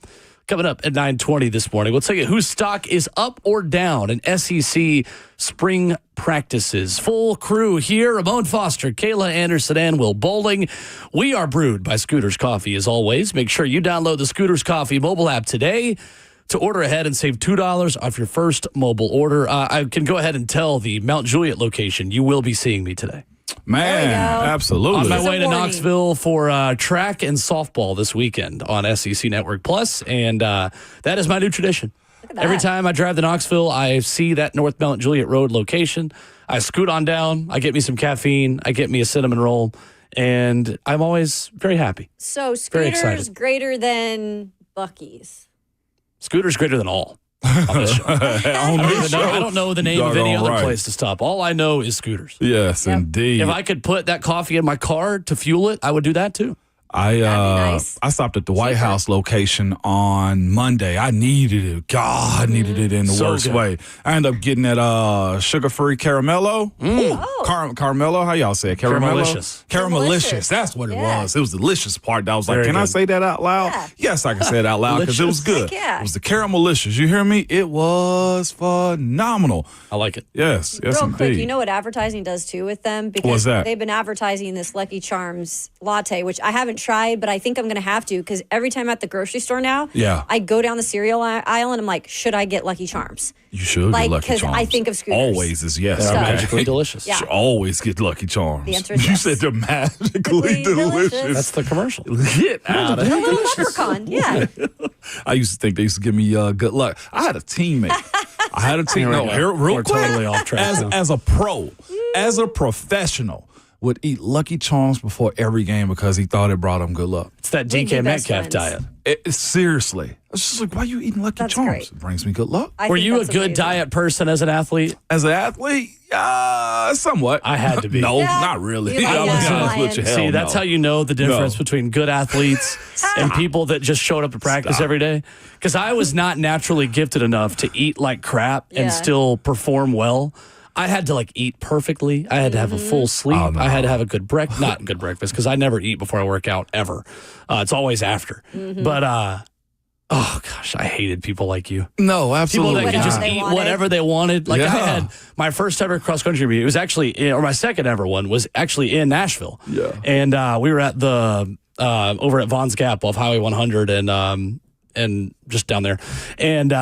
Coming up at 9:20 this morning, we'll tell you whose stock is up or down in SEC spring practices. Full crew here: Ramon Foster, Kayla Anderson, and Will Bowling. We are brewed by Scooters Coffee as always. Make sure you download the Scooters Coffee mobile app today to order ahead and save $2 off your first mobile order. I can go ahead and tell the Mount Juliet location. You will be seeing me today. Man, absolutely. On my way to Knoxville for track and softball this weekend on SEC Network Plus, and that is my new tradition. Every time I drive to Knoxville, I see that North Mount Juliet Road location. I scoot on down. I get me some caffeine. I get me a cinnamon roll, and I'm always very happy. So Scooter's greater than Buc-ee's. Scooter's greater than all. On this show. I don't know the name of any other place to stop. All I know is Scooters. Yes, indeed. If I could put that coffee in my car to fuel it, I would do that too. I stopped at the White House location on Monday. I needed it. God, I needed it in the worst way. I ended up getting that sugar-free caramello. Caramello, how y'all say it? Caramelicious. Caramelicious. That's what it was. It was the delicious part. I was like, can I say that out loud? Yeah. Yes, I can say it out loud because it was good. Yeah. It was the caramelicious. You hear me? It was phenomenal. I like it. Yes, Real indeed. quick, you know what advertising does too with them? Because What's that? they've been advertising this Lucky Charms latte, which I haven't tried, but I think I'm going to have to because every time I'm at the grocery store now, I go down the cereal aisle and I'm like, should I get Lucky Charms? You should get Lucky Charms. Because I think of Scooters. Always is yes. They're magically delicious. Yeah. Should always get Lucky Charms. The answer is You yes. said they're magically delicious. That's the commercial. Get out of The here. little leprechaun, yeah. I used to think they used to give me good luck. I had a teammate. Real We're quick. totally off track now. As a pro, as a professional, would eat Lucky Charms before every game because he thought it brought him good luck. It's that We'd be DK best Metcalf friends. diet. Seriously. I was just like, why are you eating Lucky That's Charms? great. It brings me good luck. I Were think you a that's good amazing. diet person as an athlete? As an athlete, somewhat. I had to be. No, Yeah. not really. You like I'll be that honest with you. lion. See, Hell that's no. how you know the difference No. between good athletes and people that just showed up to practice every day. Because I was not naturally gifted enough to eat like crap Yeah. and still perform well. I had to eat perfectly. I had to have a full sleep. Oh, no. I had to have a good not good breakfast because I never eat before I work out ever. It's always after. But oh gosh, I hated people like you. No, People absolutely that could Whatever just they eat wanted. whatever they wanted. Like I Yeah. had my first ever cross country meet. It was actually, or my second ever one was actually in Nashville. Yeah. And we were at the over at Vaughn's Gap off Highway 100 and just down there. And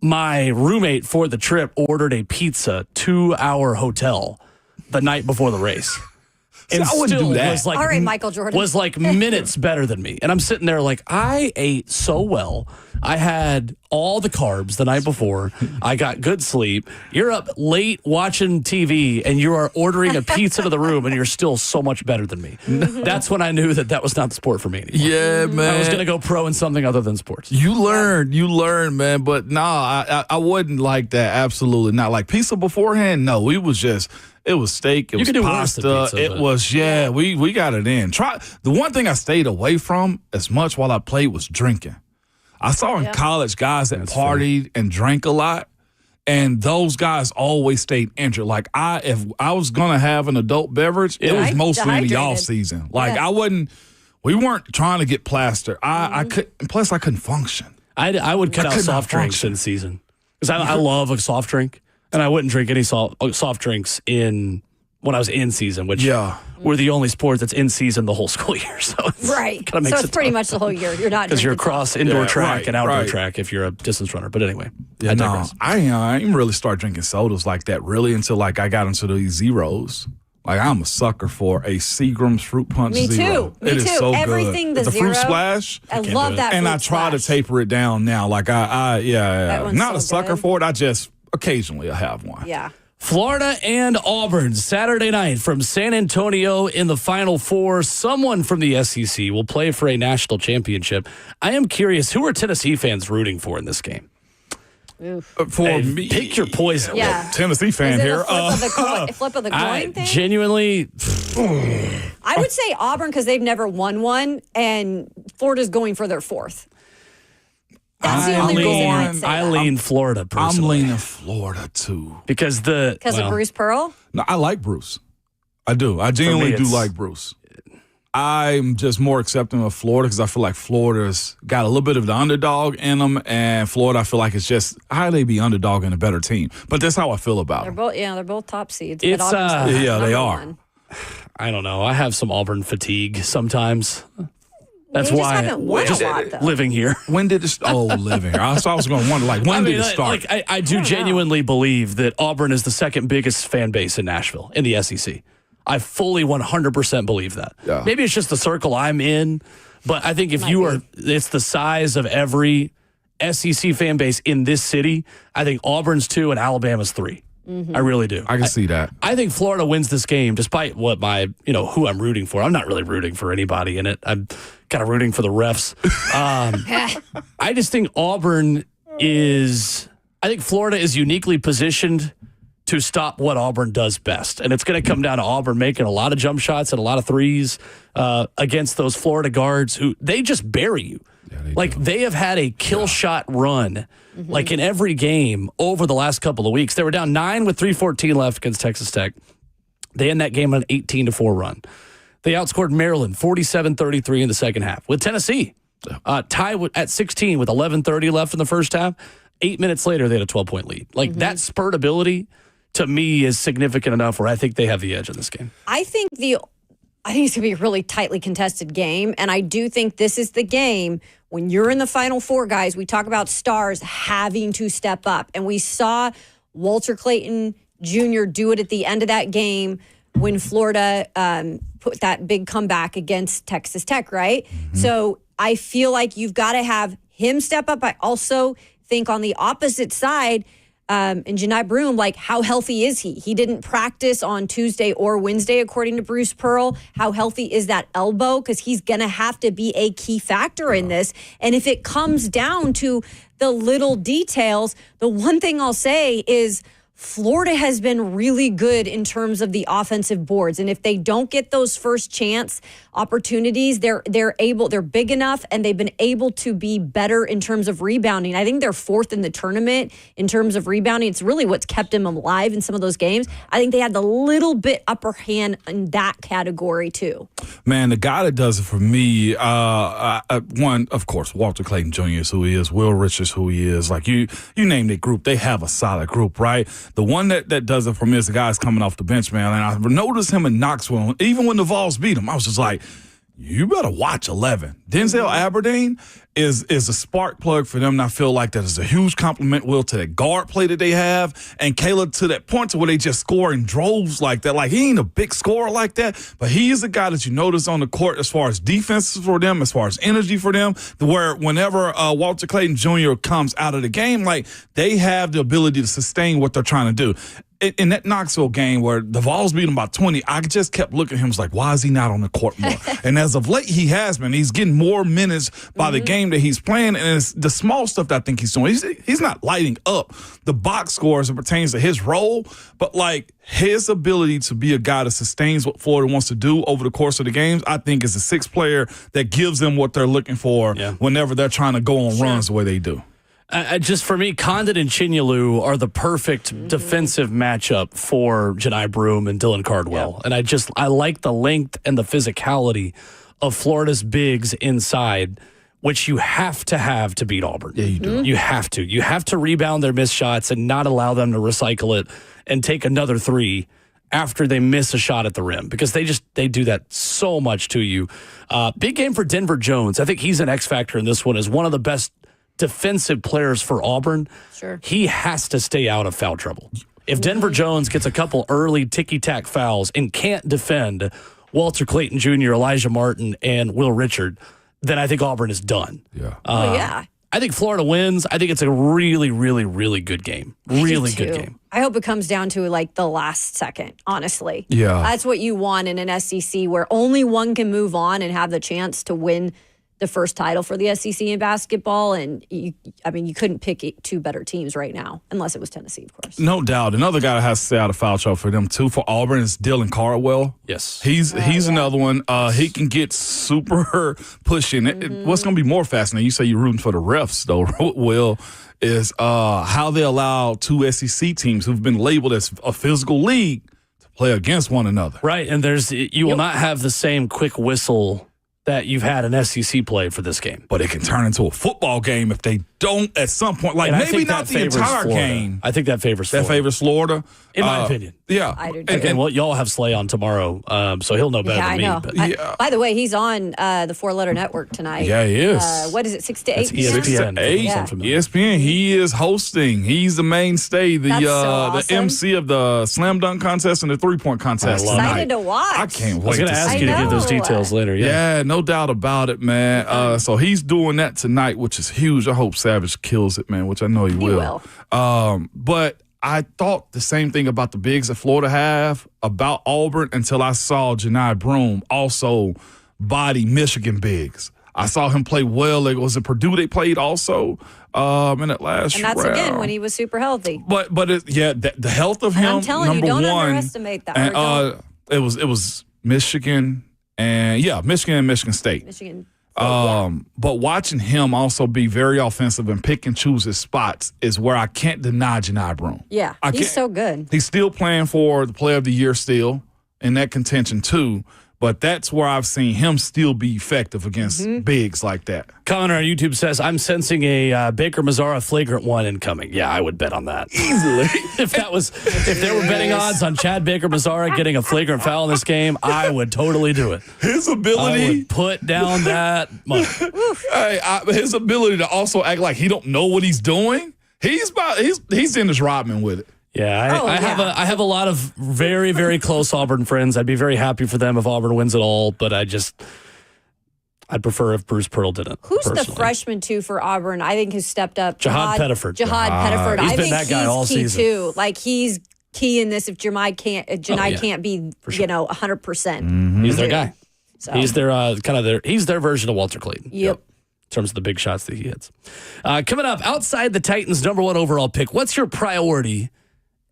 my roommate for the trip ordered a pizza 2-hour hotel the night before the race. and I wouldn't still do that. was like All right, Michael Jordan. was like minutes better than me. And I'm sitting there like, I ate so well. I had all the carbs the night before. I got good sleep. You're up late watching TV and you are ordering a pizza to the room and you're still so much better than me. That's when I knew that was not the sport for me anymore. Yeah, man. I was going to go pro in something other than sports. You learn, man. But nah, I wouldn't like that. Absolutely not. Like pizza beforehand, no. It was steak. It was could do worse pasta. than pizza, It but- was, we got it in. The one thing I stayed away from as much while I played was drinking. I saw in college guys that partied and drank a lot, and those guys always stayed injured. Like if I was gonna have an adult beverage, it was mostly in the off season. Like we weren't trying to get plastered. I couldn't function. I would cut out soft drinks in season because I love a soft drink, and I wouldn't drink any soft drinks when I was in season, which we're the only sport that's in season the whole school year. So it's Right. Kind of makes So it's pretty much the whole year. You're not because you're drinking across soft. indoor track and outdoor right. track if you're a distance runner. But anyway, Yeah, I no, digress. I didn't really start drinking sodas like that really until like I got into these zeros. Like I'm a sucker for a Seagram's fruit punch Me zero. too. Me It is too. so Everything good. the fruit zero, splash. I love that. And fruit I try to splash. taper it down now. Like That one's not so a sucker good. for it. I just occasionally I have one. Yeah. Florida and Auburn, Saturday night from San Antonio in the Final Four. Someone from the SEC will play for a national championship. I am curious, who are Tennessee fans rooting for in this game? For me, Pick your poison. Yeah. Tennessee fan Is it here. a flip of the coin thing? Genuinely, I would say Auburn because they've never won one, and Florida's going for their fourth. That's the only reason I'd say I that. lean Florida I'm personally. leaning Florida too. Because of Bruce Pearl? No, I like Bruce. I do. I genuinely do it's- like Bruce. I'm just more accepting of Florida because I feel like Florida's got a little bit of the underdog in them, and Florida, I feel like it's just how they be underdog in a better team. But that's how I feel about They're them. they're both top seeds. It's, but Auburn's yeah, they number are. one. I don't know. I have some Auburn fatigue sometimes. That's You just why haven't won just a lot, though. living here. When did it? living here. I was going to wonder, like, when did it start? I do genuinely believe that Auburn is the second biggest fan base in Nashville in the SEC. I fully 100% believe that. Yeah. Maybe it's just the circle I'm in, but I think if it's the size of every SEC fan base in this city. I think Auburn's 2 and Alabama's 3. I really do. I can see that. I think Florida wins this game, despite what who I'm rooting for. I'm not really rooting for anybody in it. I'm kind of rooting for the refs. I just think I think Florida is uniquely positioned to stop what Auburn does best. And it's going to come down to Auburn making a lot of jump shots and a lot of threes against those Florida guards who they just bury you. Yeah, they have had a kill shot run like in every game over the last couple of weeks. They were down 9 with 3:14 left against Texas Tech. They end that game on an 18-4 run. They outscored Maryland 47-33 in the second half. With Tennessee, tie at 16 with 11:30 left in the first half. 8 minutes later, they had a 12-point lead. That spurt ability, to me, is significant enough where I think they have the edge in this game. I think it's going to be a really tightly contested game, and I do think this is the game when you're in the Final Four, guys. We talk about stars having to step up, and we saw Walter Clayton Jr. do it at the end of that game when Florida put that big comeback against Texas Tech, right? So I feel like you've got to have him step up. I also think on the opposite side, and Janai Broome, how healthy is he? He didn't practice on Tuesday or Wednesday, according to Bruce Pearl. How healthy is that elbow? Because he's going to have to be a key factor in this. And if it comes down to the little details, the one thing I'll say is Florida has been really good in terms of the offensive boards. And if they don't get those first chance opportunities, they're big enough and they've been able to be better in terms of rebounding. I think they're 4th in the tournament in terms of rebounding. It's really what's kept them alive in some of those games. I think they had the little bit upper hand in that category too. Man, the guy that does it for me, one, of course, Walter Clayton Jr. is who he is. Will Richards who he is. You name that group, they have a solid group, right? The one that does it for me is the guys coming off the bench, man. And I noticed him in Knoxville, even when the Vols beat him, I was just like, you better watch 11. Denzel Aberdeen is a spark plug for them, and I feel like that is a huge compliment, Will, to that guard play that they have, and Kayla to that point to where they just score in droves like that. Like, he ain't a big scorer like that, but he is a guy that you notice on the court as far as defense for them, as far as energy for them, to where whenever Walter Clayton Jr. comes out of the game, like, they have the ability to sustain what they're trying to do. In that Knoxville game where the Vols beat him by 20, I just kept looking at him, was like, why is he not on the court more? And as of late, he has been. He's getting more minutes by the game that he's playing, and it's the small stuff that I think he's doing. He's not lighting up the box score as it pertains to his role, but, like, his ability to be a guy that sustains what Florida wants to do over the course of the games, I think is a sixth player that gives them what they're looking for whenever they're trying to go on runs the way they do. Just for me, Condon and Chinyalu are the perfect defensive matchup for Janai Broome and Dylan Cardwell. And I like the length and the physicality of Florida's bigs inside, which you have to beat Auburn. Yeah, you do. You have to. You have to rebound their missed shots and not allow them to recycle it and take another three after they miss a shot at the rim, because they do that so much to you. Big game for Denver Jones. I think he's an X factor in this one, as one of the best defensive players for Auburn. Sure. He has to stay out of foul trouble. If Denver Jones gets a couple early ticky-tack fouls and can't defend Walter Clayton Jr., Elijah Martin, and Will Richard, then I think Auburn is done. Yeah. I think Florida wins. I think it's a really, really, really good game. Really good game. I hope it comes down to like the last second, honestly. Yeah. That's what you want in an SEC, where only one can move on and have the chance to win the first title for the SEC in basketball. And you couldn't pick two better teams right now, unless it was Tennessee, of course. No doubt. Another guy that has to stay out of foul trouble for them, too, for Auburn, is Dylan Cardwell. Yes. He's another one. He can get super pushing. What's going to be more fascinating, you say you're rooting for the refs, though, Will, is how they allow two SEC teams who've been labeled as a physical league to play against one another. Right, and you will not have the same quick whistle that you've had an SEC play for this game. But it can turn into a football game if they don't at some point. Like, maybe not the entire game. I think that favors Florida. That favors Florida. In my opinion. Yeah. I do too. Again, y'all have Slay on tomorrow, so he'll know better than me. Know. But. By the way, he's on the Four Letter Network tonight. Yeah, he is. What is it, 6 to 8? That's ESPN. 8. Yeah. ESPN. He is hosting. He's the mainstay, That's so awesome. the MC of the slam dunk contest and the 3-point contest. I'm excited to watch. I can't wait. I was going to ask you to give those details later. Yeah, no doubt about it, man. So he's doing that tonight, which is huge. I hope Savage kills it, man, which I know he will. But I thought the same thing about the bigs that Florida have about Auburn until I saw Janai Broome also body Michigan bigs. I saw him play well. It was at Purdue they played also in that last round. And that's, again, when he was super healthy. But the health of him, I'm telling number you, don't one, underestimate that. And, it was Michigan and Michigan State. Michigan. But watching him also be very offensive and pick and choose his spots is where I can't deny Janai Broome. Yeah, he's so good. He's still playing for the Player of the Year still in that contention too. But that's where I've seen him still be effective against bigs like that. Commenter on YouTube says, I'm sensing a Baker Mazzara flagrant one incoming. Yeah, I would bet on that. Easily. If there were betting odds on Chad Baker Mazzara getting a flagrant foul in this game, I would totally do it. His ability. I would put down that money. His ability to also act like he don't know what he's doing. He's Dennis Rodman with it. Yeah, I have a lot of very, very close Auburn friends. I'd be very happy for them if Auburn wins it all, but I'd prefer if Bruce Pearl didn't. Who's personally. the freshman too for Auburn? I think who's stepped up. Jihad Pettiford. Jihad Pettiford. He's I been think that guy he's all key season too. Like, he's key in this. If Janai can't be, 100%. He's their guy. So. He's he's their version of Walter Clayton. Yep. In terms of the big shots that he hits. Coming up, outside the Titans' #1 overall pick, what's your priority?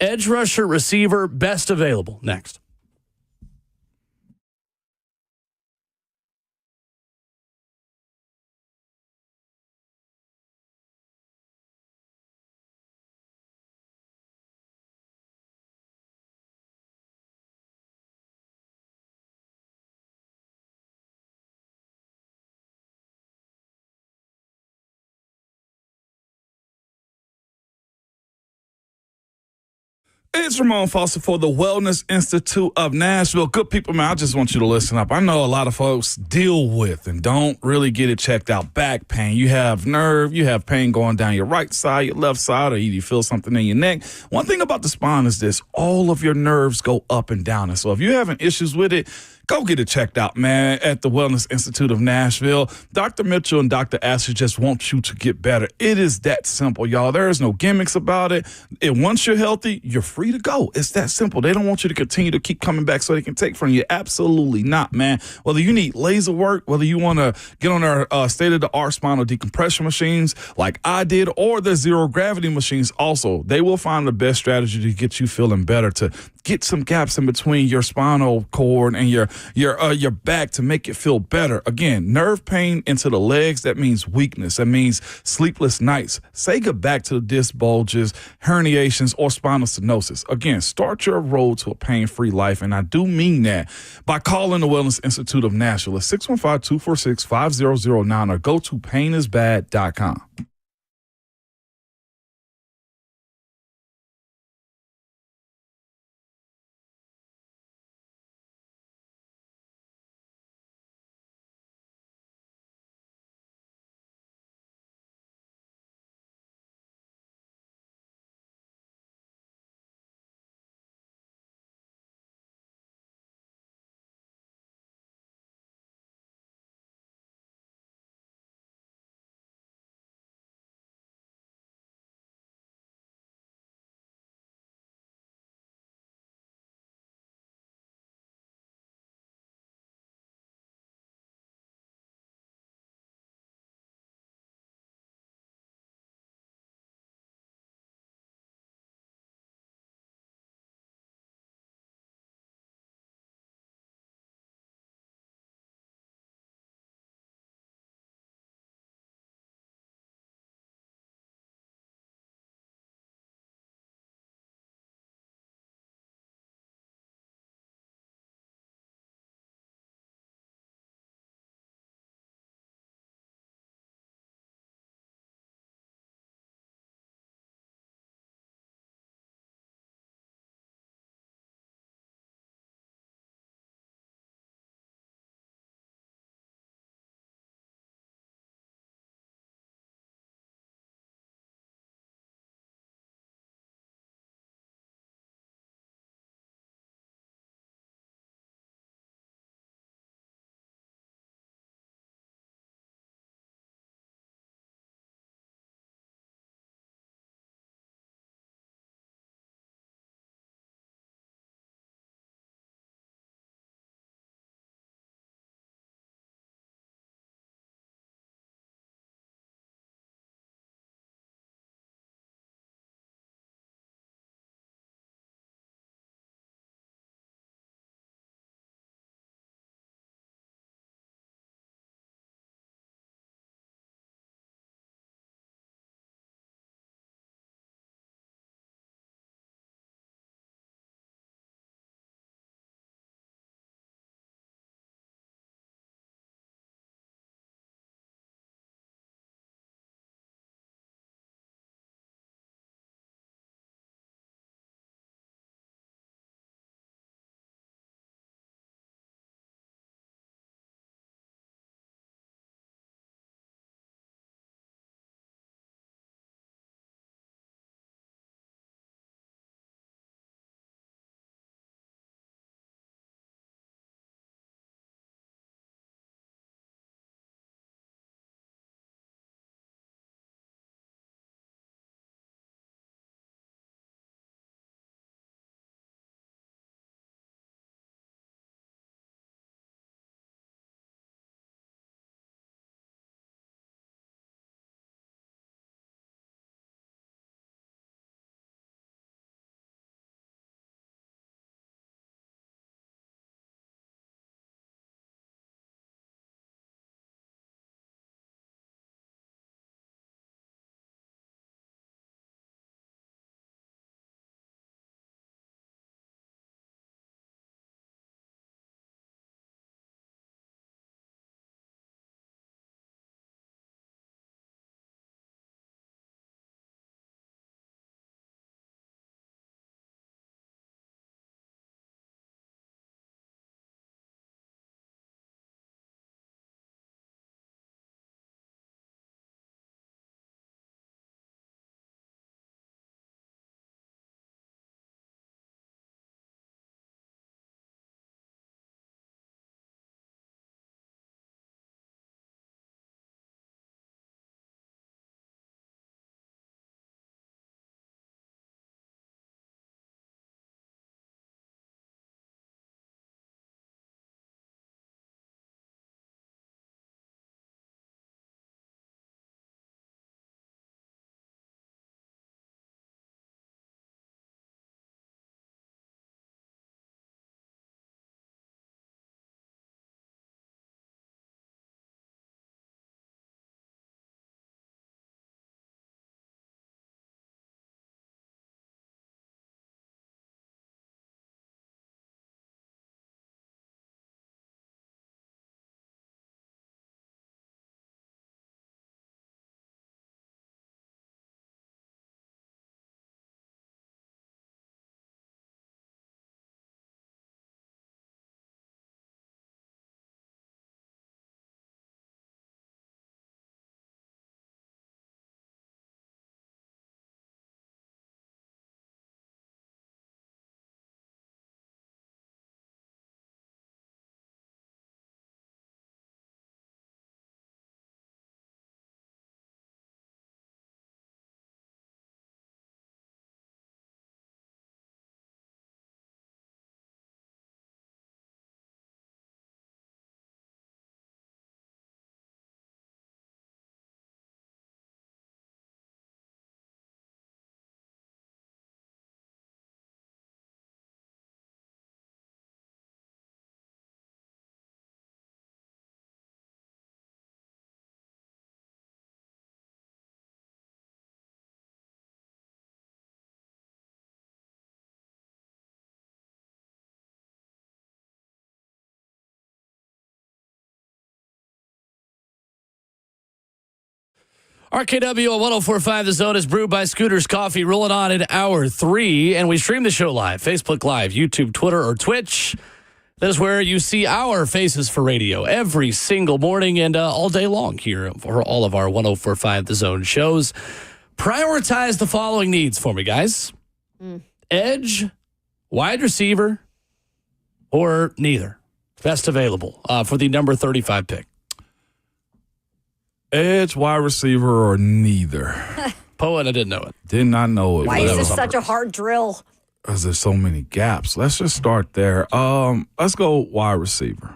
Edge rusher, receiver, best available. Next. It's Ramon Foster for the Wellness Institute of Nashville. Good people, man, I just want you to listen up. I know a lot of folks deal with and don't really get it checked out. Back pain. You have nerve. You have pain going down your right side, your left side, or you feel something in your neck. One thing about the spine is this. All of your nerves go up and down. And so if you're having issues with it, go get it checked out, man, at the Wellness Institute of Nashville. Dr. Mitchell and Dr. Asher just want you to get better. It is that simple, y'all. There is no gimmicks about it. And once you're healthy, you're free to go. It's that simple. They don't want you to continue to keep coming back so they can take from you. Absolutely not, man. Whether you need laser work, whether you want to get on our state-of-the-art spinal decompression machines like I did, or the zero-gravity machines also, they will find the best strategy to get you feeling better, to get some gaps in between your spinal cord and your back to make it feel better. Again, nerve pain into the legs, that means weakness. That means sleepless nights. Say goodbye to disc bulges, herniations, or spinal stenosis. Again, start your road to a pain-free life, and I do mean that, by calling the Wellness Institute of Nashville at 615-246-5009 or go to painisbad.com. RKW on 104.5 The Zone is brewed by Scooters Coffee, rolling on in hour 3. And we stream the show live, Facebook Live, YouTube, Twitter, or Twitch. That is where you see our faces for radio every single morning and all day long here for all of our 104.5 The Zone shows. Prioritize the following needs for me, guys. Edge, wide receiver, or neither. Best available for the number 35 pick. Edge, wide receiver, or neither. Poet, I didn't know it. Did not know it. Why is this such a hard drill? Because there's so many gaps. Let's just start there. Let's go wide receiver.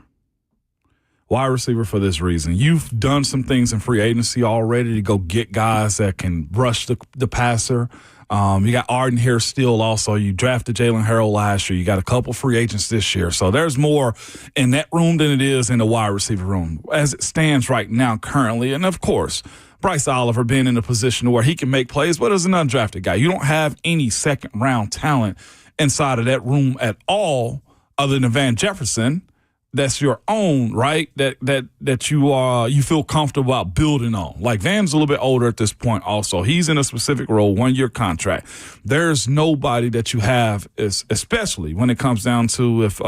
Wide receiver for this reason. You've done some things in free agency already to go get guys that can rush the passer. You got Arden here still also. You drafted Jalen Harrell last year. You got a couple free agents this year. So there's more in that room than it is in the wide receiver room as it stands right now currently. And, of course, Bryce Oliver being in a position where he can make plays, but as an undrafted guy, you don't have any second-round talent inside of that room at all other than Van Jefferson. That's your own, right? That you feel comfortable about building on. Like Van's a little bit older at this point also. He's in a specific role, 1-year contract. There's nobody that you have, especially when it comes down to if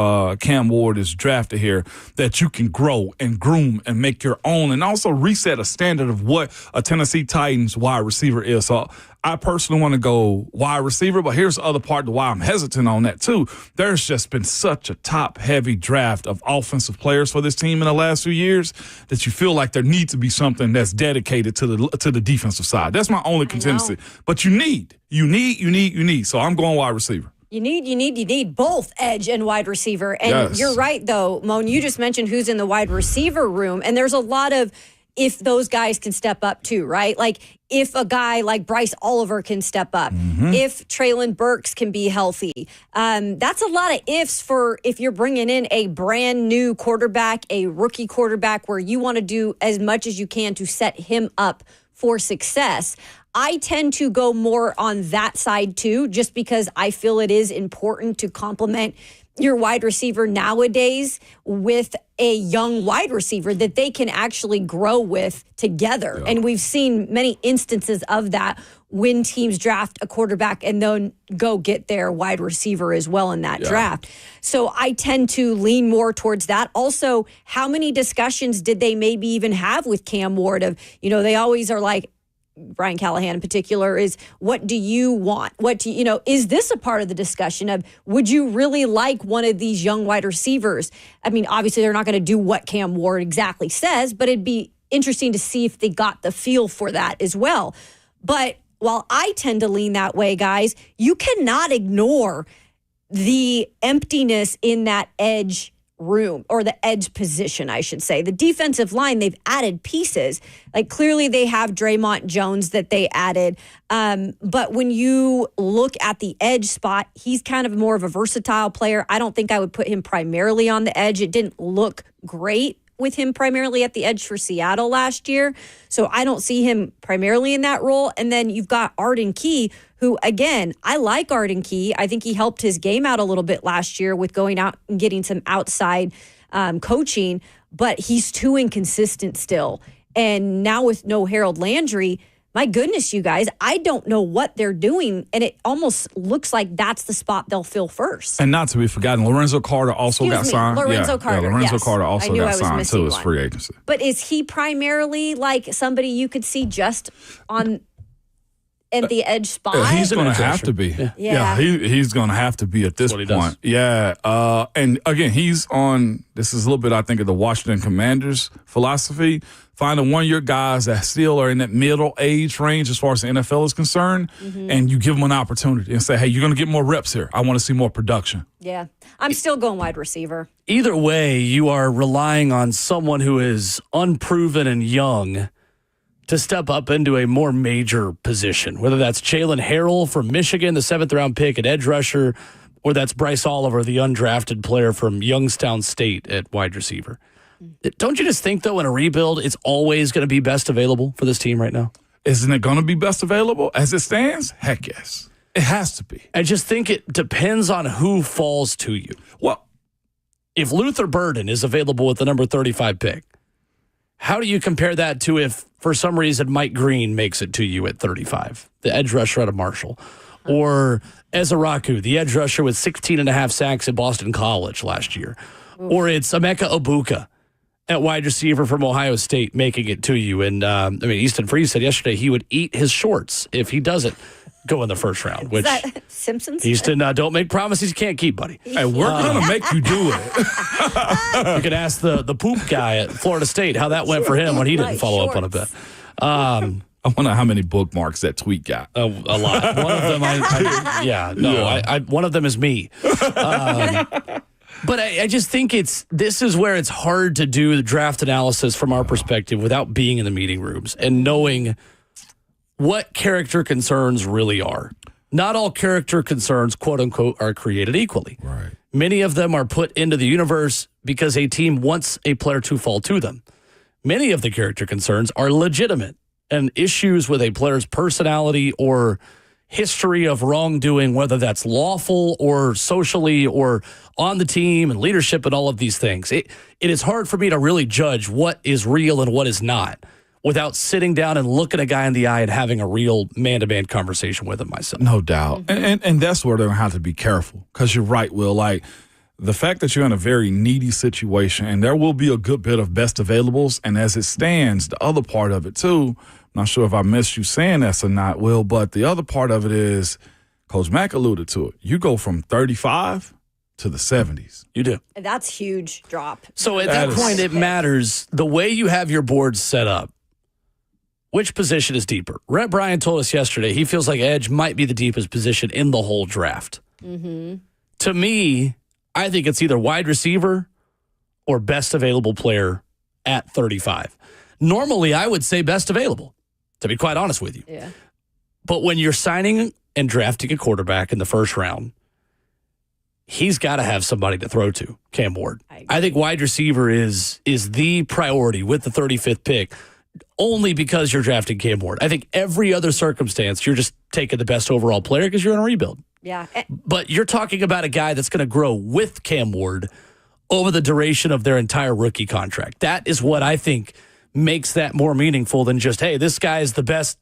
Cam Ward is drafted here, that you can grow and groom and make your own and also reset a standard of what a Tennessee Titans wide receiver is. So I personally want to go wide receiver, but here's the other part of why I'm hesitant on that too. There's just been such a top-heavy draft of offensive players for this team in the last few years that you feel like there needs to be something that's dedicated to the defensive side. That's my only contingency. But you need. So I'm going wide receiver. You need both edge and wide receiver. And You're right, though, Moan. You just mentioned who's in the wide receiver room, and there's a lot of if those guys can step up too, right? Like if a guy like Bryce Oliver can step up, if Treylon Burks can be healthy. That's a lot of ifs for if you're bringing in a brand new quarterback, a rookie quarterback, where you want to do as much as you can to set him up for success. I tend to go more on that side too, just because I feel it is important to complement your wide receiver nowadays with a young wide receiver that they can actually grow with together. Yeah. And we've seen many instances of that when teams draft a quarterback and then go get their wide receiver as well in that draft. So I tend to lean more towards that. Also, how many discussions did they maybe even have with Cam Ward of, they always are like, Brian Callahan in particular, is what do you want? Is this a part of the discussion of would you really like one of these young wide receivers? I mean, obviously they're not going to do what Cam Ward exactly says, but it'd be interesting to see if they got the feel for that as well. But while I tend to lean that way, guys, you cannot ignore the emptiness in that edge room, or the edge position, I should say. The defensive line, they've added pieces. Like clearly they have Draymond Jones that they added. But when you look at the edge spot, he's kind of more of a versatile player. I don't think I would put him primarily on the edge. It didn't look great with him primarily at the edge for Seattle last year. So I don't see him primarily in that role. And then you've got Arden Key, who, again, I like Arden Key. I think he helped his game out a little bit last year with going out and getting some outside coaching, but he's too inconsistent still. And now with no Harold Landry, my goodness, you guys, I don't know what they're doing, and it almost looks like that's the spot they'll fill first. And not to be forgotten, Lorenzo Carter also got signed. Lorenzo Carter also got signed to his free agency. But is he primarily like somebody you could see just on at the edge spot? He's going to have to be. Yeah. He's going to have to be at this point. Yeah. And again, he's on, this is a little bit, I think, of the Washington Commanders' philosophy. Finding 1-year guys that still are in that middle age range as far as the NFL is concerned, and you give them an opportunity and say, hey, you're going to get more reps here. I want to see more production. Yeah. I'm still going wide receiver. Either way, you are relying on someone who is unproven and young to step up into a more major position, whether that's Jalen Harrell from Michigan, the 7th-round pick at edge rusher, or that's Bryce Oliver, the undrafted player from Youngstown State at wide receiver. Don't you just think, though, in a rebuild, it's always going to be best available for this team right now? Isn't it going to be best available as it stands? Heck yes. It has to be. I just think it depends on who falls to you. Well, if Luther Burden is available with the number 35 pick, How do you compare that to if, for some reason, Mike Green makes it to you at 35, the edge rusher out of Marshall, or Ezaraku, the edge rusher with 16 and a half sacks at Boston College last year, or it's Emeka Ibuka at wide receiver from Ohio State making it to you. And, Easton Freeze said yesterday he would eat his shorts if he doesn't go in the first round, which Simpsons? Easton, don't make promises you can't keep, buddy. Hey, we're going to make you do it. You could ask the poop guy at Florida State how that went for him when he didn't follow up on a bet. I wonder how many bookmarks that tweet got. A lot. One of them, one of them is me. But I just think this is where it's hard to do the draft analysis from our perspective without being in the meeting rooms and knowing what character concerns really are. Not all character concerns, quote unquote, are created equally. Right. Many of them are put into the universe because a team wants a player to fall to them. Many of the character concerns are legitimate, and issues with a player's personality or history of wrongdoing, whether that's lawful or socially or on the team and leadership and all of these things. It is hard for me to really judge what is real and what is not without sitting down and looking a guy in the eye and having a real man-to-man conversation with him myself. No doubt. And that's where they're going to have to be careful, because you're right, Will. Like, the fact that you're in a very needy situation, and there will be a good bit of best availables, and as it stands, the other part of it, too, I'm not sure if I missed you saying this or not, Will, but the other part of it is, Coach Mack alluded to it, you go from 35 to the 70s. You do. That's huge drop. So at that point, it matters the way you have your board set up. Which position is deeper? Rhett Bryan told us yesterday he feels like edge might be the deepest position in the whole draft. Mm-hmm. To me, I think it's either wide receiver or best available player at 35. Normally, I would say best available, to be quite honest with you. Yeah. But when you're signing and drafting a quarterback in the first round, he's got to have somebody to throw to, Cam Ward. I think wide receiver is the priority with the 35th pick, only because you're drafting Cam Ward. I think every other circumstance, you're just taking the best overall player because you're in a rebuild. Yeah. But you're talking about a guy that's going to grow with Cam Ward over the duration of their entire rookie contract. That is what I think makes that more meaningful than just, hey, this guy is the best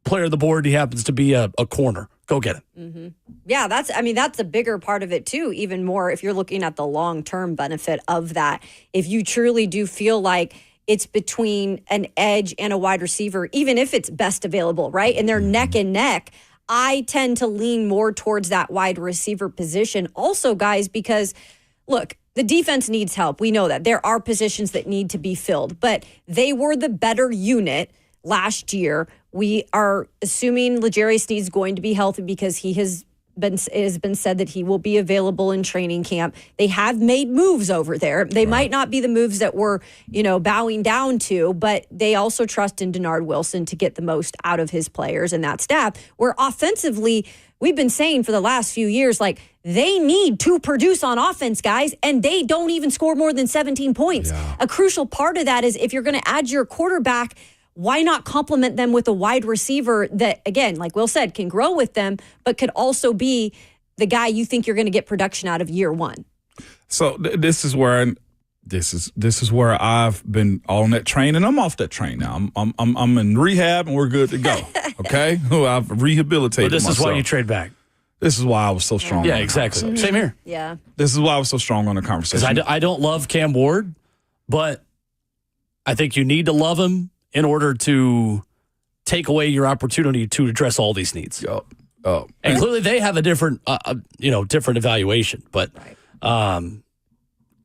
player on the board. He happens to be a corner. Go get him. Mm-hmm. Yeah, that's a bigger part of it, too, even more if you're looking at the long-term benefit of that. If you truly do feel like it's between an edge and a wide receiver, even if it's best available, right? And they're neck and neck. I tend to lean more towards that wide receiver position. Also, guys, because, look, the defense needs help. We know that. There are positions that need to be filled, but they were the better unit last year. We are assuming L'Jarius Sneed's going to be healthy because it has been said that he will be available in training camp. They have made moves over there. They might not be the moves that we're, bowing down to, but they also trust in Denard Wilson to get the most out of his players and that staff. Where offensively, we've been saying for the last few years, like, they need to produce on offense, guys, and they don't even score more than 17 points. Yeah. A crucial part of that is if you're going to add your quarterback, why not complement them with a wide receiver that, again, like Will said, can grow with them, but could also be the guy you think you're going to get production out of year one? So this is where I've been on that train, and I'm off that train now. I'm in rehab, and we're good to go. Okay, I've rehabilitated. But this myself. is why you trade back. This is why I was so strong. Yeah, exactly. Same here. Yeah. This is why I was so strong on the conversation. Because I don't love Cam Ward, but I think you need to love him in order to take away your opportunity to address all these needs. And clearly they have a different, different evaluation. But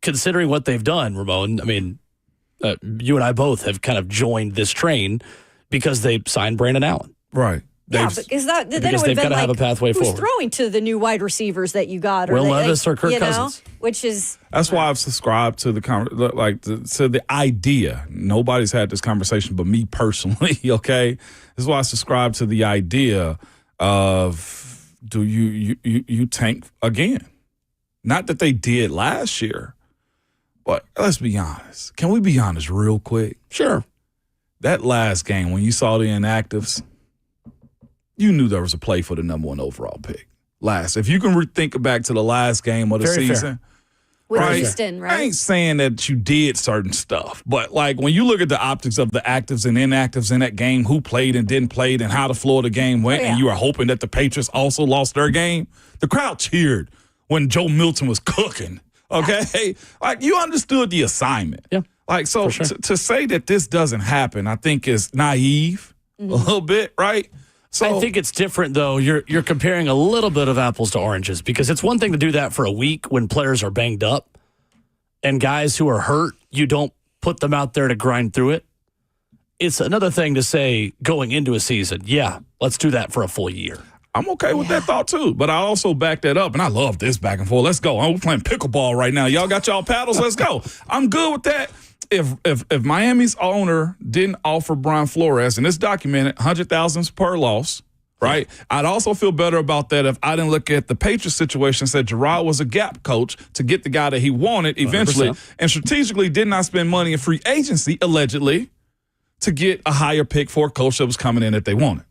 considering what they've done, Ramon, I mean, you and I both have kind of joined this train because they signed Brandon Allen. Right. Because they've got to have a pathway forward. Who's throwing to the new wide receivers that you got? Will Levis or Kirk Cousins. Which is... That's why I've subscribed to the idea. Nobody's had this conversation but me personally, okay? This is why I subscribe to the idea of, do you tank again? Not that they did last year, but let's be honest. Can we be honest real quick? Sure. That last game, when you saw the inactives, you knew there was a play for the number 1 overall pick. If you can think back to the last game of the season. with Houston, right? I ain't saying that you did certain stuff, but like when you look at the optics of the actives and inactives in that game, who played and didn't play, and how the flow of the game went, and you were hoping that the Patriots also lost their game, the crowd cheered when Joe Milton was cooking. Okay, like you understood the assignment. Yeah, like so sure. to say that this doesn't happen, I think is naive a little bit, right? So I think it's different, though. You're comparing a little bit of apples to oranges because it's one thing to do that for a week when players are banged up and guys who are hurt, you don't put them out there to grind through it. It's another thing to say going into a season, yeah, let's do that for a full year. I'm okay with that thought, too. But I also back that up, and I love this back and forth. Let's go. We're playing pickleball right now. Y'all got y'all paddles? Let's go. I'm good with that. If Miami's owner didn't offer Brian Flores, and it's documented, $100,000 per loss, right? I'd also feel better about that if I didn't look at the Patriots situation and said Gerard was a gap coach to get the guy that he wanted eventually 100%. and strategically did not spend money in free agency, allegedly, to get a higher pick for a coach that was coming in that they wanted.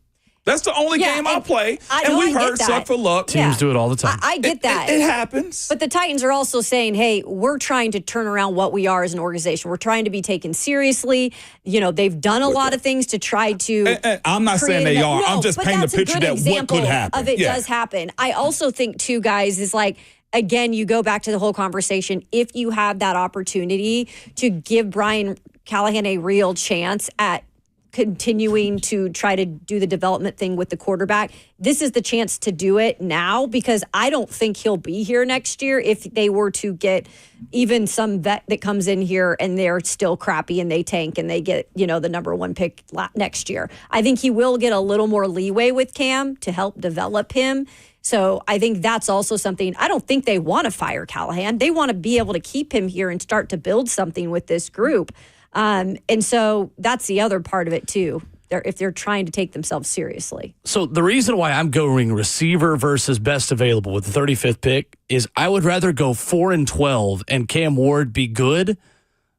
That's the only game I play, and we've heard suck for luck. Teams do it all the time. I get that. It happens. But the Titans are also saying, hey, we're trying to turn around what we are as an organization. We're trying to be taken seriously. You know, they've done a lot of things to try to And I'm not saying they are. I'm just painting the picture that what could happen. Of it does happen. I also think, too, guys, is like, again, you go back to the whole conversation. If you have that opportunity to give Brian Callahan a real chance at continuing to try to do the development thing with the quarterback, this is the chance to do it now, because I don't think he'll be here next year if they were to get even some vet that comes in here and they're still crappy and they tank and they get, the number one pick next year. I think he will get a little more leeway with Cam to help develop him. So I think that's also something. I don't think they want to fire Callahan. They want to be able to keep him here and start to build something with this group. And so that's the other part of it, too, if they're trying to take themselves seriously. So the reason why I'm going receiver versus best available with the 35th pick is I would rather go 4-12 and Cam Ward be good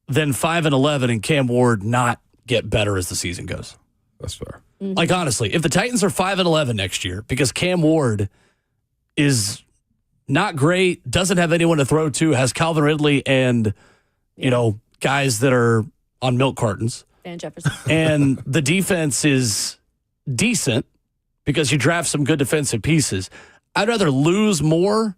than 5-11 and Cam Ward not get better as the season goes. That's fair. Mm-hmm. Like, honestly, if the Titans are 5-11 next year because Cam Ward is not great, doesn't have anyone to throw to, has Calvin Ridley and, guys that are on milk cartons. Van Jefferson. And the defense is decent because you draft some good defensive pieces. I'd rather lose more,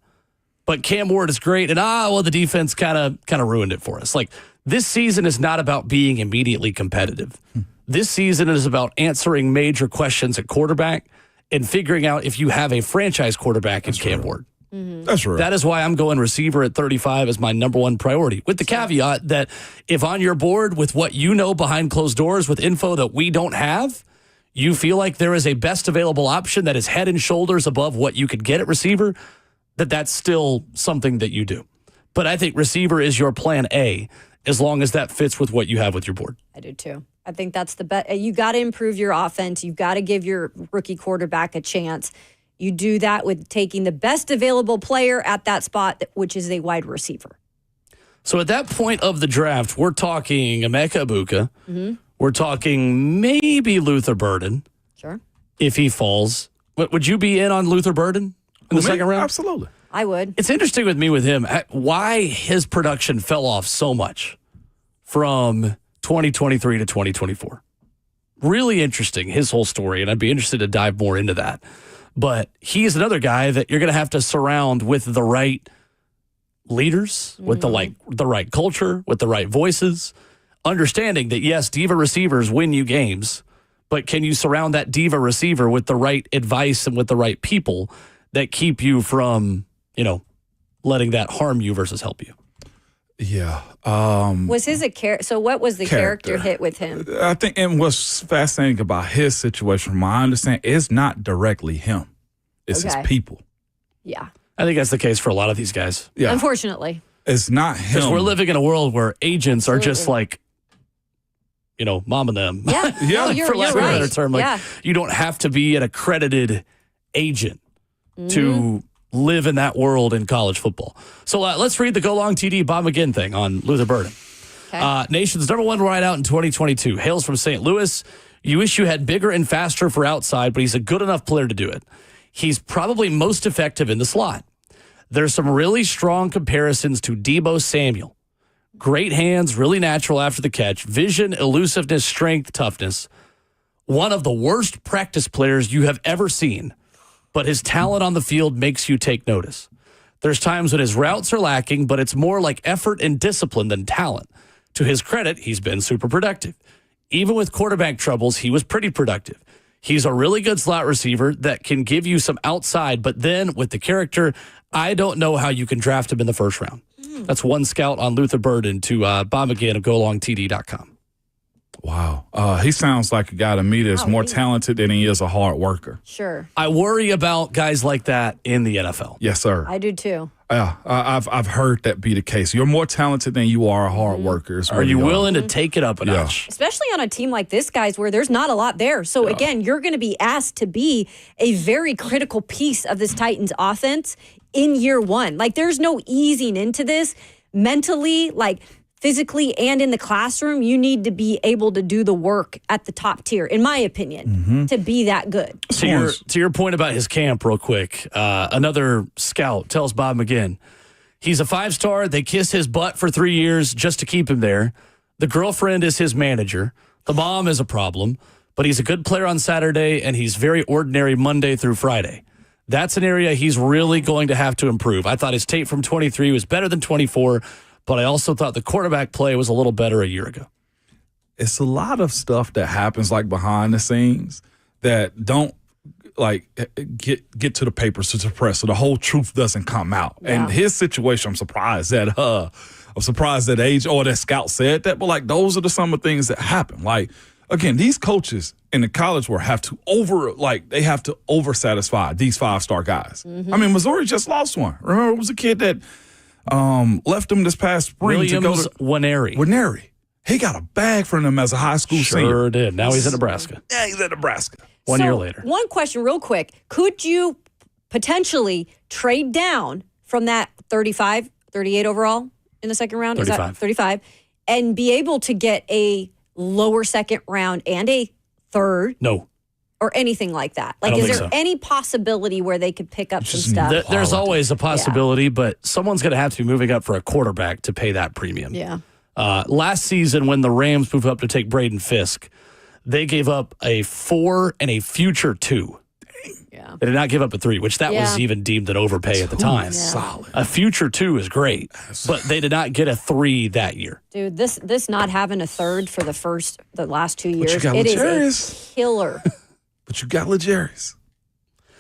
but Cam Ward is great. And, the defense kind of ruined it for us. Like, this season is not about being immediately competitive. This season is about answering major questions at quarterback and figuring out if you have a franchise quarterback in Cam Ward. Mm-hmm. That's right. That is why I'm going receiver at 35 as my number one priority, with the caveat that if on your board with what you know behind closed doors with info that we don't have, you feel like there is a best available option that is head and shoulders above what you could get at receiver, that's still something that you do. But I think receiver is your plan A, as long as that fits with what you have with your board. I do, too. I think that's the best. You got to improve your offense. You've got to give your rookie quarterback a chance. You do that with taking the best available player at that spot, which is a wide receiver. So at that point of the draft, we're talking Emeka Ibuka. Mm-hmm. We're talking maybe Luther Burden. Sure. If he falls. Would you be in on Luther Burden in the second round? Absolutely. I would. It's interesting with me with him, why his production fell off so much from 2023 to 2024. Really interesting, his whole story, and I'd be interested to dive more into that. But he's another guy that you're going to have to surround with the right leaders, with the right culture, with the right voices, understanding that, yes, diva receivers win you games, but can you surround that diva receiver with the right advice and with the right people that keep you from, letting that harm you versus help you? Yeah. Was his so what was the character hit with him? I think, and what's fascinating about his situation, from my understanding, it's not directly him. It's his people. Yeah. I think that's the case for a lot of these guys. Yeah. Unfortunately. It's not him. Because we're living in a world where agents are just like, mom and them. Yeah. Yeah. You're for lack of a better term. Like, yeah. you don't have to be an accredited agent to live in that world in college football. So let's read the Go Long TD Bob McGinn thing on Luther Burden. Okay. Nation's number one wideout in 2022. Hails from St. Louis. You wish you had bigger and faster for outside, but he's a good enough player to do it. He's probably most effective in the slot. There's some really strong comparisons to Deebo Samuel. Great hands, really natural after the catch, vision, elusiveness, strength, toughness. One of the worst practice players you have ever seen, but his talent on the field makes you take notice. There's times when his routes are lacking, but it's more like effort and discipline than talent. To his credit, he's been super productive. Even with quarterback troubles, he was pretty productive. He's a really good slot receiver that can give you some outside, but then with the character, I don't know how you can draft him in the first round. That's one scout on Luther Burden to Bob McGinn of GoLongTD.com. Wow. He sounds like a guy to me that's more talented than he is a hard worker. Sure. I worry about guys like that in the NFL. Yes, sir. I do too. Yeah, I've heard that be the case. You're more talented than you are a hard worker. Are you willing to take it up a notch? Especially on a team like this, guys, where there's not a lot there. So, again, you're going to be asked to be a very critical piece of this Titans offense in year one. Like, there's no easing into this mentally, like, physically and in the classroom. You need to be able to do the work at the top tier, in my opinion, to be that good. To your point about his camp, real quick, another scout tells Bob McGinn, he's a 5-star. They kiss his butt for 3 years just to keep him there. The girlfriend is his manager. The mom is a problem, but he's a good player on Saturday, and he's very ordinary Monday through Friday. That's an area he's really going to have to improve. I thought his tape from 23 was better than 24, but I also thought the quarterback play was a little better a year ago. It's a lot of stuff that happens like behind the scenes that don't like get to the papers, to the press, so the whole truth doesn't come out. Yeah. And his situation, I'm surprised that age or that scout said that, but like those are some of the things that happen. Like, again, these coaches in the college world have to over satisfy these 5-star guys. I mean, Missouri just lost one. Remember, it was a kid that left him this past spring to go to Winery. He got a bag from them as a high school senior. Sure did. Now he's in Nebraska. Yeah, he's in Nebraska. One year later. One question real quick. Could you potentially trade down from that 35, 38 overall in the second round? 35. Is that 35? And be able to get a lower second round and a third? No. Or anything like that? Like, is there any possibility where they could pick up some stuff? There's always a possibility, but someone's going to have to be moving up for a quarterback to pay that premium. Yeah. Last season, when the Rams moved up to take Braden Fisk, they gave up a 4 and a future 2. Yeah. They did not give up a 3, which that was even demed an overpay at the time. Solid. A future 2 is great, but they did not get a 3 that year. Dude, this not having a third for the last 2 years, it is a killer. But you got Legarius.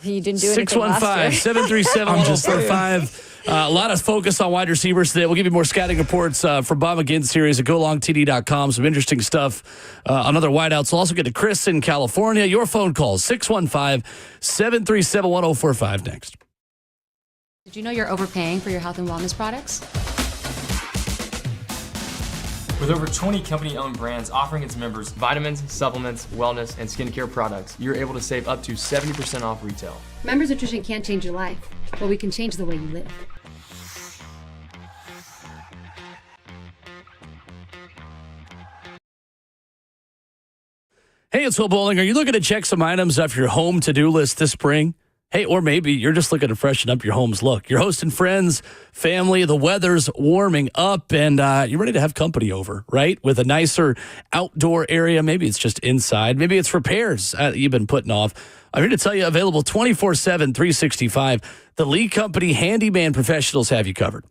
You didn't do anything last year. 615-737-1045. A lot of focus on wide receivers today. We'll give you more scouting reports from Bob McGinn's series at GoLongTD.com. Some interesting stuff on other wideouts. We'll also get to Chris in California. Your phone calls, 615-737-1045 next. Did you know you're overpaying for your health and wellness products? With over 20 company-owned brands offering its members vitamins, supplements, wellness, and skincare products, you're able to save up to 70% off retail. Members Nutrition can't change your life, but we can change the way you live. Hey, it's Will Bowling. Are you looking to check some items off your home to-do list this spring? Hey, or maybe you're just looking to freshen up your home's look. You're hosting friends, family, the weather's warming up, and you're ready to have company over, right? With a nicer outdoor area. Maybe it's just inside. Maybe it's repairs you've been putting off. I'm here to tell you, available 24/7, 365. The Lee Company handyman professionals have you covered.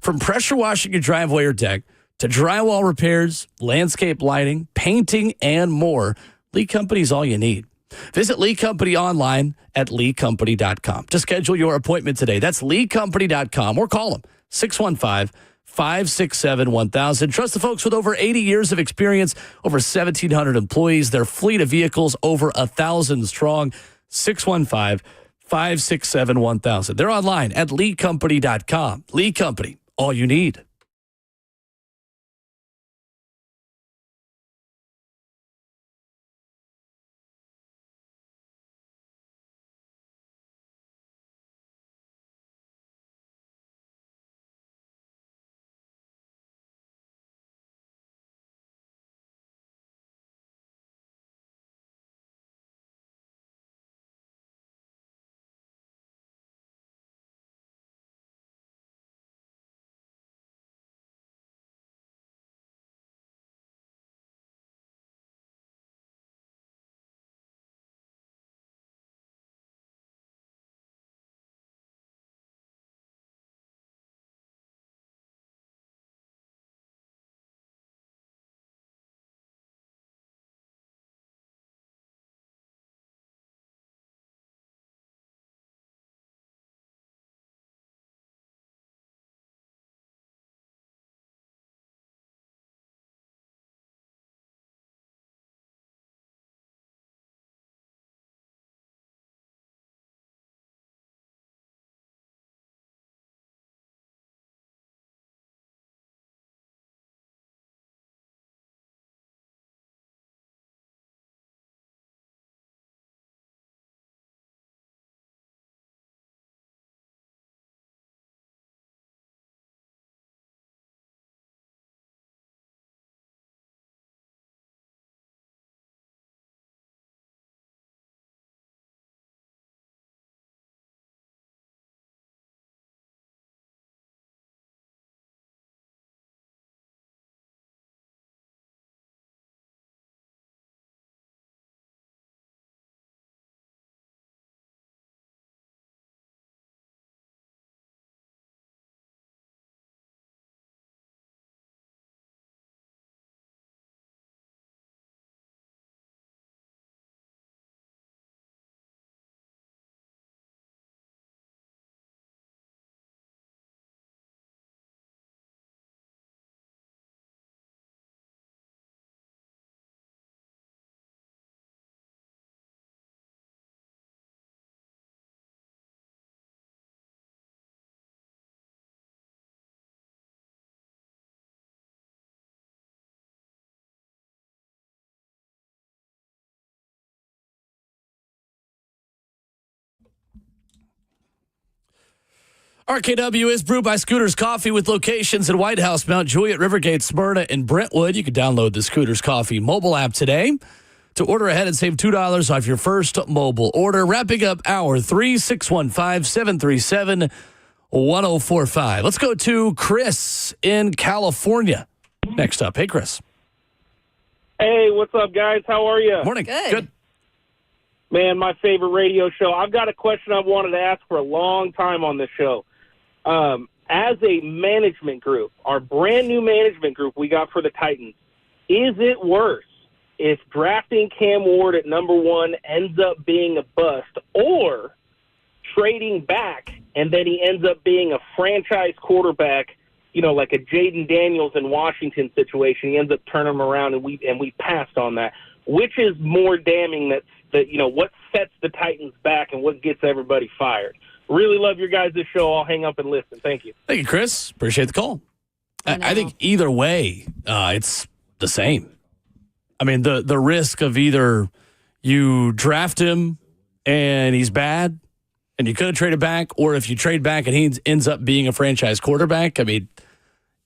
From pressure washing your driveway or deck to drywall repairs, landscape lighting, painting, and more, Lee Company's all you need. Visit Lee Company online at leecompany.com to schedule your appointment today. That's leecompany.com or call them 615-567-1000. Trust the folks with over 80 years of experience, over 1,700 employees, their fleet of vehicles over 1,000 strong. 615-567-1000. They're online at leecompany.com. Lee Company, all you need. RKW is brewed by Scooters Coffee with locations in White House, Mount Juliet, Rivergate, Smyrna, and Brentwood. You can download the Scooters Coffee mobile app today to order ahead and save $2 off your first mobile order. Wrapping up hour 3, 615-737-1045. Let's go to Chris in California. Next up. Hey, Chris. Hey, what's up, guys? How are you? Morning. Good. Man, my favorite radio show. I've got a question I've wanted to ask for a long time on this show. As a management group, our brand new management group we got for the Titans, is it worse if drafting Cam Ward at number 1 ends up being a bust, or trading back and then he ends up being a franchise quarterback, like a Jaden Daniels in Washington situation? He ends up turning him around, and we passed on that. Which is more damning that what sets the Titans back and what gets everybody fired? Really love your guys' show. I'll hang up and listen. Thank you. Thank you, Chris. Appreciate the call. I think either way, it's the same. I mean, the risk of either you draft him and he's bad and you could have traded back, or if you trade back and he ends up being a franchise quarterback, I mean,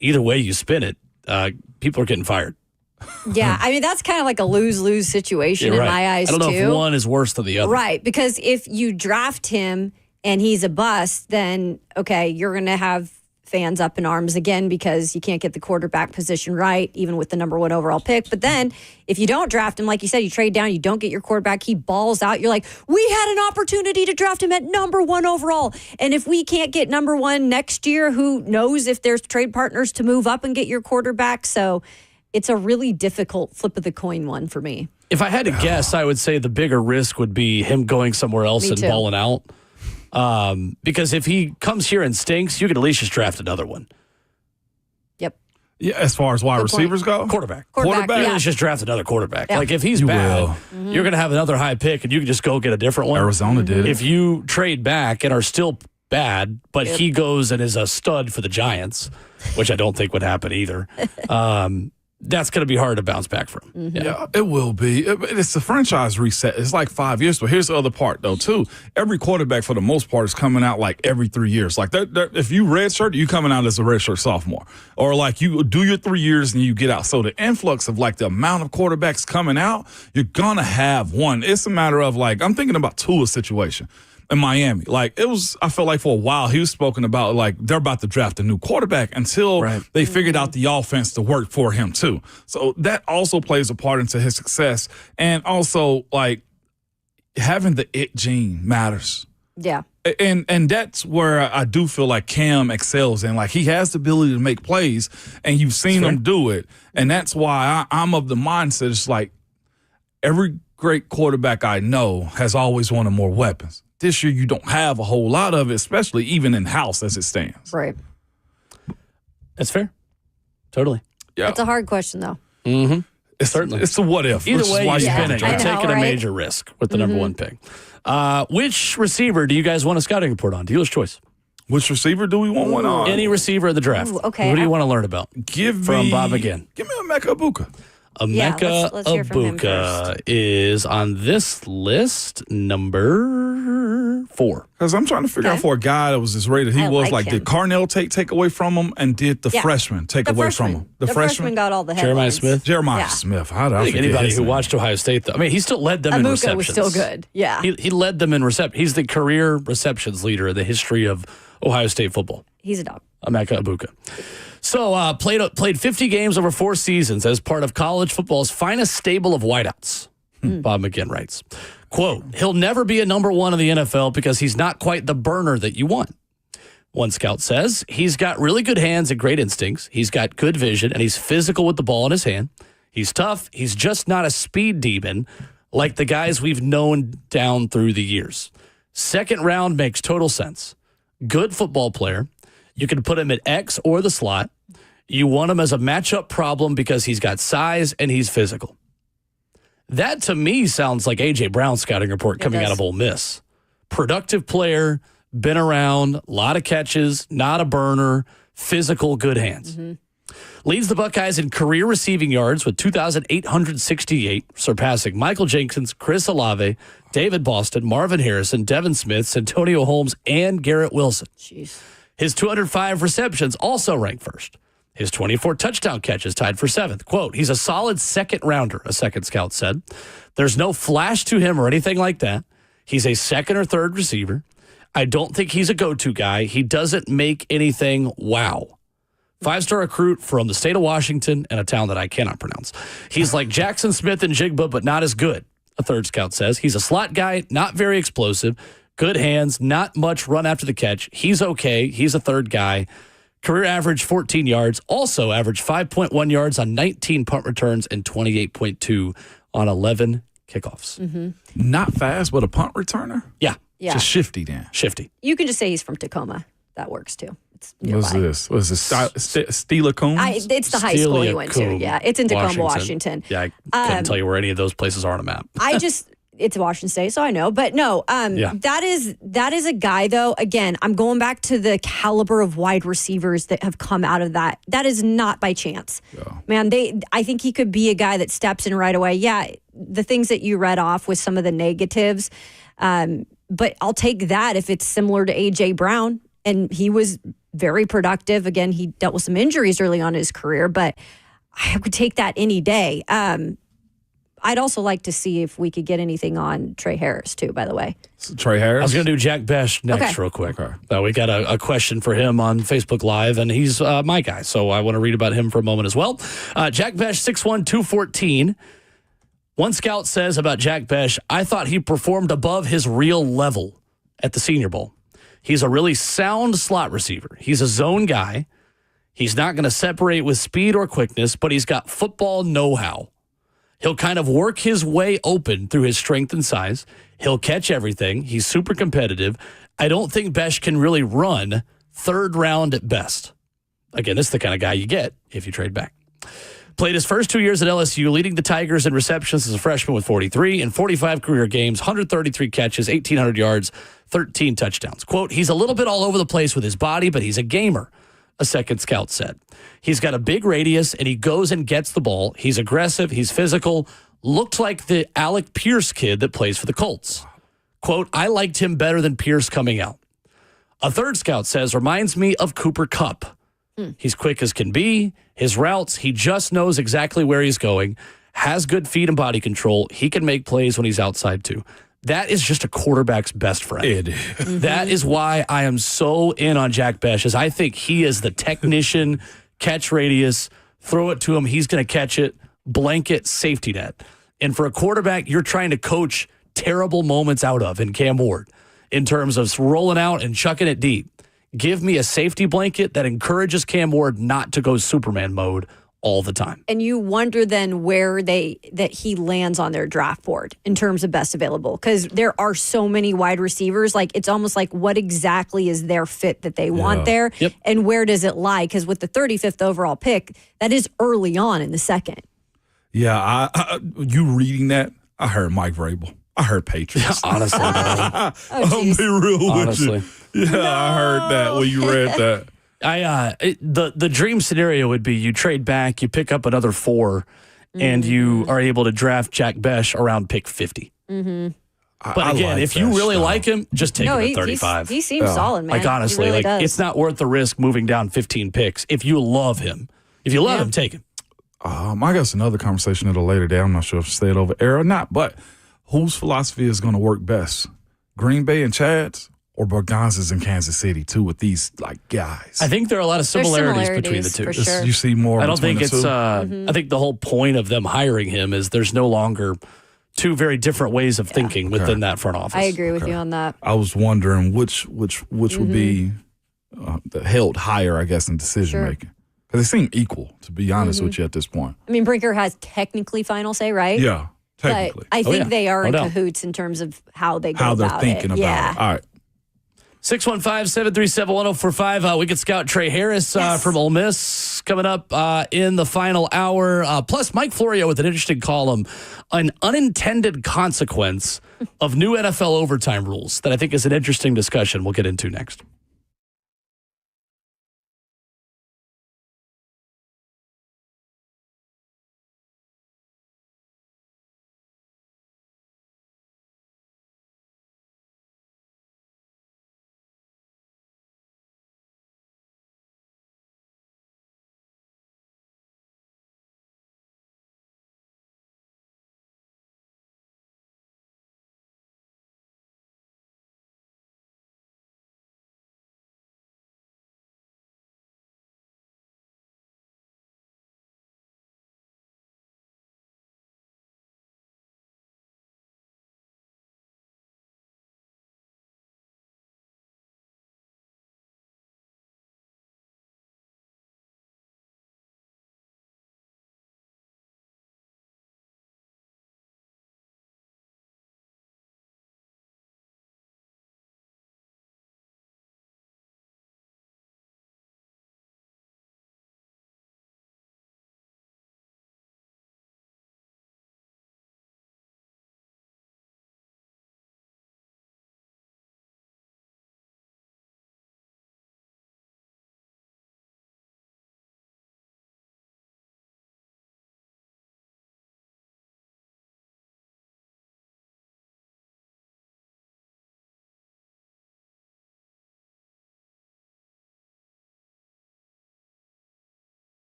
either way you spin it, people are getting fired. Yeah, I mean, that's kind of like a lose-lose situation in my eyes, too. I don't know if one is worse than the other. Right, because if you draft him and he's a bust, then, okay, you're going to have fans up in arms again because you can't get the quarterback position right, even with the number 1 overall pick. But then if you don't draft him, like you said, you trade down, you don't get your quarterback, he balls out. You're like, we had an opportunity to draft him at number 1 overall. And if we can't get number 1 next year, who knows if there's trade partners to move up and get your quarterback? So it's a really difficult flip of the coin one for me. If I had to guess, I would say the bigger risk would be him going somewhere else and balling out. Because if he comes here and stinks, you could at least just draft another one. Yep. Yeah, as far as wide receivers go? Quarterback. Yeah. Let's just draft another quarterback. Yeah. Like if he's bad, you're going to have another high pick and you can just go get a different one. Arizona did it. If you trade back and are still bad, but he goes and is a stud for the Giants, which I don't think would happen either. That's going to be hard to bounce back from. Yeah, it will be. It's a franchise reset. It's like 5 years. But here's the other part, though, too. Every quarterback, for the most part, is coming out like every 3 years. Like, if you redshirt, you coming out as a redshirt sophomore. Or, like, you do your 3 years and you get out. So the influx of, like, the amount of quarterbacks coming out, you're going to have one. It's a matter of, like, I'm thinking about Tua's situation in Miami. Like, I felt like for a while he was spoken about like they're about to draft a new quarterback until they figured out the offense to work for him too. So that also plays a part into his success. And also, like, having the it gene matters. Yeah. And that's where I do feel like Cam excels in. Like, he has the ability to make plays, and you've seen him do it. And that's why I'm of the mindset, it's like every great quarterback I know has always wanted more weapons. This year, you don't have a whole lot of it, especially even in-house as it stands. Right. That's fair. Totally. Yeah. It's a hard question, though. Mm-hmm. Certainly. It's a what if. Either way you spin it, you're know, taking a major risk with the number 1 pick. Which receiver do you guys want a scouting report on? Dealer's choice. Which receiver do we want one on? Any receiver in the draft. Ooh, okay. Who do you want to learn about? From Bob again. Give me Emeka Egbuka. Emeka let's hear from him Egbuka first. is on this list number 4. Because I'm trying to figure out for a guy that was as rated, he was like, did Carnell take away from him, and did the freshman take away from him? The freshman got all the headlines. Jeremiah Smith. How did I I think forget anybody his who name? watched Ohio State, though, I mean, he still led them in Egbuka receptions. was still good. Yeah. He led them in receptions. He's the career receptions leader in the history of Ohio State football. He's a dog. Emeka Egbuka. So played 50 games over 4 seasons as part of college football's finest stable of wideouts. Bob McGinn writes, quote, he'll never be a number 1 in the NFL because he's not quite the burner that you want. One scout says he's got really good hands and great instincts. He's got good vision, and he's physical with the ball in his hand. He's tough. He's just not a speed demon like the guys we've known down through the years. Second round makes total sense. Good football player. You can put him at X or the slot. You want him as a matchup problem because he's got size and he's physical. That, to me, sounds like A.J. Brown's scouting report coming out of Ole Miss. Productive player, been around, a lot of catches, not a burner, physical, good hands. Leads the Buckeyes in career receiving yards with 2,868, surpassing Michael Jenkins, Chris Olave, David Boston, Marvin Harrison, Devin Smith, Santonio Holmes, and Garrett Wilson. Jeez. His 205 receptions also rank first. His 24 touchdown catches tied for 7th. Quote, he's a solid second rounder, a second scout said. There's no flash to him or anything like that. He's a second or third receiver. I don't think he's a go-to guy. He doesn't make anything wow. 5-star recruit from the state of Washington and a town that I cannot pronounce. He's like Jackson Smith and Jigba, but not as good, a third scout says. He's a slot guy, not very explosive, good hands, not much run after the catch. He's okay. He's a third guy. Career average 14 yards, also averaged 5.1 yards on 19 punt returns and 28.2 on 11 kickoffs. Mm-hmm. Not fast, but a punt returner? Yeah. Just shifty then. Shifty. You can just say he's from Tacoma. That works too. It's What's this? What is this? Steeler Coons? It's the high school he went to. Yeah, it's in Tacoma, Washington. Yeah, I couldn't tell you where any of those places are on a map. It's Washington State, so I know. But no, that is a guy, though. Again, I'm going back to the caliber of wide receivers that have come out of that. That is not by chance. Yeah. Man, I think he could be a guy that steps in right away. Yeah, the things that you read off with some of the negatives, but I'll take that if it's similar to A.J. Brown. And he was very productive. Again, he dealt with some injuries early on in his career, but I would take that any day. I'd also like to see if we could get anything on Trey Harris, too, by the way. Trey Harris? I was going to do Jack Besh next real quick. Okay. We got a question for him on Facebook Live, and he's my guy, so I want to read about him for a moment as well. Jack Besh, 6'1", 214. One scout says about Jack Besh, I thought he performed above his real level at the Senior Bowl. He's a really sound slot receiver. He's a zone guy. He's not going to separate with speed or quickness, but he's got football know-how. He'll kind of work his way open through his strength and size. He'll catch everything. He's super competitive. I don't think Besh can really run third round at best. Again, this is the kind of guy you get if you trade back. Played his first 2 years at LSU, leading the Tigers in receptions as a freshman with 43 and 45 career games, 133 catches, 1,800 yards, 13 touchdowns. Quote, he's a little bit all over the place with his body, but he's a gamer, a second scout said. He's got a big radius, and he goes and gets the ball. He's aggressive. He's physical. Looked like the Alec Pearce kid that plays for the Colts. Quote, I liked him better than Pearce coming out. A third scout says, reminds me of Cooper Kupp. He's quick as can be. His routes, he just knows exactly where he's going, has good feet and body control. He can make plays when he's outside, too. That is just a quarterback's best friend. That is why I am so in on Jack Besh, is I think he is the technician, catch radius, throw it to him, he's going to catch it, blanket, safety net. And for a quarterback, you're trying to coach terrible moments out of in Cam Ward in terms of rolling out and chucking it deep. Give me a safety blanket that encourages Cam Ward not to go Superman mode all the time. And you wonder then where that he lands on their draft board in terms of best available, because there are so many wide receivers. Like, it's almost like what exactly is their fit that they want there, and where does it lie? Because with the 35th overall pick, that is early on in the second. Yeah, you reading that, I heard Mike Vrabel. I heard Patriots. Honestly, I'll be real with you. Yeah, I heard that when you read that. The dream scenario would be you trade back, you pick up another 4, and you are able to draft Jack Besh around pick 50. Mm-hmm. But again, if you really like him, just take him at 35. He seems solid, man. Like, honestly, he really does. It's not worth the risk moving down 15 picks. If you love him, take him. I guess another conversation at a later day. I'm not sure if stayed over air or not, but whose philosophy is going to work best? Green Bay and Chad's, or Borgonza's in Kansas City too, with these guys? I think there are a lot of similarities between the two. For sure. You see more. I don't think it's. I think the whole point of them hiring him is there's no longer two very different ways of thinking within that front office. I agree with you on that. I was wondering which would be held higher, I guess, in decision making, because they seem equal. To be honest with you, at this point. I mean, Brinker has technically final say, right? Yeah. Technically. But I think they are in cahoots in terms of how they go they're thinking about it. All right. 615-737-1045. We could scout Trey Harris from Ole Miss coming up in the final hour. Plus, Mike Florio with an interesting column, an unintended consequence of new NFL overtime rules that I think is an interesting discussion we'll get into next.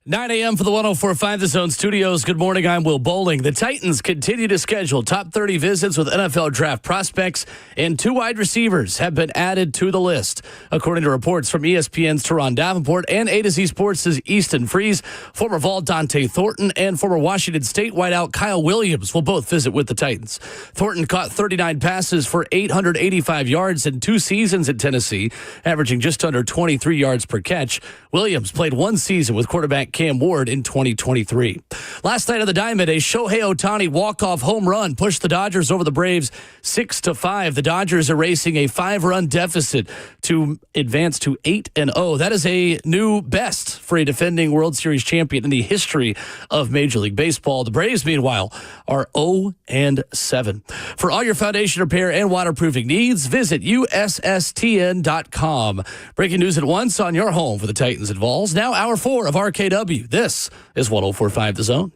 9 a.m. for the 104.5 The Zone Studios. Good morning, I'm Will Bowling. The Titans continue to schedule top 30 visits with NFL draft prospects, and 2 wide receivers have been added to the list. According to reports from ESPN's Teron Davenport and A to Z Sports' Easton Freeze, former Vol Dante Thornton and former Washington State wideout Kyle Williams will both visit with the Titans. Thornton caught 39 passes for 885 yards in 2 seasons at Tennessee, averaging just under 23 yards per catch. Williams played 1 season with quarterback Cam Ward in 2023. Last night of the Diamond, a Shohei Ohtani walk-off home run pushed the Dodgers over the Braves 6-5. The Dodgers erasing a 5-run deficit to advance to 8-0. That is a new best for a defending World Series champion in the history of Major League Baseball. The Braves, meanwhile, are 0-7. For all your foundation repair and waterproofing needs, visit USSTN.com. Breaking news at once on your home for the Titans and Vols. Now hour 4 of RKW. This is 104.5 The Zone.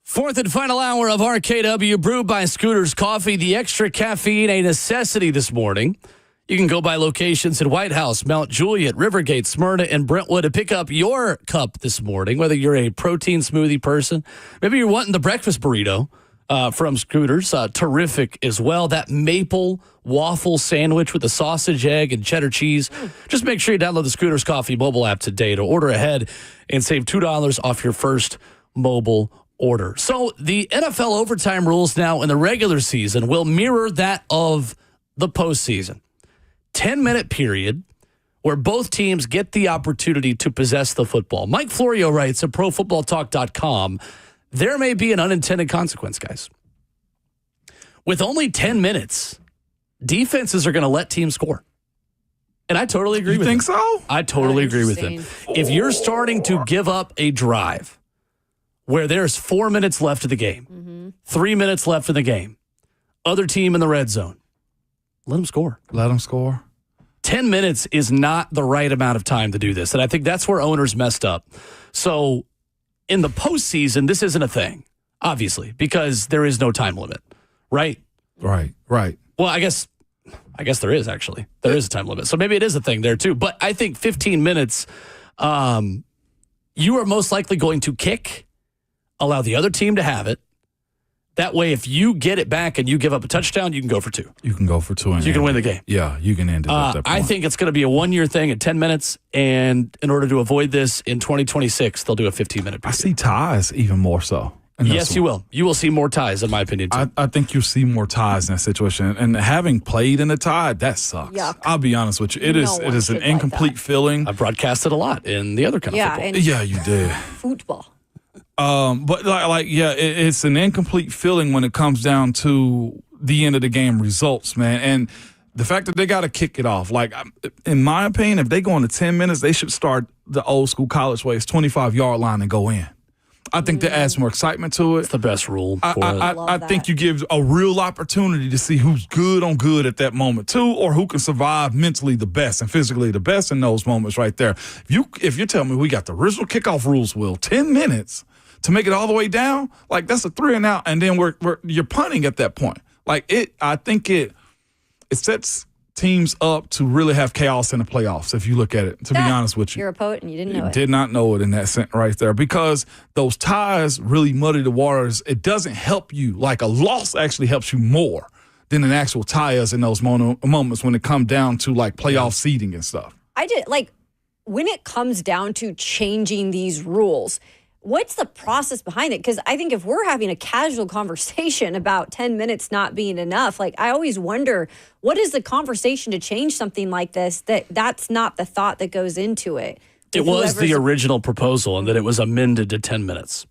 Fourth and final hour of RKW, brewed by Scooter's Coffee. The extra caffeine, a necessity this morning. You can go by locations in White House, Mount Juliet, Rivergate, Smyrna, and Brentwood to pick up your cup this morning, whether you're a protein smoothie person. Maybe you're wanting the breakfast burrito from Scooter's. Terrific as well. That maple waffle sandwich with the sausage, egg, and cheddar cheese. Just make sure you download the Scooter's Coffee mobile app today to order ahead and save $2 off your first mobile order. So the NFL overtime rules now in the regular season will mirror that of the postseason. 10-minute period where both teams get the opportunity to possess the football. Mike Florio writes at ProFootballTalk.com, there may be an unintended consequence, guys. With only 10 minutes, defenses are going to let teams score. And I totally agree with him. You think so? I totally agree with him. If you're starting to give up a drive where there's 4 minutes left of the game, 3 minutes left of the game, other team in the red zone, let them score. Let them score. 10 minutes is not the right amount of time to do this. And I think that's where owners messed up. So in the postseason, this isn't a thing, obviously, because there is no time limit, right? Right. Well, I guess there is, actually. There is a time limit. So maybe it is a thing there, too. But I think 15 minutes, you are most likely going to kick, allow the other team to have it. That way, if you get it back and you give up a touchdown, you can go for 2. You can go for 2. And you can win the game. Yeah, you can end it at that point. I think it's going to be a 1-year thing at 10 minutes. And in order to avoid this in 2026, they'll do a 15-minute period. I see ties even more so. Yes, you will. You will see more ties, in my opinion, too. I think you'll see more ties in that situation. And having played in a tie, that sucks. Yuck. I'll be honest with you. It is an incomplete feeling. I broadcasted a lot in the other kind of football. Yeah, you did. Football. But it's an incomplete feeling when it comes down to the end of the game results, man. And the fact that they got to kick it off, like, in my opinion, if they go into 10 minutes, they should start the old school college way. It's 25-yard line and go in. I think that adds more excitement to it. It's the best rule for it. I think you give a real opportunity to see who's good on good at that moment, too, or who can survive mentally the best and physically the best in those moments right there. If you're telling me we got the original kickoff rules, Will, 10 minutes to make it all the way down, like, that's a 3 and out, and then you're punting at that point. Like, I think it sets teams up to really have chaos in the playoffs, if you look at it, to be honest with you. You're a poet and you didn't know it. Did not know it in that sense right there, because those ties really muddy the waters. It doesn't help you. Like, a loss actually helps you more than an actual tie us in those moments when it comes down to, like, playoff seeding and stuff. When it comes down to changing these rules, what's the process behind it? Because I think if we're having a casual conversation about 10 minutes not being enough, like, I always wonder, what is the conversation to change something like this? That's not the thought that goes into it. It was the original proposal, and that it was amended to 10 minutes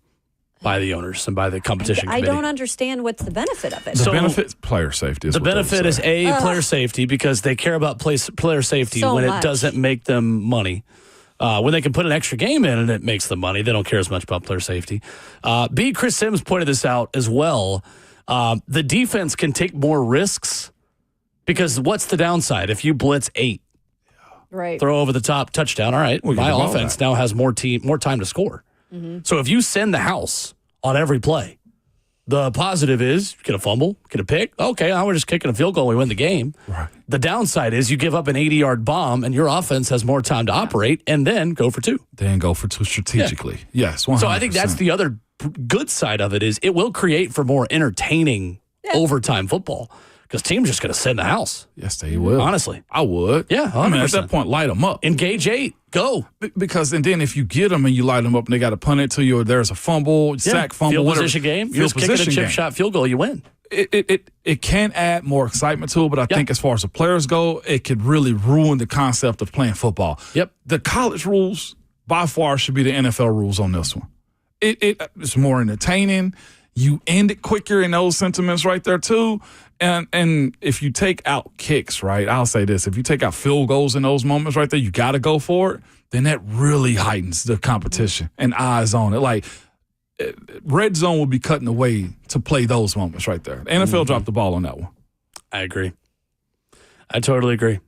by the owners and by the competition committee. I don't understand what's the benefit of it. The benefit, player safety. The benefit is player safety, because they care about player safety when it doesn't make them money. When they can put an extra game in and it makes them money, they don't care as much about player safety. Chris Sims pointed this out as well. The defense can take more risks because what's the downside? If you blitz 8, right, throw over the top, touchdown, all right, my offense now has more time to score. Mm-hmm. So if you send the house on every play, the positive is get a fumble, get a pick. Okay, now we're just kicking a field goal, we win the game. Right. The downside is you give up an 80-yard bomb and your offense has more time to operate and then go for 2. Then go for 2 strategically. Yeah. Yes, 100%. So I think that's the other good side of it is it will create for more entertaining overtime football because teams just going to send the house. Yes, they will. Honestly. I would. Yeah, 100%. I mean, at that point, light them up. Engage 8. Go. Because, and then if you get them and you light them up and they got to punt it to you or there's a fumble, sack, fumble, field whatever. Position game. You're just kicking a chip shot field goal, you win. It can add more excitement to it, but I think as far as the players go, it could really ruin the concept of playing football. Yep. The college rules, by far, should be the NFL rules on this one. It's more entertaining. You end it quicker in those sentiments right there, too. And if you take out kicks, right, I'll say this. If you take out field goals in those moments right there, you got to go for it, then that really heightens the competition and eyes on it. Like, red zone will be cutting away to play those moments right there. The NFL dropped the ball on that one. I agree. I totally agree.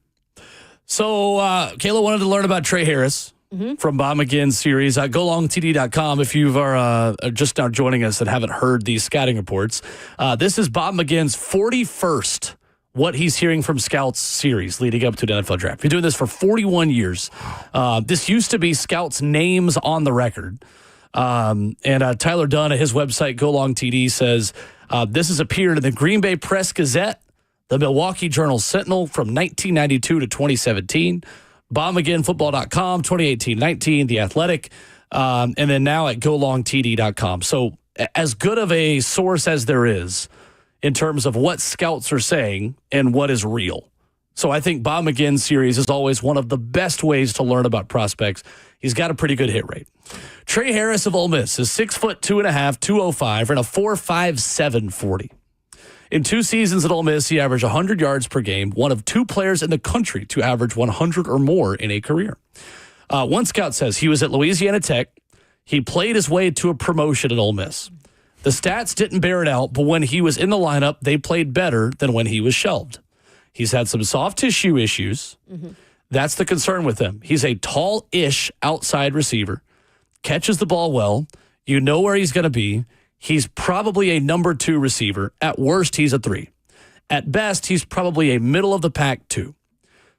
So, Kayla wanted to learn about Trey Harris from Bob McGinn's series. GoLongTD.com if you are just now joining us and haven't heard these scouting reports. This is Bob McGinn's 41st What He's Hearing from Scouts series leading up to the NFL Draft. Been doing this for 41 years. This used to be Scouts' names on the record. And Tyler Dunn at his website, GoLongTD, says this has appeared in the Green Bay Press Gazette, the Milwaukee Journal Sentinel from 1992 to 2017, BobMcGinnFootball.com, 2018-19, The Athletic, and then now at GoLongTD.com. So as good of a source as there is in terms of what scouts are saying and what is real. So I think Bob McGinn's series is always one of the best ways to learn about prospects. He's got a pretty good hit rate. Trey Harris of Ole Miss is 6'2.5", 205, and a 4.57 40. In 2 seasons at Ole Miss, he averaged 100 yards per game, one of 2 players in the country to average 100 or more in a career. One scout says he was at Louisiana Tech. He played his way to a promotion at Ole Miss. The stats didn't bear it out, but when he was in the lineup, they played better than when he was shelved. He's had some soft tissue issues. Mm-hmm. That's the concern with him. He's a tall-ish outside receiver, catches the ball well. You know where he's going to be. He's probably a number 2 receiver. At worst, he's a 3. At best, he's probably a middle-of-the-pack 2.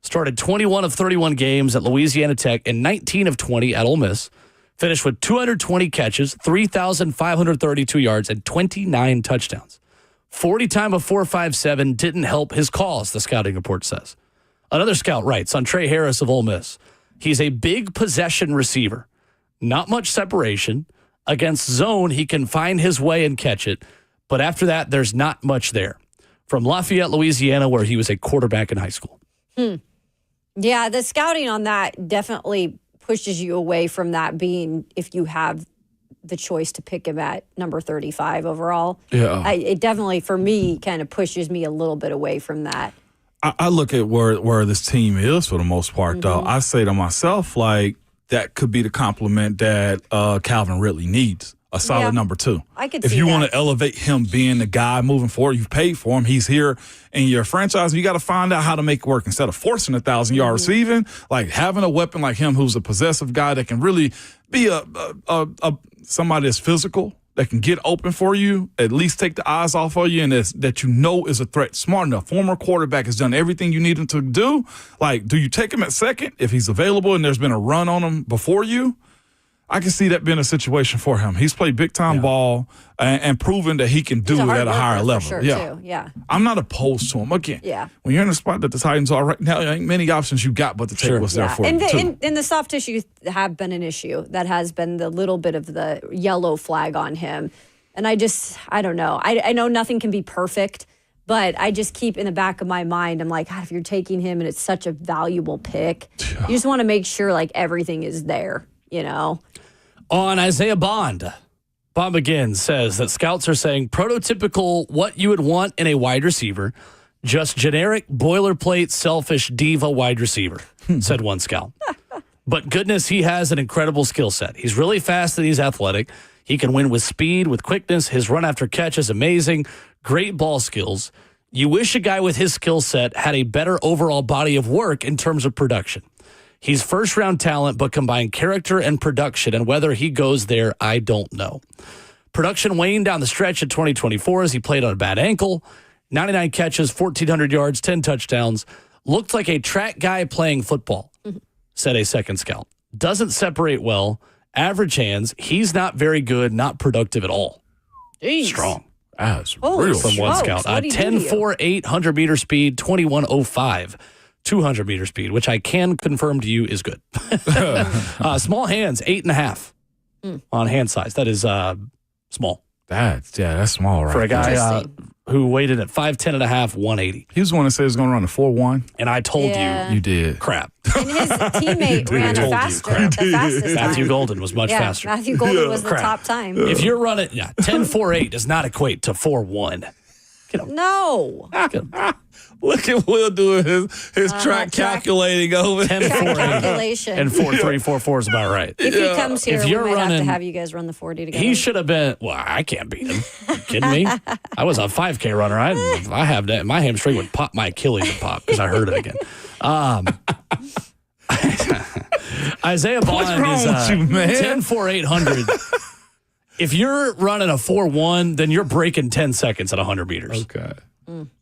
Started 21 of 31 games at Louisiana Tech and 19 of 20 at Ole Miss. Finished with 220 catches, 3,532 yards, and 29 touchdowns. 40 time of 4.57 didn't help his cause, the scouting report says. Another scout writes on Trey Harris of Ole Miss, he's a big possession receiver. Not much separation. Against zone, he can find his way and catch it. But after that, there's not much there. From Lafayette, Louisiana, where he was a quarterback in high school. Yeah, the scouting on that definitely pushes you away from that being if you have the choice to pick him at number 35 overall. Yeah. It definitely, for me, kind of pushes me a little bit away from that. I look at where this team is for the most part, though. I say to myself, like, that could be the compliment that Calvin Ridley needs, a solid number 2. I could if see you that. want to elevate him being the guy moving forward, you've paid for him. He's here in your franchise. You got to find out how to make it work. Instead of forcing 1,000-yard receiving, like having a weapon like him who's a possessive guy that can really be a somebody that's physical, that can get open for you, at least take the eyes off of you, and that you know is a threat. Smart enough. Former quarterback has done everything you need him to do. Like, do you take him at second if he's available and there's been a run on him before you? I can see that being a situation for him. He's played big-time ball and proven that he can do it at a higher level. Sure, too. Yeah. I'm not opposed to him. Again, when you're in a spot that the Titans are right now, there ain't many options you got but to take what's there for you, too. And the soft tissues have been an issue. That has been the little bit of the yellow flag on him. And I don't know. I know nothing can be perfect, but I just keep in the back of my mind, I'm like, God, if you're taking him and it's such a valuable pick, you just want to make sure like everything is there, you know? On Isaiah Bond, Bob McGinn says that scouts are saying prototypical what you would want in a wide receiver, just generic boilerplate selfish diva wide receiver, said one scout. But goodness, he has an incredible skill set. He's really fast and he's athletic. He can win with speed, with quickness. His run after catch is amazing. Great ball skills. You wish a guy with his skill set had a better overall body of work in terms of production. He's first-round talent, but combine character and production, and whether he goes there, I don't know. Production waned down the stretch in 2024 as he played on a bad ankle. 99 catches, 1,400 yards, 10 touchdowns. Looked like a track guy playing football, said a second scout. Doesn't separate well. Average hands. He's not very good, not productive at all. Jeez. Strong. That's Holy real From one smokes, scout. what'd he do to 10, you? 4, 8, 100-meter speed, 21.05, 200-meter speed, which I can confirm to you is good. Small hands, 8.5 on hand size. That is small. That's small, right? For a guy Interesting. who weighed in at 5'10 and a half, 180. He was the one that said he was going to run a 4.1. And I told Yeah. You did. you, crap. And his teammate ran told you, faster, crap. the fastest Matthew time. Golden was much Yeah, faster. Matthew Golden was the Crap. top time. If you're running, 10.48 does not equate to 4.1. No. Look at Will doing his track track- calculating over. 10.48 Calculation. and 4.344 is about right. If he comes here, If we you're might have running- to have you guys run the 40 together. He should have been. Well, I can't beat him. You kidding me? I was a 5K runner. I have that. My hamstring would pop. My Achilles would pop because I hurt it again. Isaiah Bond wrong is with you, man? 10.4 If you're running a 4.1, then you're breaking 10 seconds at 100 meters. Okay.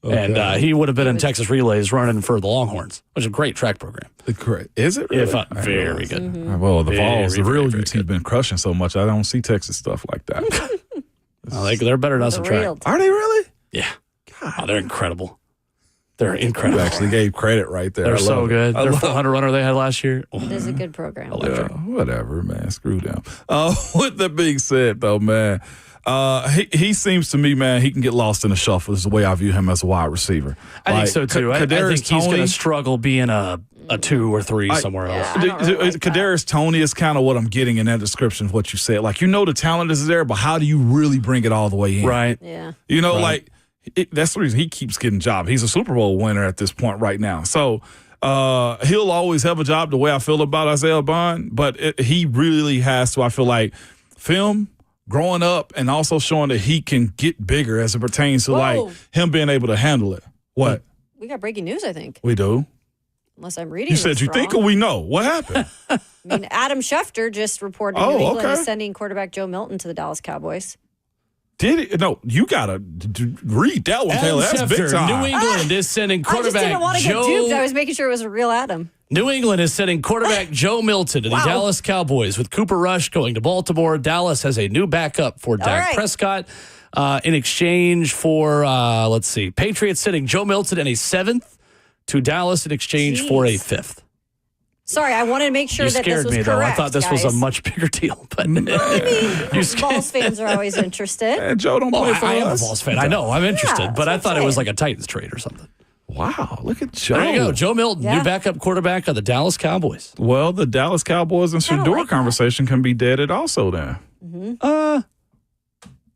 And he would have been in Texas Relays running for the Longhorns, which is a great track program. Great. Is it really? Very good. Well, the Very, Vols, the very, real very UT been crushing so much. I don't see Texas stuff like that. They're better than us in track. real Are they really? Yeah. Oh, they're incredible. They're incredible. You actually gave credit right there. They're I love so it. good. I Their love 400 runner they had last year. It is a good program. Electric. Whatever, man. Screw them. With that being said, though, man, he seems to me, man, he can get lost in the shuffle. Is the way I view him as a wide receiver. I think so too. I think he's going Toney- to struggle being a 2 or 3 somewhere else. I don't really like that. Kadarius Toney is kind of what I'm getting in that description of what you said. Like, the talent is there, but how do you really bring it all the way in? Right. Yeah. That's the reason he keeps getting jobs. He's a Super Bowl winner at this point right now. So he'll always have a job the way I feel about Isaiah Bond, but he really has to, I feel like, film, growing up, and also showing that he can get bigger as it pertains to, like, him being able to handle it. What? We got breaking news, I think. We do? Unless I'm reading You said this you think or wrong. we know? What happened? I mean, Adam Schefter just reported Oh, New England okay. is sending quarterback Joe Milton to the Dallas Cowboys. Did it? No, you got to read that one, Taylor. That's big Schefter, time. New England is sending I just quarterback didn't want to get duped. I was making sure it was a real Adam. New England is sending quarterback Joe Milton to the Dallas Cowboys with Cooper Rush going to Baltimore. Dallas has a new backup for Dak right. Prescott in exchange for, Patriots sending Joe Milton and a 7th to Dallas in exchange for a 5th. Sorry, I wanted to make sure You that this scared was me, correct, though. I thought this was guys. a much bigger deal. But Balls fans are always interested. And Joe don't play for I am a us. Balls fan. I know. I'm interested. Yeah, but I that's thought what it was I'm like a Titans trade or something. Wow, look at Joe. There you go. Joe Milton, Yeah. new backup quarterback of the Dallas Cowboys. Well, the Dallas Cowboys and Kinda Shador like that. conversation can be deaded also then.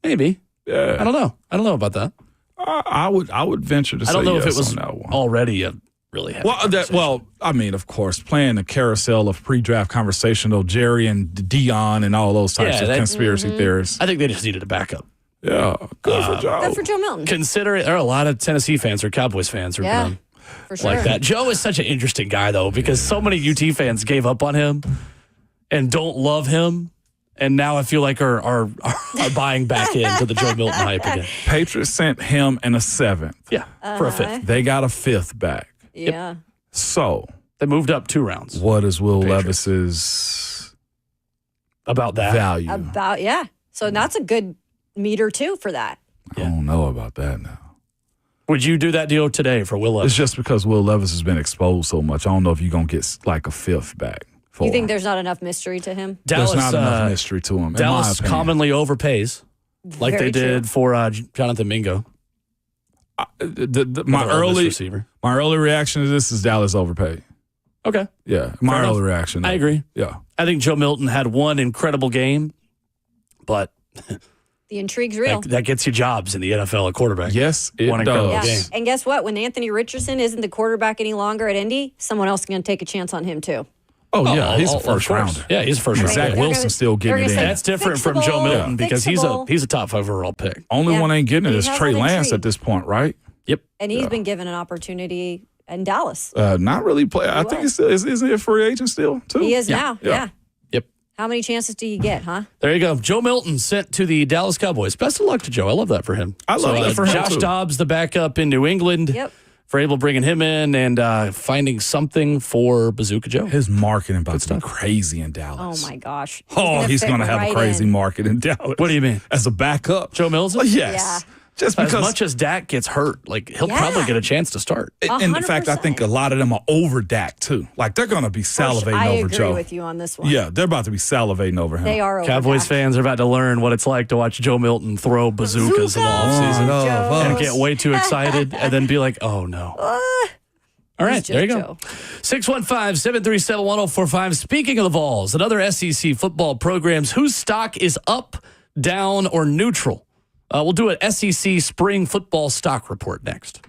Maybe. Yeah. I don't know. I don't know about that. I would venture to say I don't know yes if it was on that one. already a really heavy conversation. I mean, of course, playing the carousel of pre-draft conversation, though, Jerry and Dion and all those types of conspiracy theorists. I think they just needed a backup. Yeah, good for Joe. Good for Joe Milton. Consider there are a lot of Tennessee fans or Cowboys fans who are Yeah, gonna for sure. like that. Joe is such an interesting guy, though, because so many UT fans gave up on him and don't love him. And now I feel like are buying back into the Joe Milton hype again. Patriots sent him in a 7th. Yeah, for a 5th. They got a 5th back. Yeah. So They moved up 2 rounds. what is Will Patriots. Levis's About that. value? So that's a good meter, too, for that. I don't know about that now. Would you do that deal today for Will Levis? It's just because Will Levis has been exposed so much. I don't know if you're going to get like a 5th back. You think there's not enough mystery to him? Dallas, There's not enough mystery to him. Dallas in my opinion. commonly overpays, like Very they did true. for Jonathan Mingo. My the Ole Miss receiver. early reaction to this is Dallas overpaid. Okay. Yeah, my Fair early enough. reaction. I agree. Yeah. I think Joe Milton had one incredible game, but The intrigue's real. that gets you jobs in the NFL at quarterback. Yes, it One incredible does. Yeah. game. And guess what? When Anthony Richardson isn't the quarterback any longer at Indy, someone else is going to take a chance on him, too. Oh, yeah, he's a of first course. rounder. Yeah, he's a first And rounder. Zach Wilson still getting it in. That's different from Joe Fixable. Milton because he's Fixable. a top 5 overall pick. Only one ain't getting it He is has Trey that Lance intrigue. at this point, right? Yep. And he's been given an opportunity in Dallas. Not really play. I think he's still is he a free agent still too? He is now. Yeah. Yep. How many chances do you get, huh? There you go. Joe Milton sent to the Dallas Cowboys. Best of luck to Joe. I love that for him. I love that for him, Josh too. Dobbs, the backup in New England. Yep. For able bringing him in and finding something for Bazooka Joe. His marketing about to be crazy in Dallas. Oh my gosh. He's going to have a crazy market in Dallas. What do you mean? As a backup. Joe Milton? Oh, yes. Yeah. Just because as much as Dak gets hurt, like he'll probably get a chance to start. And in fact, I think a lot of them are over Dak too. Like they're going to be salivating I over agree Joe. with you on this one. Yeah, they're about to be salivating over him. They are over Cowboys Dak. fans are about to learn what it's like to watch Joe Milton throw bazookas in the offseason Joe. and get way too excited and then be like, oh no. All right, there you go. 615-737-1045. Speaking of the Vols, another SEC football programs whose stock is up, down, or neutral. We'll do an SEC spring football stock report next.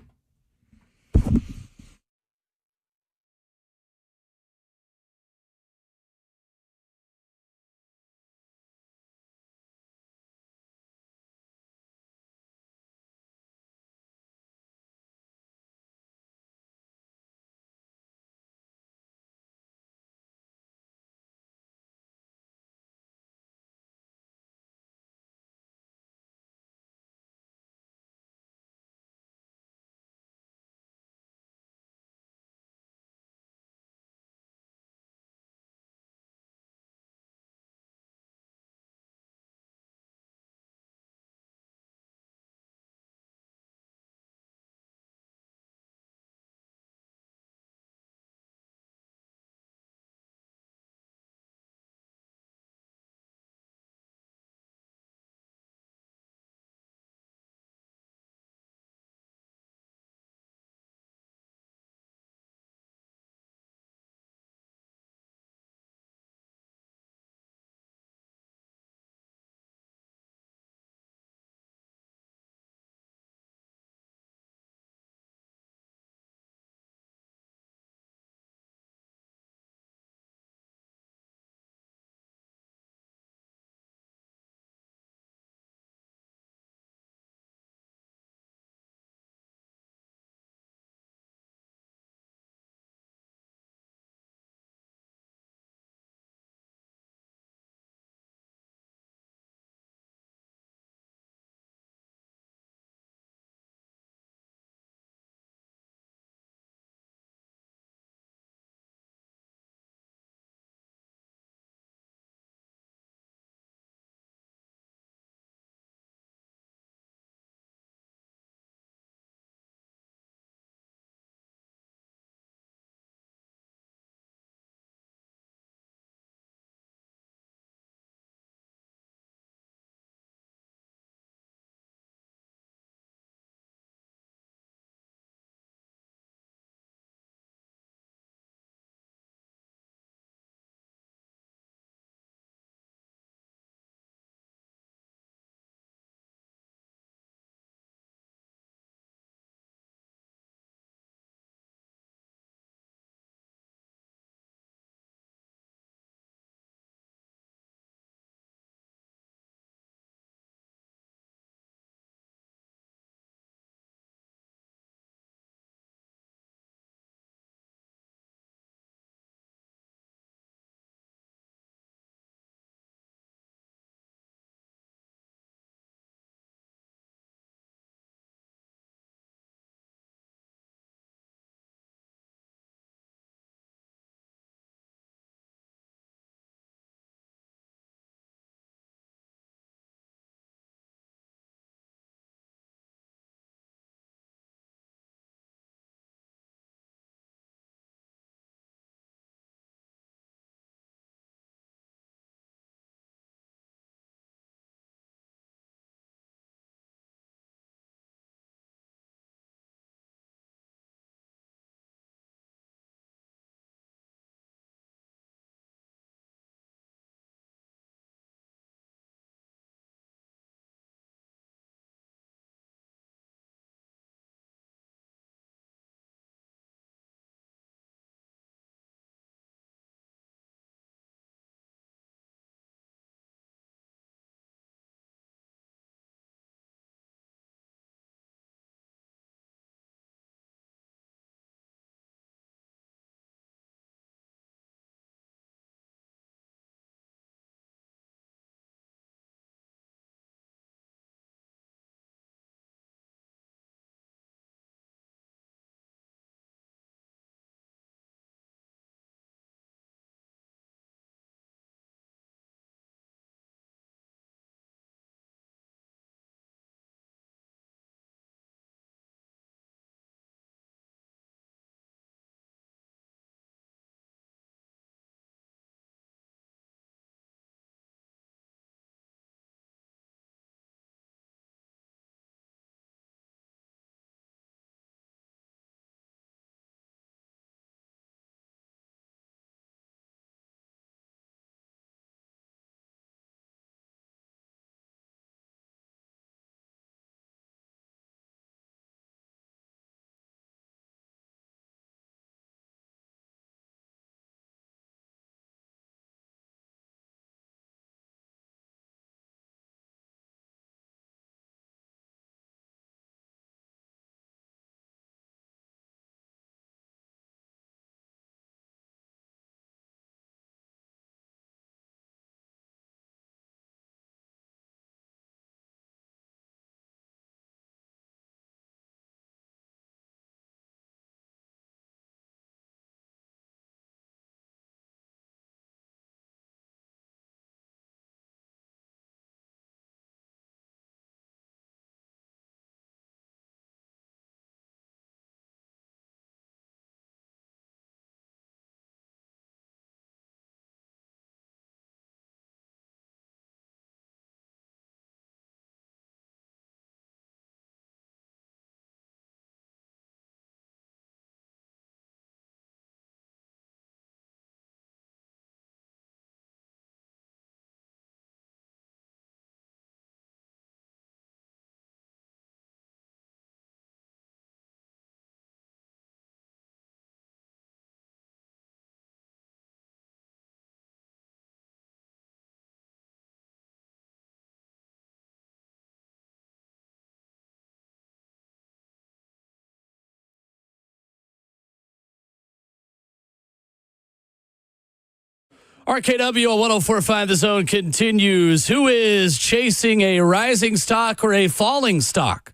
RKW on 104.5 The Zone continues. Who is chasing a rising stock or a falling stock?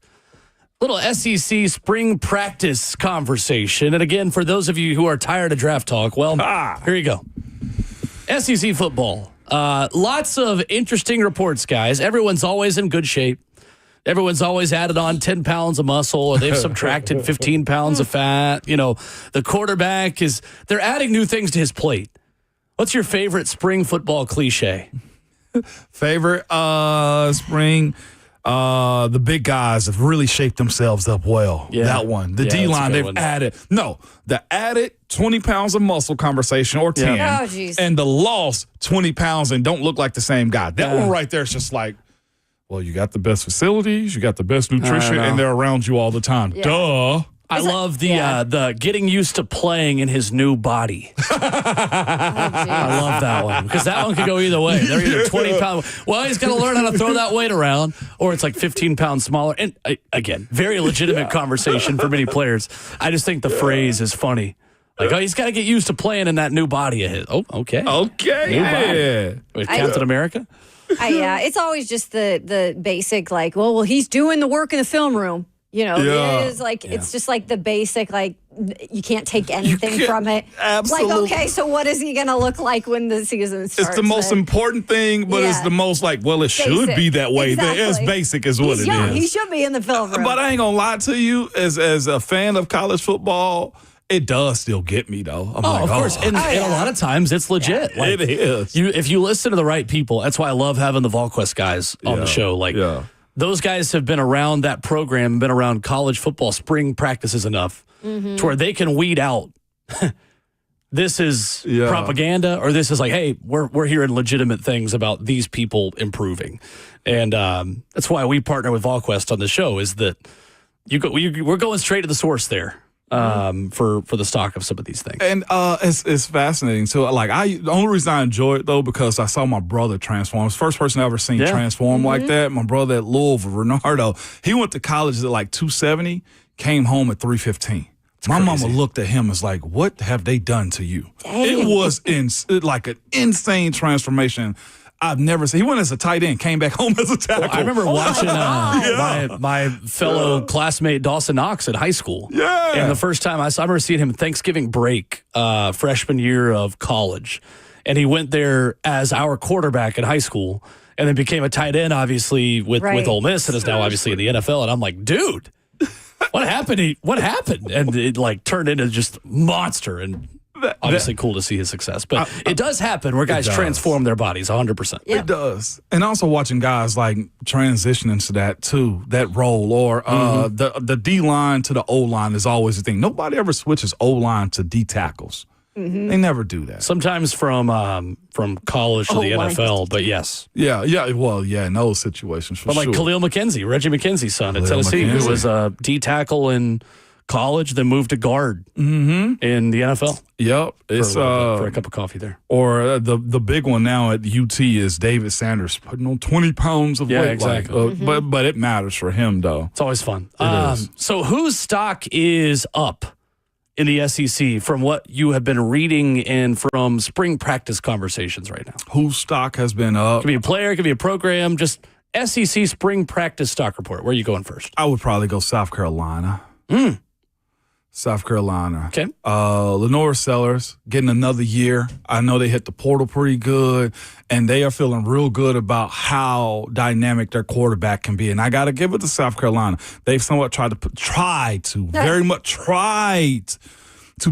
Little SEC spring practice conversation. And again, for those of you who are tired of draft talk, well, here you go. SEC football. Lots of interesting reports, guys. Everyone's always in good shape. Everyone's always added on 10 pounds of muscle, or they've subtracted 15 pounds of fat. You know, the quarterback they're adding new things to his plate. What's your favorite spring football cliche? Favorite spring? The big guys have really shaped themselves up well. Yeah. That one. The D-line, they've added. No, the added 20 pounds of muscle conversation or 10. Yeah. Oh, geez. And the lost 20 pounds and don't look like the same guy. That one right there is just like, well, you got the best facilities, you got the best nutrition, and they're around you all the time. Yeah. Duh. I love the getting used to playing in his new body. I love that one because that one could go either way. They're either 20 pounds. Well, he's got to learn how to throw that weight around, or it's like 15 pounds smaller. And again, very legitimate conversation for many players. I just think the phrase is funny. Like, he's got to get used to playing in that new body of his. Oh, okay. Okay. New body. With Captain America? Yeah, it's always just the basic, like, well, he's doing the work in the film room. You know, it is like it's just like the basic, like you can't take anything from it. Absolutely. Like, okay, so what is he going to look like when the season starts? It's the most important thing, but it's the most like, well, it should be that way. Exactly. It's basic is what He's it young. is. He should be in the film room. But I ain't going to lie to you, as a fan of college football, it does still get me, though. I'm like, of course. And a lot of times it's legit. Like, it is. If you listen to the right people, that's why I love having the VolQuest guys on the show. Like, those guys have been around that program, been around college football spring practices enough to where they can weed out this is propaganda or this is like, hey, we're hearing legitimate things about these people improving. And that's why we partner with VolQuest on the show is that we're going straight to the source there. For the stock of some of these things. And it's fascinating. So, like, the only reason I enjoy it, though, because I saw my brother transform. It's the first person I ever seen transform like that. My brother at Louisville, Renardo, he went to college at like 270, came home at 315. My mama looked at him as like, what have they done to you? Dang. It was like an insane transformation. I've never seen. He went as a tight end, came back home as a tackle. Well, I remember watching my fellow classmate Dawson Knox at high school. Yeah. And the first time I remember seeing him Thanksgiving break, freshman year of college. And he went there as our quarterback in high school and then became a tight end, obviously, with Ole Miss and is now obviously in the NFL. And I'm like, dude, what happened? What happened? And it like turned into just monster and obviously cool to see his success. But it does happen where guys transform their bodies 100%. It does. And also watching guys like transition into that role or the D-line to the O-line is always the thing. Nobody ever switches O-line to D tackles. They never do that. Sometimes from college to the NFL, but yes. Yeah, in those situations for sure. But like Khalil McKenzie, Reggie McKenzie's son at Tennessee, who was a D tackle in college, then moved to guard in the NFL. Yep. It's for a cup of coffee there. Or the big one now at UT is David Sanders putting on 20 pounds of weight. Exactly. But it matters for him, though. It's always fun. So whose stock is up in the SEC from what you have been reading and from spring practice conversations right now? Whose stock has been up? It could be a player, it could be a program, just SEC spring practice stock report. Where are you going first? I would probably go South Carolina. South Carolina. Okay. Lenore Sellers getting another year. I know they hit the portal pretty good, and they are feeling real good about how dynamic their quarterback can be. And I got to give it to South Carolina. They've somewhat tried to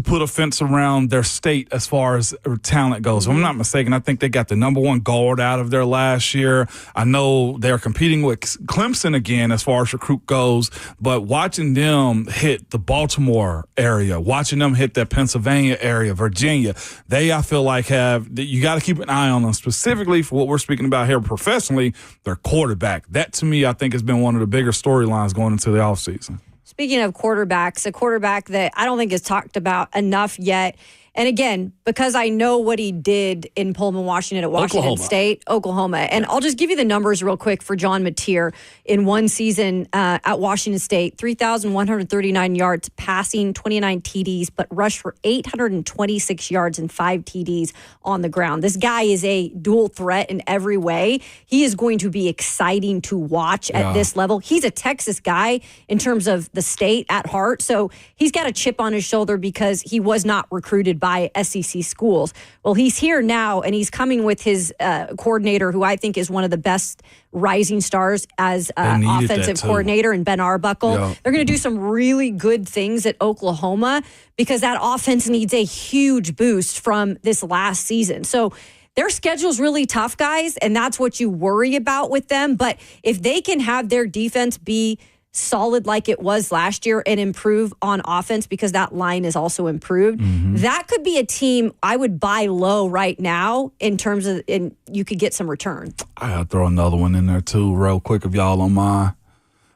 put a fence around their state as far as talent goes. If I'm not mistaken, I think they got the number one guard out of there last year. I know they're competing with Clemson again as far as recruit goes, but watching them hit the Baltimore area, watching them hit that Pennsylvania area, Virginia, I feel like you got to keep an eye on them, specifically for what we're speaking about here professionally, their quarterback. That, to me, I think has been one of the bigger storylines going into the offseason. Speaking of quarterbacks, a quarterback that I don't think is talked about enough yet, And again, because I know what he did in Pullman, Washington at Washington State, Oklahoma. And I'll just give you the numbers real quick for John Mateer in one season at Washington State. 3,139 yards passing, 29 TDs, but rushed for 826 yards and 5 TDs on the ground. This guy is a dual threat in every way. He is going to be exciting to watch at this level. He's a Texas guy in terms of the state at heart. So he's got a chip on his shoulder because he was not recruited by SEC schools. Well, he's here now, and he's coming with his coordinator, who I think is one of the best rising stars as offensive coordinator, and Ben Arbuckle. Yeah. They're going to do some really good things at Oklahoma because that offense needs a huge boost from this last season. So their schedule's really tough, guys, and that's what you worry about with them. But if they can have their defense be solid like it was last year and improve on offense because that line is also improved, that could be a team I would buy low right now in terms of, and you could get some return. I gotta throw another one in there too, real quick, if y'all don't mind.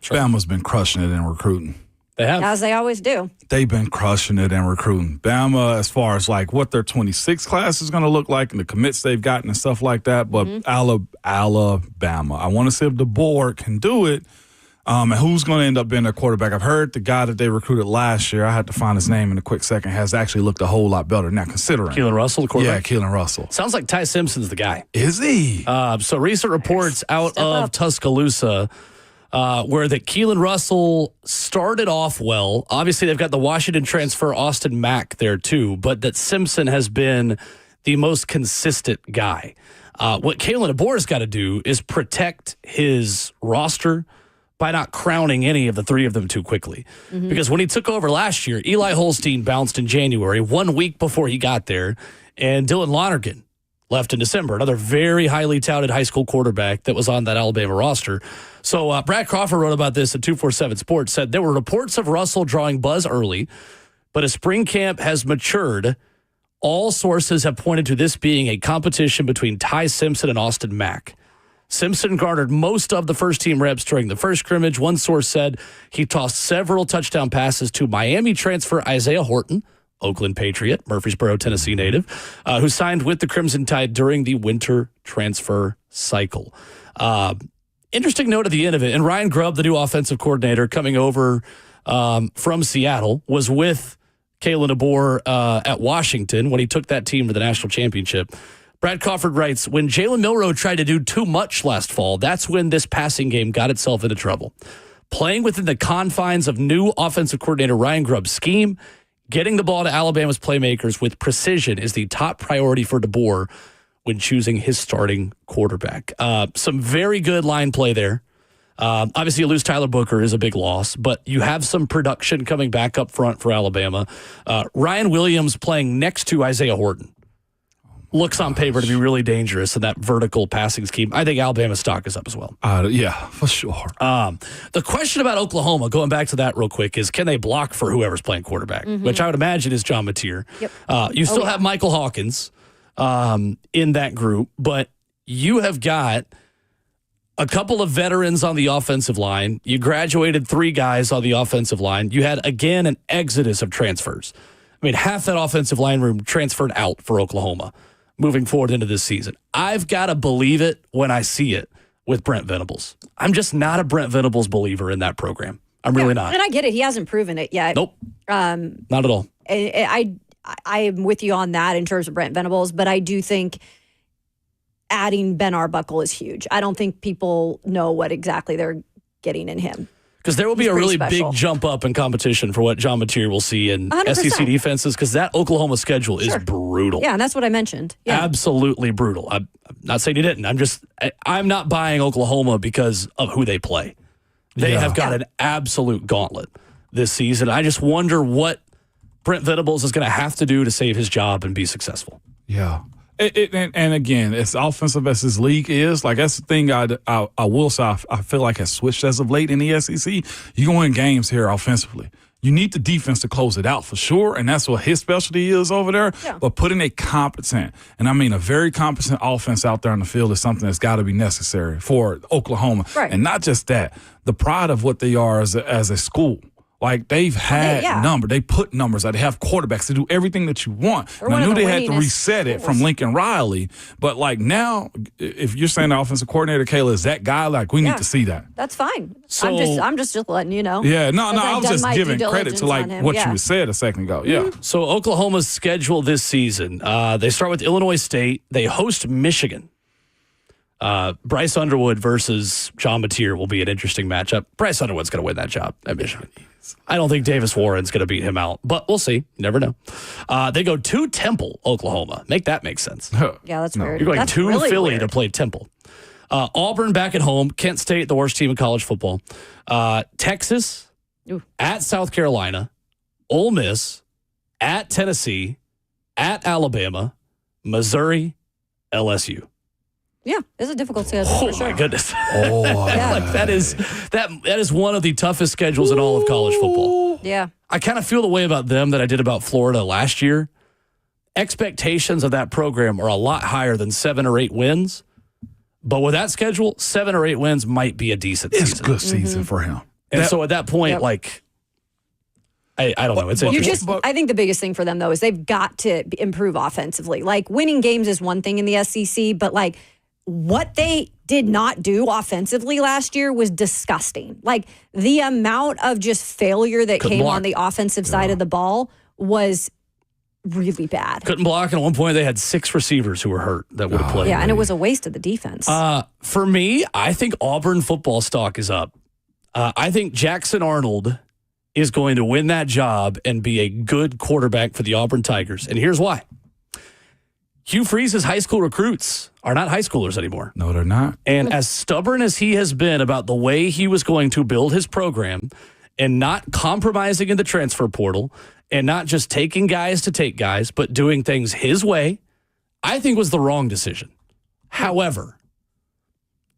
Sure. Bama's been crushing it in recruiting. They have. As they always do. They've been crushing it in recruiting. Bama, as far as like what their 26 class is going to look like and the commits they've gotten and stuff like that, but Alabama. I want to see if the board can do it. And who's going to end up being their quarterback? I've heard the guy that they recruited last year, I had to find his name in a quick second, has actually looked a whole lot better now, considering. Keelan Russell, the quarterback? Yeah, Keelan Russell. Sounds like Ty Simpson's the guy. Is he? So recent reports out of Tuscaloosa where that Keelan Russell started off well. Obviously, they've got the Washington transfer, Austin Mack, there too, but that Simpson has been the most consistent guy. What Kalen DeBoer's got to do is protect his roster by not crowning any of the three of them too quickly. Because when he took over last year, Eli Holstein bounced in January, 1 week before he got there, and Dylan Lonergan left in December, another very highly touted high school quarterback that was on that Alabama roster. So Brad Crawford wrote about this at 247 Sports, said there were reports of Russell drawing buzz early, but as spring camp has matured, all sources have pointed to this being a competition between Ty Simpson and Austin Mack. Simpson garnered most of the first-team reps during the first scrimmage. One source said he tossed several touchdown passes to Miami transfer Isaiah Horton, Oakland Patriot, Murfreesboro, Tennessee native, who signed with the Crimson Tide during the winter transfer cycle. Interesting note at the end of it, and Ryan Grubb, the new offensive coordinator coming over from Seattle, was with Kalen DeBoer at Washington when he took that team to the national championship. Brad Crawford writes, when Jalen Milroe tried to do too much last fall, that's when this passing game got itself into trouble. Playing within the confines of new offensive coordinator Ryan Grubb's scheme, getting the ball to Alabama's playmakers with precision is the top priority for DeBoer when choosing his starting quarterback. Some very good line play there. Obviously, you lose Tyler Booker is a big loss, but you have some production coming back up front for Alabama. Ryan Williams playing next to Isaiah Horton looks on paper to be really dangerous in that vertical passing scheme. I think Alabama's stock is up as well. Yeah, for sure. The question about Oklahoma, going back to that real quick, is can they block for whoever's playing quarterback, which I would imagine is John Mateer. Yep. You still have Michael Hawkins in that group, but you have got a couple of veterans on the offensive line. You graduated 3 guys on the offensive line. You had, again, an exodus of transfers. I mean, half that offensive line room transferred out for Oklahoma moving forward into this season. I've got to believe it when I see it with Brent Venables. I'm just not a Brent Venables believer in that program. I'm really not. And I get it. He hasn't proven it yet. Nope. Not at all. I am with you on that in terms of Brent Venables, but I do think adding Ben Arbuckle is huge. I don't think people know what exactly they're getting in him. Because there will be a really big jump up in competition for what John Mateer will see in 100%. SEC defenses, because that Oklahoma schedule is brutal. Yeah, and that's what I mentioned. Yeah. Absolutely brutal. I'm not saying you didn't. I'm not buying Oklahoma because of who they play. They have got an absolute gauntlet this season. I just wonder what Brent Venables is going to have to do to save his job and be successful. Yeah. And again, as offensive as this league is, like that's the thing I will say I feel like has switched as of late in the SEC. You go in games here offensively. You need the defense to close it out for sure, and that's what his specialty is over there. Yeah. But putting a competent, and I mean a very competent offense out there on the field is something that's got to be necessary for Oklahoma. Right. And not just that, the pride of what they are as a school. Like, they've had numbers. They put numbers out. They have quarterbacks to do everything that you want. And I knew they had to reset it from Lincoln Riley. But, like, now, if you're saying the offensive coordinator, Kayla, is that guy, like, we need to see that. That's fine. So, I'm just letting you know. Yeah, no, I was just giving credit to, like, what you said a second ago. Yeah. So, Oklahoma's schedule this season, they start with Illinois State. They host Michigan. Bryce Underwood versus John Mateer will be an interesting matchup. Bryce Underwood's going to win that job at Michigan. I don't think Davis Warren's going to beat him out, but we'll see. You never know. They go to Temple, Oklahoma. Make that make sense. Yeah, that's weird. You're going that's to really Philly weird. to play Temple. Auburn back at home. Kent State, the worst team in college football. Texas, at South Carolina. Ole Miss, at Tennessee, at Alabama, Missouri, LSU. Yeah, it's a difficult schedule. Oh, for sure. my goodness. That is one of the toughest schedules in all of college football. Yeah. I kind of feel the way about them that I did about Florida last year. Expectations of that program are a lot higher than 7 or 8 wins. But with that schedule, 7 or 8 wins might be a decent season. It's a good season for him. And so at that point, like, I don't know. It's interesting. I think the biggest thing for them, though, is they've got to improve offensively. Like, winning games is one thing in the SEC, but, like, what they did not do offensively last year was disgusting. Like, the amount of just failure that came on the offensive side of the ball was really bad. Couldn't block, and at one point they had 6 receivers who were hurt that would have played. Yeah, and it was a waste of the defense. For me, I think Auburn football stock is up. I think Jackson Arnold is going to win that job and be a good quarterback for the Auburn Tigers. And here's why. Hugh Freeze's high school recruits are not high schoolers anymore. No, they're not. And as stubborn as he has been about the way he was going to build his program and not compromising in the transfer portal and not just taking guys to take guys, but doing things his way, I think was the wrong decision. However,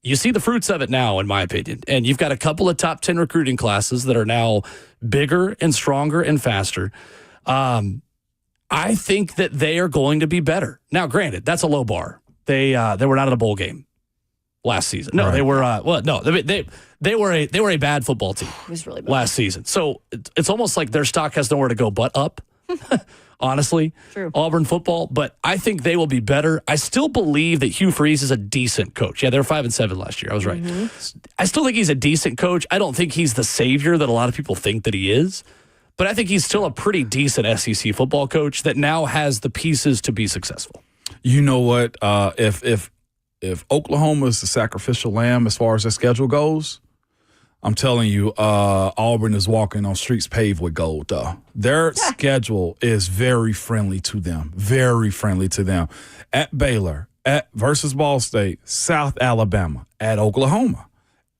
you see the fruits of it now, in my opinion. And you've got a couple of top 10 recruiting classes that are now bigger and stronger and faster. I think that they are going to be better. Now, granted, that's a low bar. They were not in a bowl game last season. No, they were. They were a bad football team. It was really bad last season. So it's almost like their stock has nowhere to go but up. Honestly, True. Auburn football. But I think they will be better. I still believe that Hugh Freeze is a decent coach. Yeah, they were 5-7 last year. I was right. I still think he's a decent coach. I don't think he's the savior that a lot of people think that he is. But I think he's still a pretty decent SEC football coach that now has the pieces to be successful. You know what? If Oklahoma is the sacrificial lamb as far as their schedule goes, I'm telling you, Auburn is walking on streets paved with gold, though. Their schedule is very friendly to them. Very friendly to them. At Baylor, at versus Ball State, South Alabama, at Oklahoma,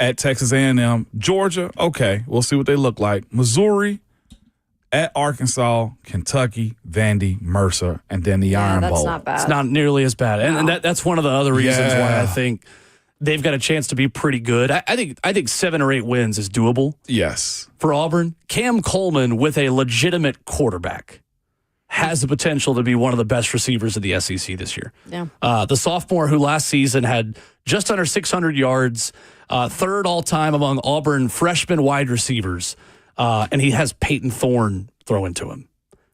at Texas A&M, Georgia, okay, we'll see what they look like. Missouri, at Arkansas, Kentucky, Vandy, Mercer, and then the Iron Bowl. That's not bad. It's not nearly as bad. And that's one of the other reasons why I think they've got a chance to be pretty good. I think 7 or 8 wins is doable. Yes. For Auburn, Cam Coleman with a legitimate quarterback has the potential to be one of the best receivers of the SEC this year. Yeah. The sophomore who last season had just under 600 yards, third all-time among Auburn freshman wide receivers, and he has Peyton Thorne throwing to him.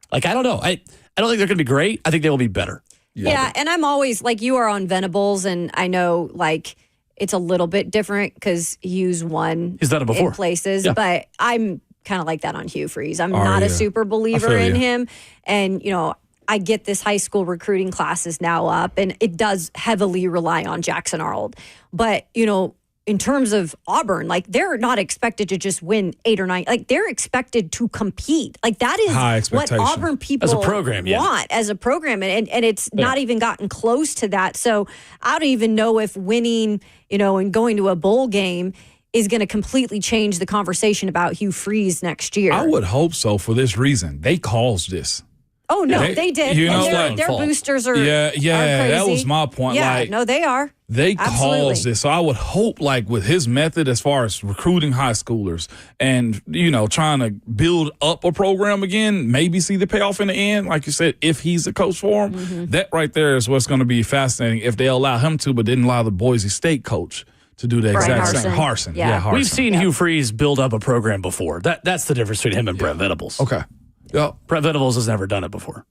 Like, I don't know. I don't think they're going to be great. I think they will be better. Yeah, and I'm always, like, you are on Venables, and I know, like, it's a little bit different because Hugh's won He's done it before. in places, but I'm kind of like that on Hugh Freeze. I'm Are not you? a super believer in you. him. And, you know, I get this high school recruiting class is now up, and it does heavily rely on Jackson Arnold. But, you know, in terms of Auburn, like, they're not expected to just win 8 or 9. Like, they're expected to compete. Like, that is High what expectation. Auburn people As a program, want as a program. And it's not even gotten close to that. So I don't even know if winning, you know, and going to a bowl game is going to completely change the conversation about Hugh Freeze next year. I would hope so for this reason. They caused this. Oh, no, they did. You know and their what? boosters are Yeah, are crazy. that was my point. Yeah, Like, no, they are. They Absolutely. caused this. So I would hope, like, with his method as far as recruiting high schoolers and, you know, trying to build up a program again, maybe see the payoff in the end, like you said, if he's the coach for him, that right there is what's going to be fascinating if they allow him to, but didn't allow the Boise State coach to do the exact Harsin. same. Harsin. Yeah. Harsin. We've seen Hugh Freeze build up a program before. That's the difference between him and Brent Venables. Okay. Yep. Brent Venables has never done it before.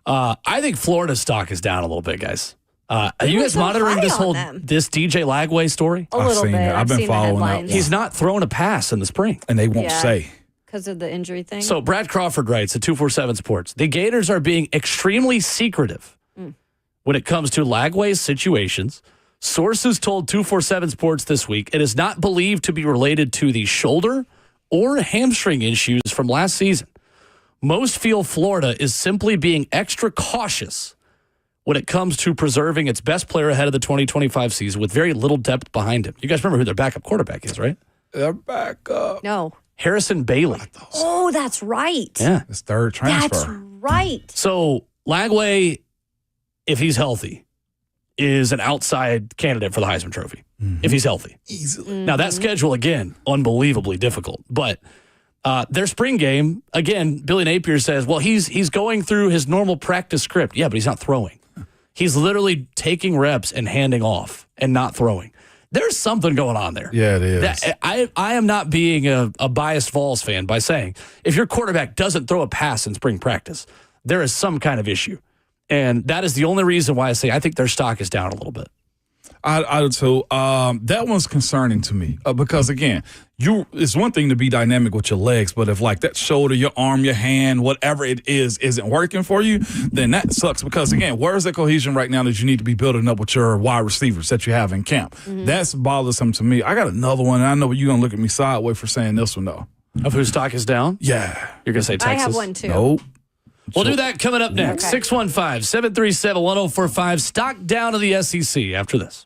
I think Florida's stock is down a little bit, guys. Are you guys so monitoring high this DJ Lagway story? A little seen bit. it. I've been seen the following that. headlines. He's not throwing a pass in the spring. And they won't say. Because of the injury thing. So Brad Crawford writes at 247 Sports, the Gators are being extremely secretive when it comes to Lagway's situations. Sources told 247 Sports this week it is not believed to be related to the shoulder or hamstring issues from last season. Most feel Florida is simply being extra cautious when it comes to preserving its best player ahead of the 2025 season with very little depth behind him. You guys remember who their backup quarterback is, right? They're back up. No. Harrison Bailey. Oh, that's right. Yeah. His third transfer. That's right. So Lagway, if he's healthy, is an outside candidate for the Heisman Trophy. If he's healthy. Easily. Now, that schedule, again, unbelievably difficult. But their spring game, again, Billy Napier says, well, he's going through his normal practice script. Yeah, but he's not throwing. He's literally taking reps and handing off and not throwing. There's something going on there. Yeah, it is. I am not being a biased Vols fan by saying if your quarterback doesn't throw a pass in spring practice, there is some kind of issue. And that is the only reason why I say I think their stock is down a little bit. I do too. That one's concerning to me because again, it's one thing to be dynamic with your legs, but if like that shoulder, your arm, your hand, whatever it is, isn't working for you, then that sucks. Because again, where's the cohesion right now that you need to be building up with your wide receivers that you have in camp? That's bothersome to me. I got another one, and I know you're gonna look at me sideways for saying this one though. Of whose stock is down? Yeah, You're gonna say Texas? I have one too. nope. We'll do that coming up next. Okay. 615-737-1045. Stock down to the SEC after this.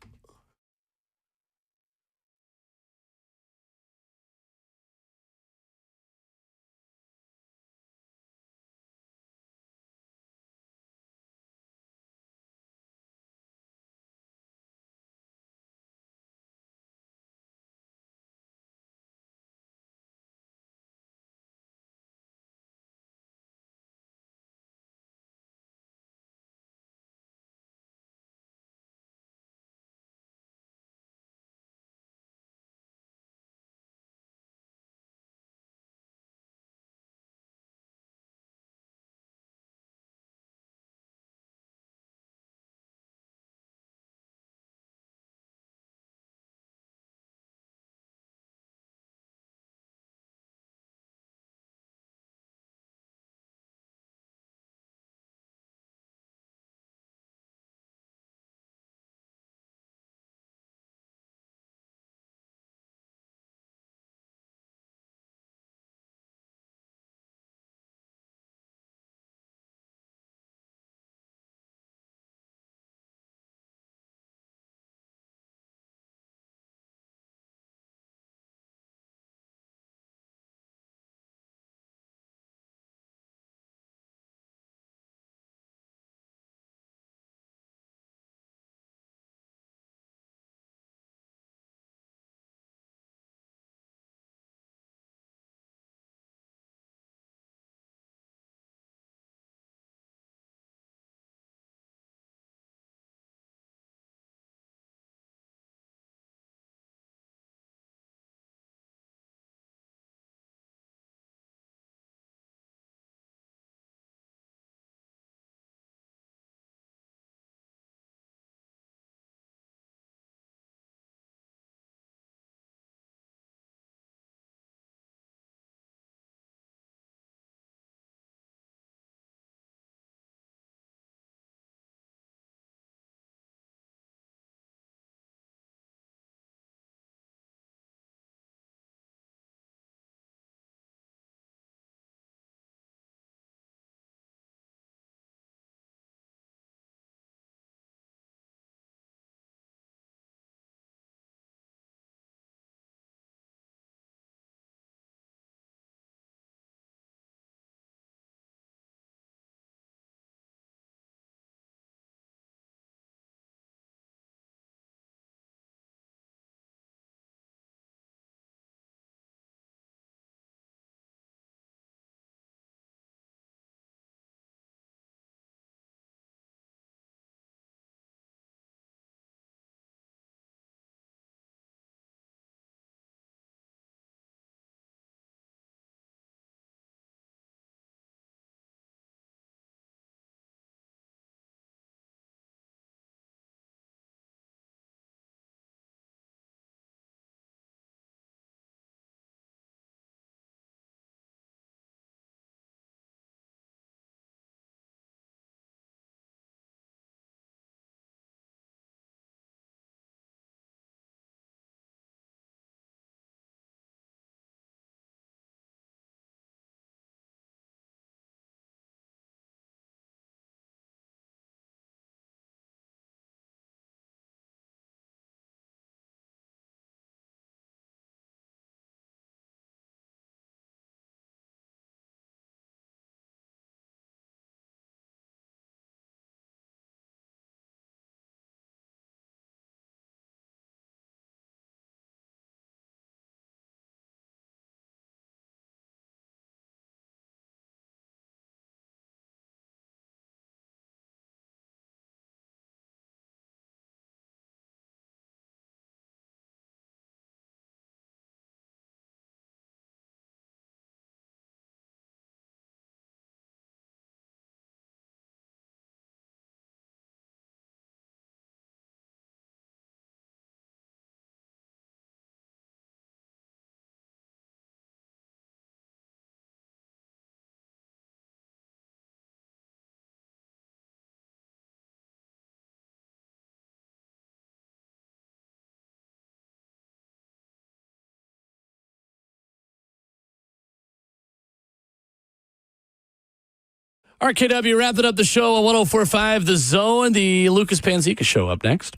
RKW wrapping up the show on 104.5 The Zone. The Lucas Panzica show up next.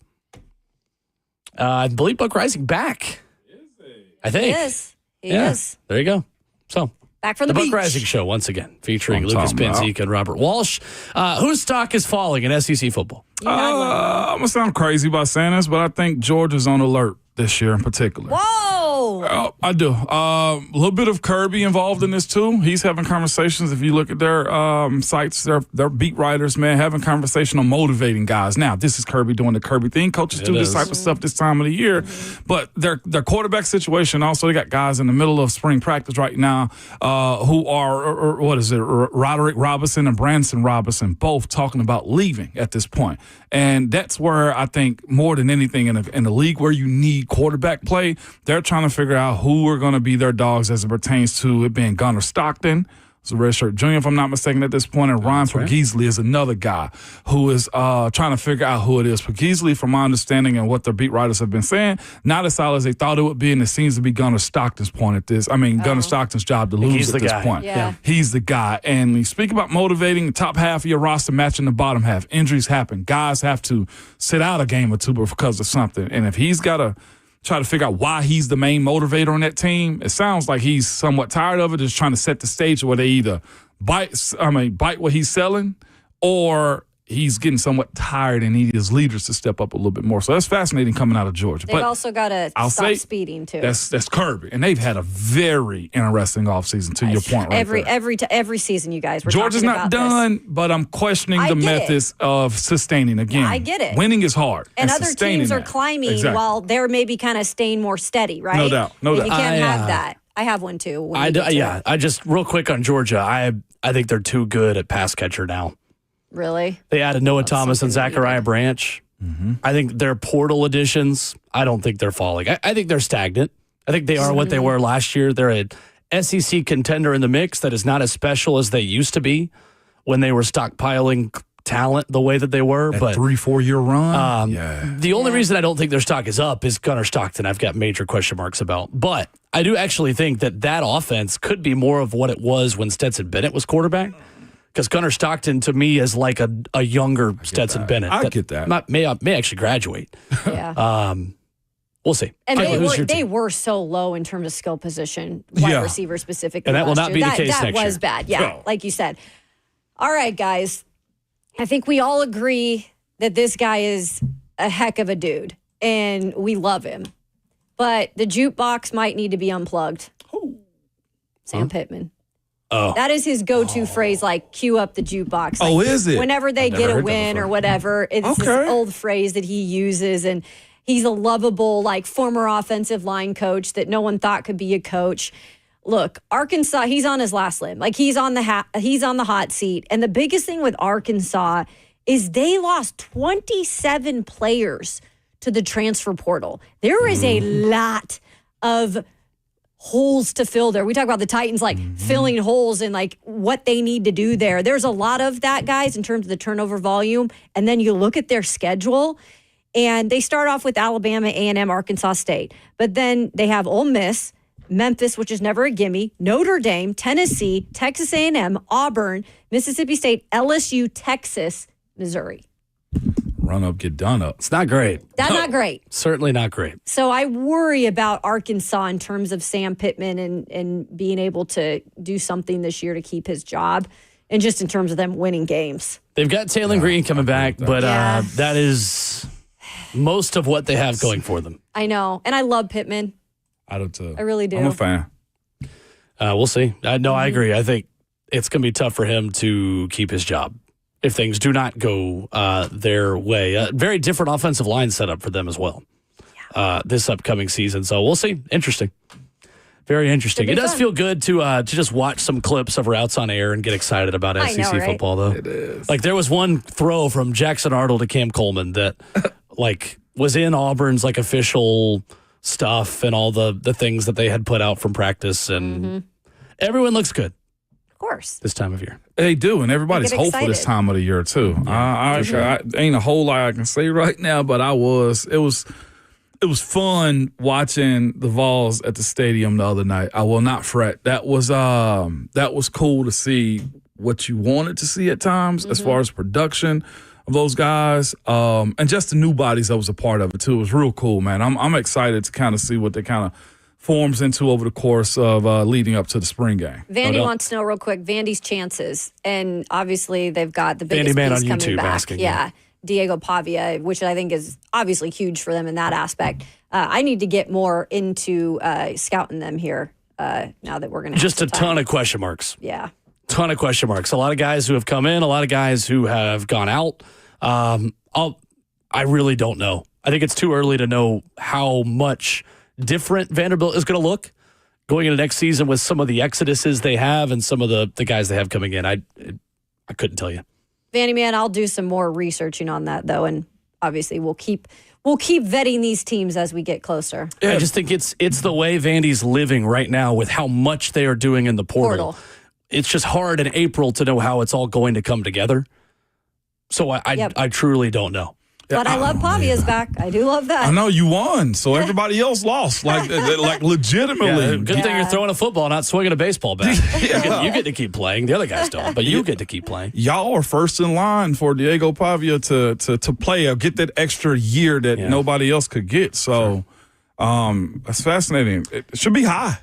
I believe Buck Rising back. Is he? I think. He is. There you go. So back from the Buck beach. Rising show once again, featuring Lucas Panzica and Robert Walsh. Whose stock is falling in SEC football? I'm going to sound crazy by saying this, but I think Georgia's on alert this year in particular. Whoa! I do. A little bit of Kirby involved in this too. He's having conversations. If you look at their sites, their beat writers, man, having conversation on motivating guys. Now, this is Kirby doing the Kirby thing. Coaches do this type of stuff this time of the year. But their quarterback situation, also, they got guys in the middle of spring practice right now who are, Roderick Robinson and Branson Robinson, both talking about leaving at this point. And that's where I think more than anything in a league where you need quarterback play, they're trying to figure out who are going to be their dogs as it pertains to it being Gunnar Stockton. It's a redshirt junior, if I'm not mistaken, at this point. And Ryan Pearce is another guy who is trying to figure out who it is. Pearce, from my understanding and what their beat writers have been saying, not as solid as they thought it would be, and it seems to be Gunnar Stockton's point at this. Gunnar Stockton's job to lose at this point. Yeah. He's the guy. And you speak about motivating the top half of your roster matching the bottom half. Injuries happen. Guys have to sit out a game or two because of something. And if he's got to try to figure out why he's the main motivator on that team, it sounds like he's somewhat tired of it, just trying to set the stage where they either bite what he's selling, or he's getting somewhat tired and need his leaders to step up a little bit more. So that's fascinating coming out of Georgia. They've also got to stop speeding too. That's Kirby, and they've had a very interesting offseason. To your point, right every season, you guys. Georgia's not done, but I'm questioning the methods of sustaining again. Yeah, I get it. Winning is hard, and other teams are climbing while they're maybe kind of staying more steady, right? No doubt. You can't have that. I have one too. I just real quick on Georgia. I think they're too good at pass catcher now. Really? They added Noah Thomas and Zachariah Branch. Mm-hmm. I think their portal additions, I don't think they're falling. I think they're stagnant. I think they are what they were last year. They're an SEC contender in the mix that is not as special as they used to be when they were stockpiling talent the way that they were. But 3-4 year run. The only reason I don't think their stock is up is Gunnar Stockton. I've got major question marks about. But I do actually think that offense could be more of what it was when Stetson Bennett was quarterback. Because Gunnar Stockton, to me, is like a younger Stetson Bennett. I get that. May actually graduate. Yeah. We'll see. And they were so low in terms of skill position, wide receiver specifically. And that will not be the case next year. That was bad. Yeah, like you said. All right, guys. I think we all agree that this guy is a heck of a dude, and we love him. But the jukebox might need to be unplugged. Sam Pittman. Oh. That is his go-to phrase, like, cue up the jukebox. Like, is it? Whenever they get a win or whatever, it's this old phrase that he uses, and he's a lovable, like, former offensive line coach that no one thought could be a coach. Look, Arkansas, he's on his last limb. Like, he's on the hot seat. And the biggest thing with Arkansas is they lost 27 players to the transfer portal. There is a lot of holes to fill there. We talk about the Titans filling holes and like what they need to do there. There's a lot of that, guys, in terms of the turnover volume. And then you look at their schedule, and they start off with Alabama, A&M, Arkansas State. But then they have Ole Miss, Memphis, which is never a gimme, Notre Dame, Tennessee, Texas A&M, Auburn, Mississippi State, LSU, Texas, Missouri. Run up, get done up. It's not great. That's not great. Certainly not great. So I worry about Arkansas in terms of Sam Pittman and being able to do something this year to keep his job, and just in terms of them winning games. They've got Taylor Green coming back, but that is most of what they have going for them. I know. And I love Pittman. I do too. I really do. I'm a fan. We'll see. I agree. I think it's going to be tough for him to keep his job if things do not go their way. Very different offensive line setup for them as well this upcoming season. So we'll see. Interesting. Very interesting. It does feel good to just watch some clips of routes on air and get excited about SEC football, though. It is. Like, there was one throw from Jackson Arnold to Cam Coleman that was in Auburn's official stuff and all the things that they had put out from practice, and everyone looks good. Of course. This time of year. They do, and everybody's hopeful this time of the year, too. I ain't a whole lot I can say right now, but it was fun watching the Vols at the stadium the other night. I will not fret. That was cool to see what you wanted to see at times as far as production of those guys, and just the new bodies that was a part of it too. It was real cool, man. I'm excited to kind of see what they kind of forms into over the course of leading up to the spring game. Vandy wants to know real quick, Vandy's chances. And obviously they've got the biggest Vandy man piece on coming YouTube back. asking. Yeah, Diego Pavia, which I think is obviously huge for them in that aspect. I need to get more into scouting them here now that we're going to Just a ton of question marks. Yeah. Ton of question marks. A lot of guys who have come in, a lot of guys who have gone out. I really don't know. I think it's too early to know how much different Vanderbilt is going to look going into next season with some of the exoduses they have and some of the guys they have coming in. I couldn't tell you. Vandy man, I'll do some more researching on that though, and obviously we'll keep vetting these teams as we get closer. Yeah. I just think it's the way Vandy's living right now with how much they are doing in the portal. It's just hard in April to know how it's all going to come together. So I truly don't know. But I love Pavia's back. I do love that. I know you won, so everybody else lost. Like legitimately. Yeah, good thing you're throwing a football, not swinging a baseball bat. You get to keep playing. The other guys don't, but you get to keep playing. Y'all are first in line for Diego Pavia to play or get that extra year that nobody else could get. So that's fascinating. It should be high.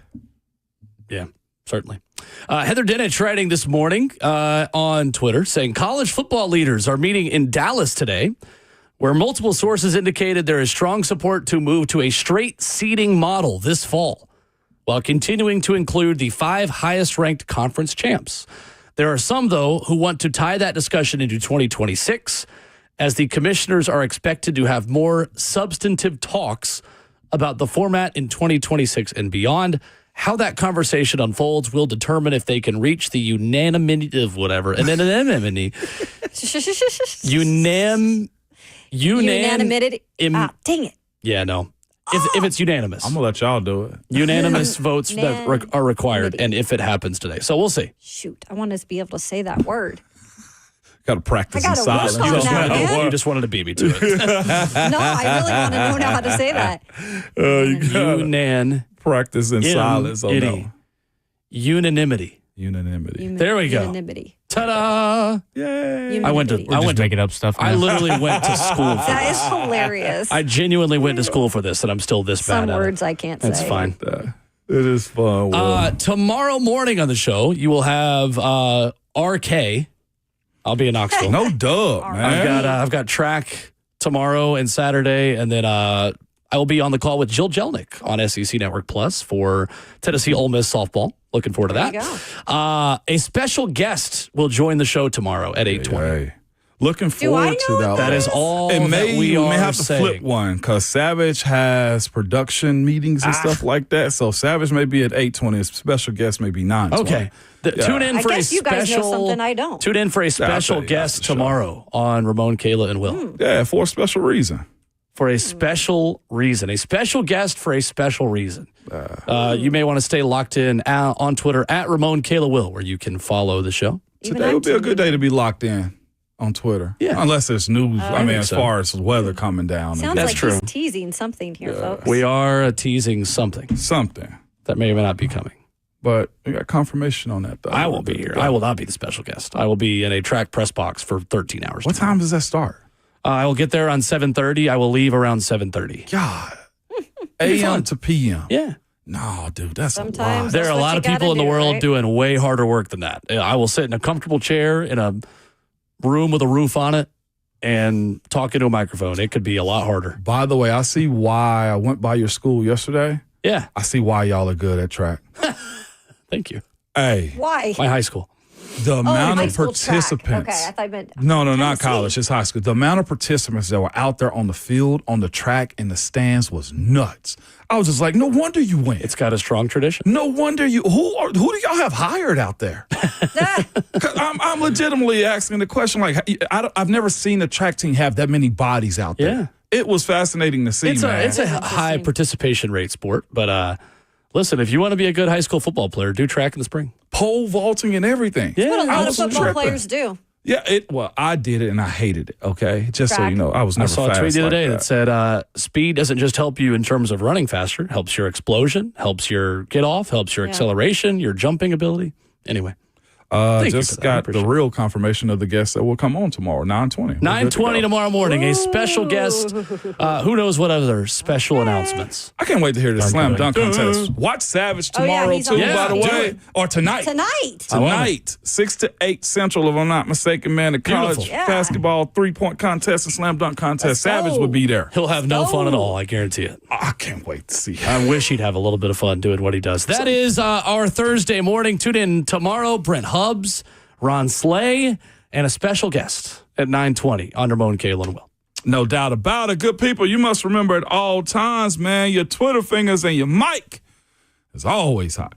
Yeah, certainly. Heather Dinich writing this morning on Twitter saying college football leaders are meeting in Dallas today, where multiple sources indicated there is strong support to move to a straight seeding model this fall, while continuing to include the 5 highest-ranked conference champs. There are some, though, who want to tie that discussion into 2026, as the commissioners are expected to have more substantive talks about the format in 2026 and beyond. How that conversation unfolds will determine if they can reach the unanimity of whatever. And then unanimity. Unanimity. Dang it. Yeah, no. If it's unanimous. I'm going to let y'all do it. Unanimous votes that are required, and if it happens today. So we'll see. Shoot, I want us to be able to say that word. Got to practice in silence. You just wanted to beat me to it. No, I really want to know how to say that. Practice in silence. Oh, no. Unanimity. There we go. Unanimity. Ta-da! Yay! I went to making up stuff. Now. I literally went to school for that this. That is hilarious. I genuinely went to school for this, and I'm still this bad at it. Some words I can't say. That's fine. It is fun. Tomorrow morning on the show, you will have RK. I'll be in Knoxville. No dub, man. I've got track tomorrow and Saturday, and then I will be on the call with Jill Jelnick on SEC Network Plus for Tennessee Ole Miss softball. Looking forward to that. There you go. A special guest will join the show tomorrow at 8:20. Hey. Looking forward to that. That is all we may have to saying. flip one because Savage has production meetings and stuff like that. So Savage may be at 8:20. A special guest may be 9:20. Okay. Tune in for I guess you guys know something I don't. Tune in for a special guest tomorrow on Ramon, Kayla, and Will. Yeah, for a special reason. For a special reason. A special guest for a special reason. You may want to stay locked in on Twitter at Ramon, Kayla, Will, where you can follow the show. Today would be a good day to be locked in on Twitter. Yeah. Unless there's news. As far as weather coming down. Sounds like he's teasing something here, folks. We are teasing something. Something. That may or may not be coming. But we got confirmation on that, though. I won't be here. I will not be the special guest. I will be in a track press box for 13 hours. What time does that start? I will get there on 7:30. I will leave around 7:30. God. AM to PM. Yeah. No, dude, that's Sometimes a lot. There are a lot of people in the world doing way harder work than that. I will sit in a comfortable chair in a room with a roof on it and talk into a microphone. It could be a lot harder. By the way, I see why I went by your school yesterday. Yeah. I see why y'all are good at track. Thank you. Hey. Why? My high school. The amount of participants. Track. Okay, I thought you meant No, not college. It's high school. The amount of participants that were out there on the field, on the track, in the stands was nuts. I was just like, no wonder you win. It's got a strong tradition. No wonder you. Who do y'all have hired out there? I'm legitimately asking the question. Like, I've never seen a track team have that many bodies out there. Yeah. It was fascinating to see. It's a high participation rate sport, but listen, if you want to be a good high school football player, do track in the spring. Pole vaulting and everything. That's what a lot of football players do. Yeah, I did it and I hated it, okay? Just so you know, I was never fast. I saw a tweet the other day that said speed doesn't just help you in terms of running faster, helps your explosion, helps your get off, helps your acceleration, your jumping ability. Anyway. Just got the real confirmation of the guests that will come on tomorrow, 9:20. 9:20 tomorrow morning. A special guest. Who knows what other special announcements? I can't wait to hear the slam dunk contest. Watch Savage tomorrow, too, by the way. Or tonight. Tonight, 6 to 8 Central, if I'm not mistaken, man. The college basketball three-point contest and slam dunk contest. Savage would be there. He'll have no fun at all, I guarantee it. I can't wait to see. I wish he'd have a little bit of fun doing what he does. That is our Thursday morning. Tune in tomorrow. Brent Hubbs, Ron Slay, and a special guest at 9:20 on Ramon, Kayla, and Will. No doubt about it. Good people, you must remember at all times, man, your Twitter fingers and your mic is always hot.